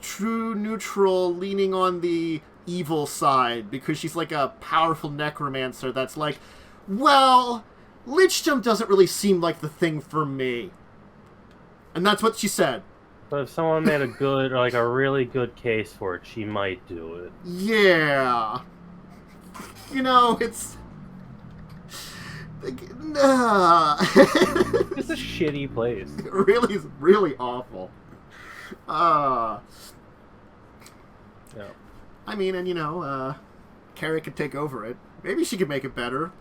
true neutral, leaning on the evil side, because she's like a powerful necromancer that's like, well, lichdom doesn't really seem like the thing for me. And that's what she said. But if someone made a really good case for it, she might do it. Yeah. It's... Nah. It's a shitty place. It really is really awful. Yeah. I mean, and Carrie could take over it. Maybe she could make it better.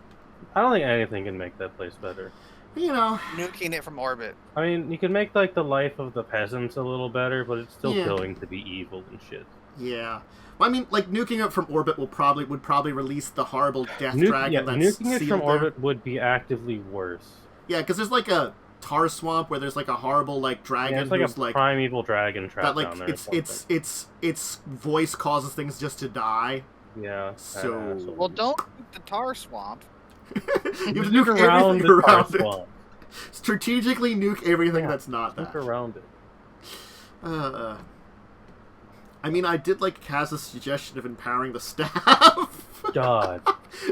I don't think anything can make that place better. Nuking it from orbit. I mean, you can make, like, the life of the peasants a little better, but it's still Yeah. going to be evil and shit. Yeah. Well, I mean, like, nuking it from orbit would probably release the horrible death dragon that's nuking it sealed from there. orbit would be actively worse. Yeah, because there's, like, a tar swamp where there's, like, a horrible, like, dragon Yeah, it's like who's, a like... primeval dragon that, trapped like, down there. its voice causes things just to die. Yeah. So... Well, don't nuke the tar swamp. You have to Nuke nuke around everything the tar around it. swamp. Strategically nuke everything Yeah, that's not that. Nuke around it. I mean, I did like Kaz's suggestion of empowering the staff. God,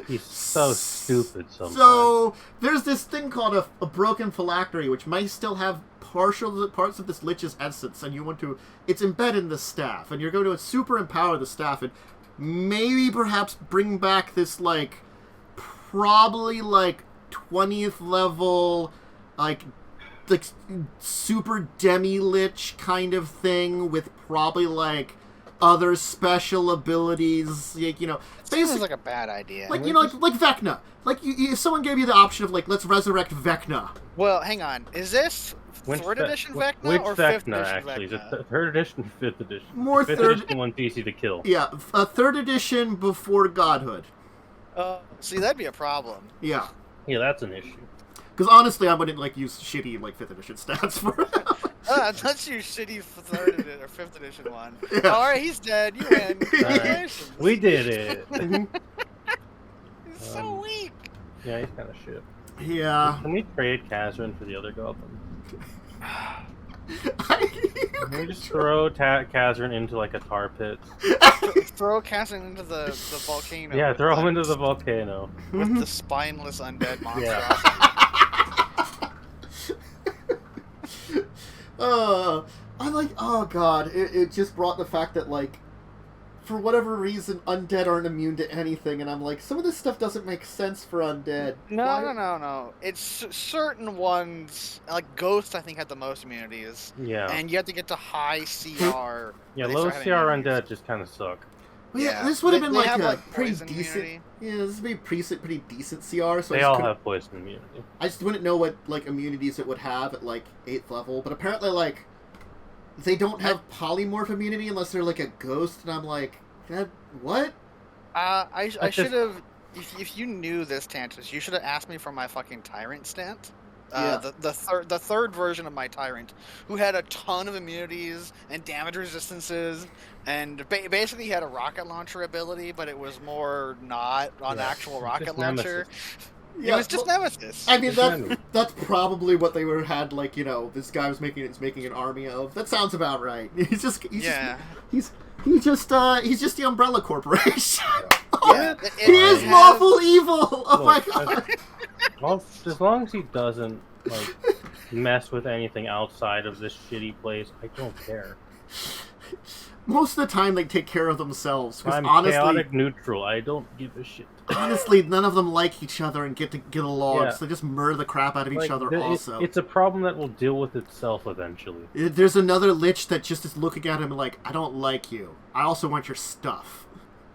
he's so stupid sometimes. So, there's this thing called a broken phylactery, which might still have parts of this Lich's essence, and it's embedded in the staff, and you're going to super empower the staff, and maybe perhaps bring back this, like, probably, like, 20th level, like super demi-lich kind of thing with probably, like, other special abilities, like, Seems like a bad idea. like, like Vecna. Like, if someone gave you the option of, like, let's resurrect Vecna. Well, hang on. Is this third edition Vecna which or fifth Vecna, edition actually? Is it Vecna? third edition or fifth edition? More Fifth third... edition one's easy to kill. Yeah, a third edition before Godhood. See, that'd be a problem. Yeah. Yeah, that's an issue. Because honestly, I wouldn't, like, use shitty, like, 5th edition stats for it. That's your shitty third edition or fifth edition one. Yeah. Alright, he's dead. You win. Congratulations. We did it. He's so weak. Yeah, he's kind of shit. Yeah. Can we trade Kazrin for the other goblin? Can we just throw Kazrin into, like, a tar pit? Throw Cassin into the volcano. Yeah, throw him into the volcano. With the spineless undead monster. Yeah. I'm like, oh god, it just brought the fact that, like, for whatever reason, undead aren't immune to anything, and I'm like, some of this stuff doesn't make sense for undead. No. It's certain ones, like Ghost, I think, had the most immunities. Yeah. And you have to get to high CR. Yeah, they low start CR having undead just kind of suck. Well, yeah, this would have been They like have, a pretty poison decent. immunity. Yeah, this would be pretty decent CR. So They all have poison immunity. I just wouldn't know what, like, immunities it would have at, like, 8th level, but apparently, like, they don't have polymorph immunity unless they're like a ghost, and I'm like, that what? I should have. If you knew this, Tantus, you should have asked me for my fucking Tyrant stat. The third version of my Tyrant, who had a ton of immunities and damage resistances, and basically he had a rocket launcher ability, but it was more not an actual rocket launcher. Yeah, it was just Nemesis. I mean, that's probably what they had. Like, this guy was making an army of. That sounds about right. He's just the Umbrella Corporation. Yeah, he is lawful evil. Oh my god. Well, as long as he doesn't mess with anything outside of this shitty place, I don't care. Most of the time, they take care of themselves. I'm honestly, chaotic neutral. I don't give a shit. Honestly, none of them like each other and get along, Yeah. so they just murder the crap out of each other. Also, it's a problem that will deal with itself eventually. There's another lich that just is looking at him like, I don't like you. I also want your stuff,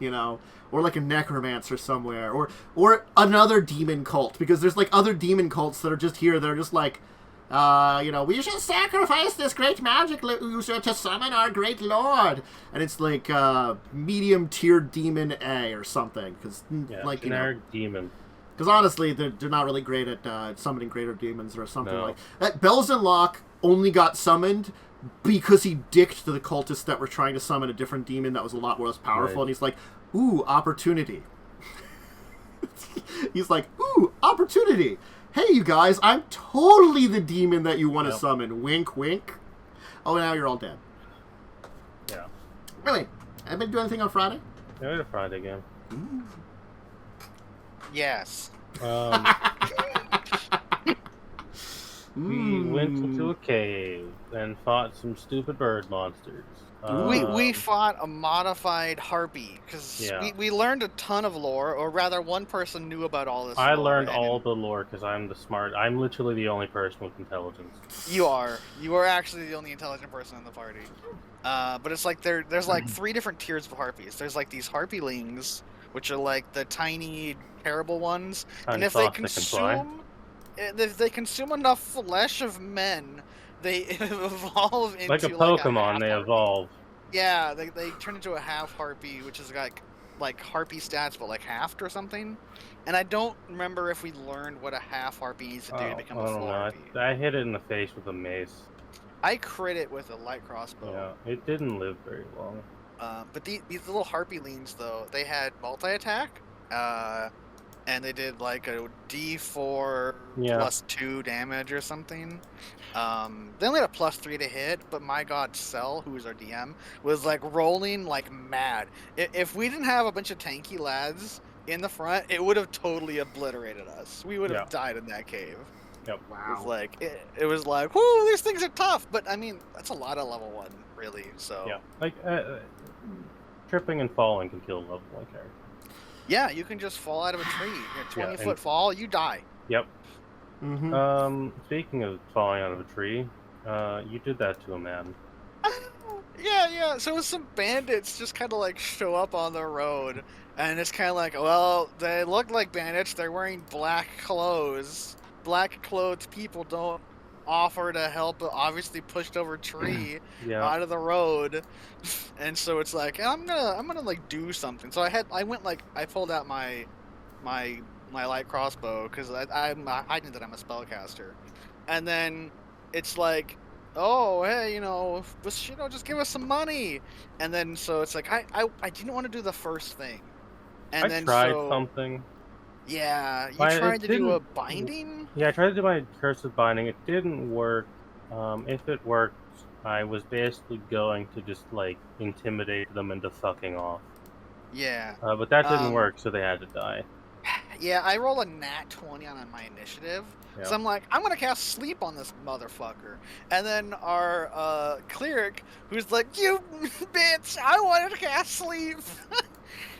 or like a necromancer somewhere, or another demon cult, because there's like other demon cults that are just here. They're just like, we should sacrifice this great magic user to summon our great lord, and it's like medium tier demon A or something, because generic demon. Because honestly, they're not really great at summoning greater demons or something No. like that. Bells and Locke only got summoned because he dicked to the cultists that were trying to summon a different demon that was a lot less powerful, Right. and he's like, ooh, opportunity. He's like, ooh, opportunity. Hey, you guys, I'm totally the demon that you want to summon. Wink, wink. Oh, now you're all dead. Yeah. Really? Have been doing anything on Friday? Yeah, we had a Friday game. Yes. We went into a cave and fought some stupid bird monsters. We fought a modified harpy because we learned a ton of lore, or rather, one person knew about all this. I lore, learned all the lore because I'm I'm literally the only person with intelligence. You are actually the only intelligent person in the party. But it's like there's like 3 different tiers of harpies. There's like these harpylings, which are like the tiny, terrible ones, and if they consume enough flesh of men, they evolve into like a Pokemon. They half-harpy. evolve. Yeah, they turn into a half harpy, which is like harpy stats, but like halved or something. And I don't remember if we learned what a half harpy needs to do to become a full harpy. I hit it in the face with a mace. I crit it with a light crossbow. Yeah, it didn't live very long. But these little harpy leans, though, they had multi-attack, and they did like a D4 plus 2 damage or something. They only had a +3 to hit, but my god, Cell, who was our DM, was like rolling like mad. If we didn't have a bunch of tanky lads in the front, it would have totally obliterated us. We would have died in that cave. Yep. Wow. It was like, whoo, these things are tough. But I mean, that's a lot of level 1, really. So yeah, tripping and falling can kill a level 1 character. Yeah, you can just fall out of a tree. 20-foot fall, you die. Yep. Mm-hmm. Speaking of falling out of a tree, you did that to a man. Yeah. So some bandits just kind of like show up on the road, and it's kind of like, well, they look like bandits. They're wearing black clothes. Black clothed people don't offer to help an obviously pushed over tree out of the road, and so it's like, I'm gonna like do something. So I pulled out my light crossbow because I'm hiding that I'm a spellcaster, and then it's like, oh hey, just give us some money, and then so it's like I didn't want to do the first thing, and I then tried something. Yeah, you tried to do a binding? Yeah, I tried to do my Curse of Binding. It didn't work. If it worked, I was basically going to just, like, intimidate them into fucking off. Yeah. But that didn't work, so they had to die. Yeah, I roll a nat 20 on my initiative. So I'm like, I'm going to cast Sleep on this motherfucker. And then our cleric, who's like, you bitch, I wanted to cast Sleep.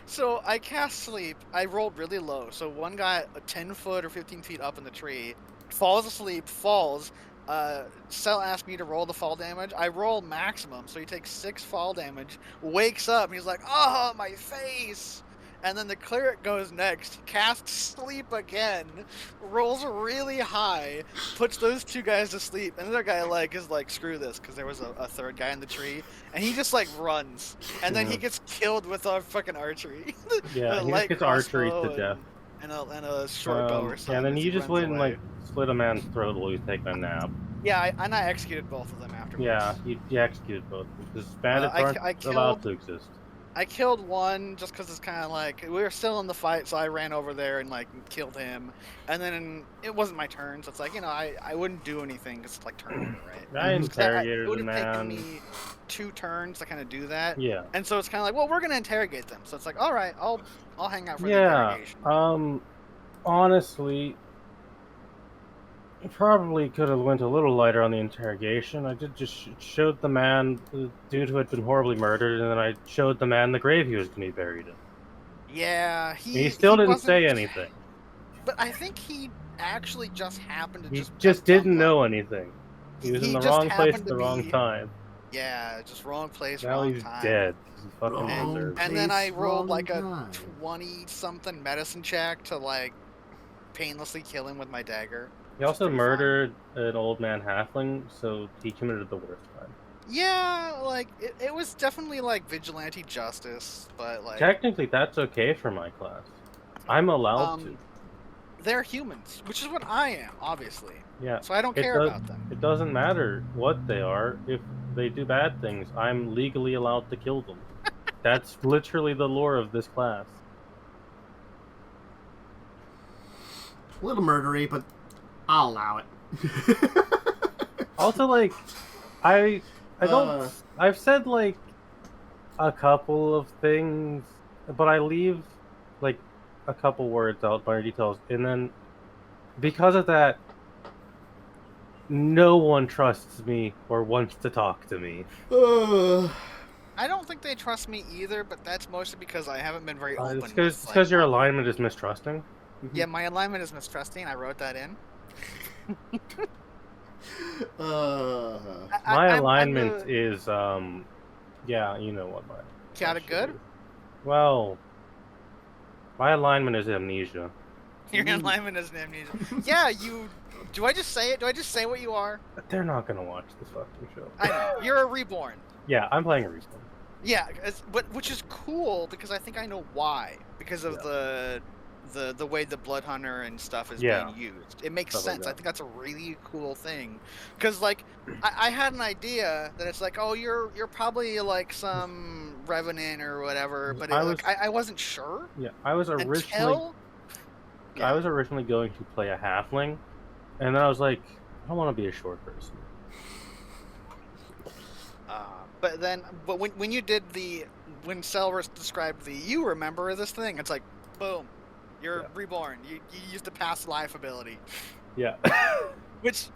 So I cast Sleep. I rolled really low. So one guy 10 foot or 15 feet up in the tree falls asleep, falls. Cell asked me to roll the fall damage. I roll maximum, so he takes 6 fall damage, wakes up, and he's like, oh, my face. and then the cleric goes next, casts sleep again, rolls really high, puts those two guys to sleep, and the other guy is like, screw this, because there was a third guy in the tree, and he just like runs, and then he gets killed with our fucking archery. Yeah, he just gets archery to death. And a short bow or something. Yeah, and then as you he just runs went and away. like split a man's throat while he was taking a nap. Yeah, and I executed both of them afterwards. Yeah, you executed both. Because bandits aren't allowed to exist. I killed one just because it's kind of like we were still in the fight, so I ran over there and like killed him, and then it wasn't my turn, so it's like I wouldn't do anything because it's like turn order, right? I interrogated it would the have taken man. me 2 turns to kind of do that. Yeah. And so it's kind of like, well, we're gonna interrogate them, so it's like, all right, I'll hang out for the Yeah. interrogation. Honestly, I probably could have went a little lighter on the interrogation. I did just showed the man the dude who had been horribly murdered, and then I showed the man the grave he was going to be buried in. Yeah, he still didn't say anything. But I think he actually just happened to He just didn't know anything. He was in the wrong place at the wrong time. Yeah, just wrong place, now wrong he's time. dead. He fucking deserves it. And then I rolled like a 20-something medicine check to like painlessly kill him with my dagger. He also murdered an old man halfling, so he committed the worst crime. Yeah, like it was definitely like vigilante justice, but like technically that's okay for my class. I'm allowed to. They're humans, which is what I am, obviously. Yeah. So I don't care about them. It doesn't matter what they are. If they do bad things, I'm legally allowed to kill them. That's literally the lore of this class. A little murdery, but I'll allow it. Also, like, I don't. I've said like a couple of things, but I leave like a couple words out, minor details, and then because of that, no one trusts me or wants to talk to me. I don't think they trust me either, but that's mostly because I haven't been very open. It's because your alignment is mistrusting. Yeah, my alignment is mistrusting. I wrote that in. My alignment is, yeah, you know what mine. Chaotic good? Well, my alignment is amnesia. Your alignment is amnesia. Yeah, you. Do I just say it? Do I just say what you are? They're not gonna watch this fucking show. I know. You're a reborn. Yeah, I'm playing a reborn. Yeah, which is cool because I think I know why. Because of the way the Blood Hunter and stuff is being used. It makes sense. Like I think that's a really cool thing. Because like I had an idea that it's like, oh, you're probably like some revenant or whatever, but I wasn't sure. Yeah, I was originally going to play a halfling, and then I was like, I don't want to be a short person. But when you did when Selrus described you remember this thing, it's like, boom, you're reborn. You used a past life ability. Yeah. which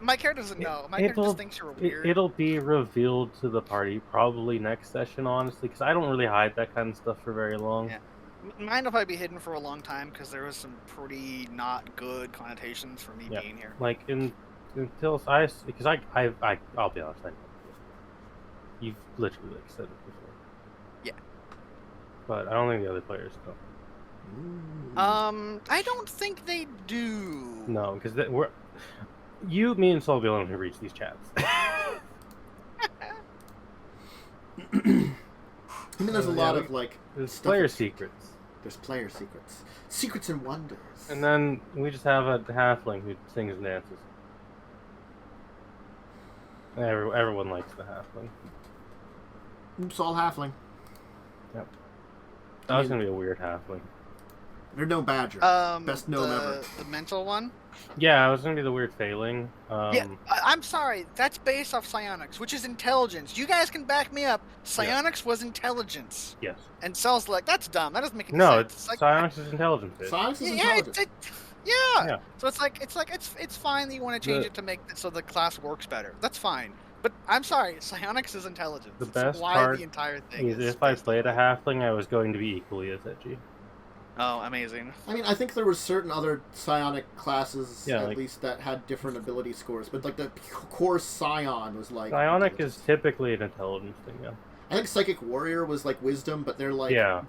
my character doesn't know. My character just thinks you're weird. It'll be revealed to the party probably next session, honestly, because I don't really hide that kind of stuff for very long. Yeah. Mine will probably be hidden for a long time because there was some pretty not good connotations for me being here. Like until I'll be honest, I know. You've literally said it before. Yeah. But I don't think the other players know. I don't think they do. No, because me and Sol will be the one who reach these chats. I mean, there's a lot of like there's player secrets. There's player secrets, secrets and wonders. And then we just have a halfling who sings and dances. Everyone likes the halfling. Oops, all halfling. Yep. That was gonna be a weird halfling. They're no badger. Best gnome ever. The mental one? Yeah, I was gonna be the weird failing. Yeah, I'm sorry. That's based off psionics, which is intelligence. You guys can back me up. Psionics was intelligence. Yes. And Cell's like, that's dumb. That doesn't make any sense. It's like, psionics is intelligence. Psionics is intelligence. Yeah. So it's fine that you want to change it to make it so the class works better. That's fine. But I'm sorry, psionics is intelligence. The best why part the entire thing is if I played a halfling, I was going to be equally as edgy. Oh, amazing. I mean, I think there were certain other psionic classes, Yeah, at like- least, that had different ability scores. But, like, the core Scion was, like... Psionic is intelligence. typically an intelligence thing, yeah. I think Psychic Warrior was, like, wisdom, but they're, like... Yeah.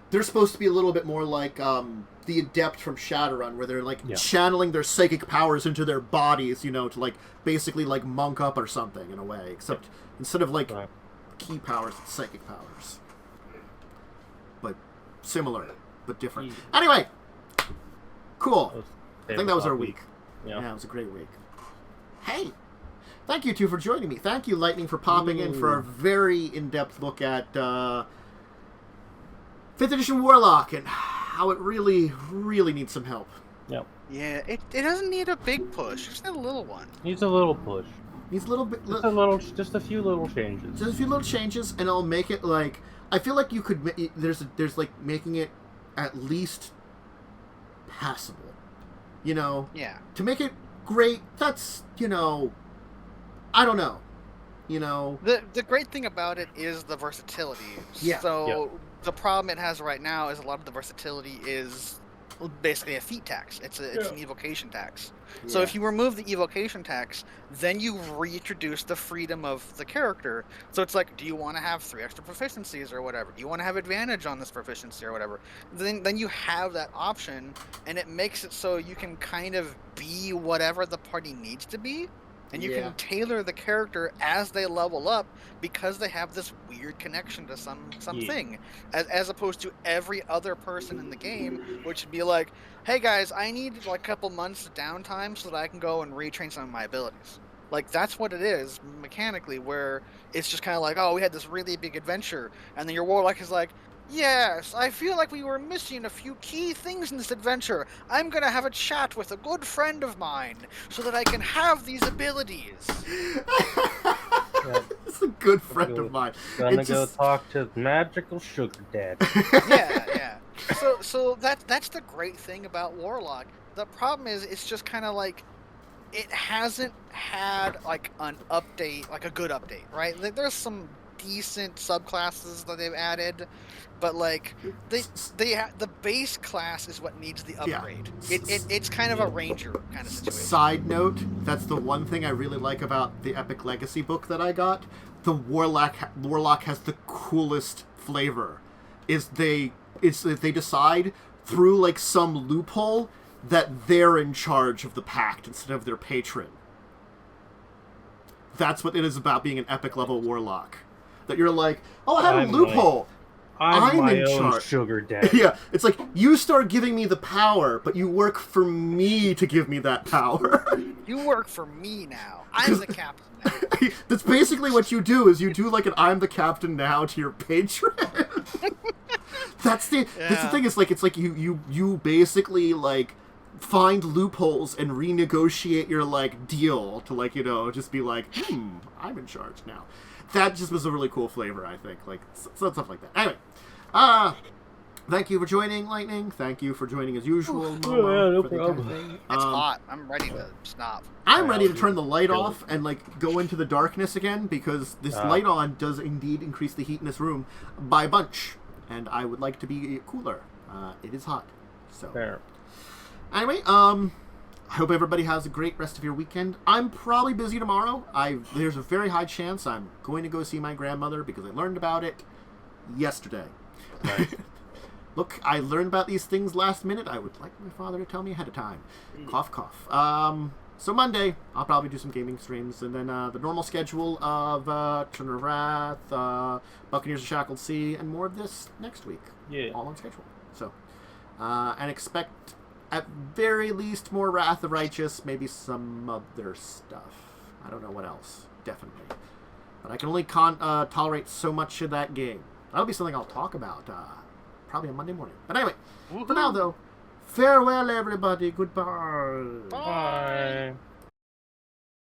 They're supposed to be a little bit more like, the Adept from Shadowrun, where they're, like, Yeah. channeling their psychic powers into their bodies, you know, to, like, basically, like, monk up or something, in a way. Except, instead of, like, Right. key powers, it's psychic powers. But similar, but different. Yeah. Anyway! Cool. That was I think that was our tabletop week. Yeah. Yeah, it was a great week. Hey! Thank you two for joining me. Thank you, Lightning, for popping in for a very in-depth look at 5th edition Warlock and how it really, really needs some help. Yep. Yeah, it doesn't need a big push. It's not a little one. Needs a little push. Needs a little bit... Just a few little changes. Just a few little changes, and I'll make it, like... I feel like you could... There's like, making it at least passable. You know? Yeah. To make it great, that's, you know... I don't know. You know? The great thing about it is the versatility. Yeah. So the problem it has right now is a lot of the versatility is basically a feat tax. It's an evocation tax. So if you remove the evocation tax, then you reintroduce the freedom of the character. So it's like, do you want to have 3 extra proficiencies or whatever? Do you want to have advantage on this proficiency or whatever? Then you have that option, and it makes it so you can kind of be whatever the party needs to be. And you can tailor the character as they level up because they have this weird connection to something, as opposed to every other person in the game, which would be like, hey guys, I need like a couple months of downtime so that I can go and retrain some of my abilities. Like, that's what it is mechanically, where it's just kind of like, oh, we had this really big adventure, and then your Warlock is like, yes, I feel like we were missing a few key things in this adventure. I'm gonna have a chat with a good friend of mine so that I can have these abilities. It's a good friend of mine. Gonna go talk to magical sugar daddy. Yeah. So that's the great thing about Warlock. The problem is it's just kind of like it hasn't had like an update, like a good update, right? Like, there's some decent subclasses that they've added, but like the base class is what needs the upgrade. It's kind of a ranger kind of situation. Side note, that's the one thing I really like about the Epic Legacy book that I got. The Warlock has the coolest flavor. They decide through like some loophole that they're in charge of the pact instead of their patron. That's what it is about being an epic level Warlock. That you're like, oh, I had a loophole. I'm my in own charge. Sugar daddy. Yeah, it's like, you start giving me the power, but you work for me to give me that power. You work for me now. I'm the captain now. That's basically what you do, is you do like an I'm the captain now to your patron. That's the thing, it's like you basically like find loopholes and renegotiate your like deal to like, you know, just be like, I'm in charge now. That just was a really cool flavor, I think. Like, stuff like that. Anyway, thank you for joining, Lightning. Thank you for joining as usual, Momo. No for the problem. kind of thing. It's hot. I'm ready to stop. I'm ready to turn the light off and, like, go into the darkness again, because this light on does indeed increase the heat in this room by a bunch. And I would like to be cooler. It is hot. So. Fair. Anyway, I hope everybody has a great rest of your weekend. I'm probably busy tomorrow. There's a very high chance I'm going to go see my grandmother because I learned about it yesterday. Nice. Look, I learned about these things last minute. I would like my father to tell me ahead of time. Cough, cough. So Monday, I'll probably do some gaming streams, and then the normal schedule of Children of Wrath, Buccaneers of Shackled Sea, and more of this next week. Yeah. All on schedule. So, and expect, at very least, more Wrath of Righteous, maybe some other stuff. I don't know what else, definitely. But I can only tolerate so much of that game. That'll be something I'll talk about, probably on Monday morning. But anyway, for now, though, farewell, everybody. Goodbye. Bye.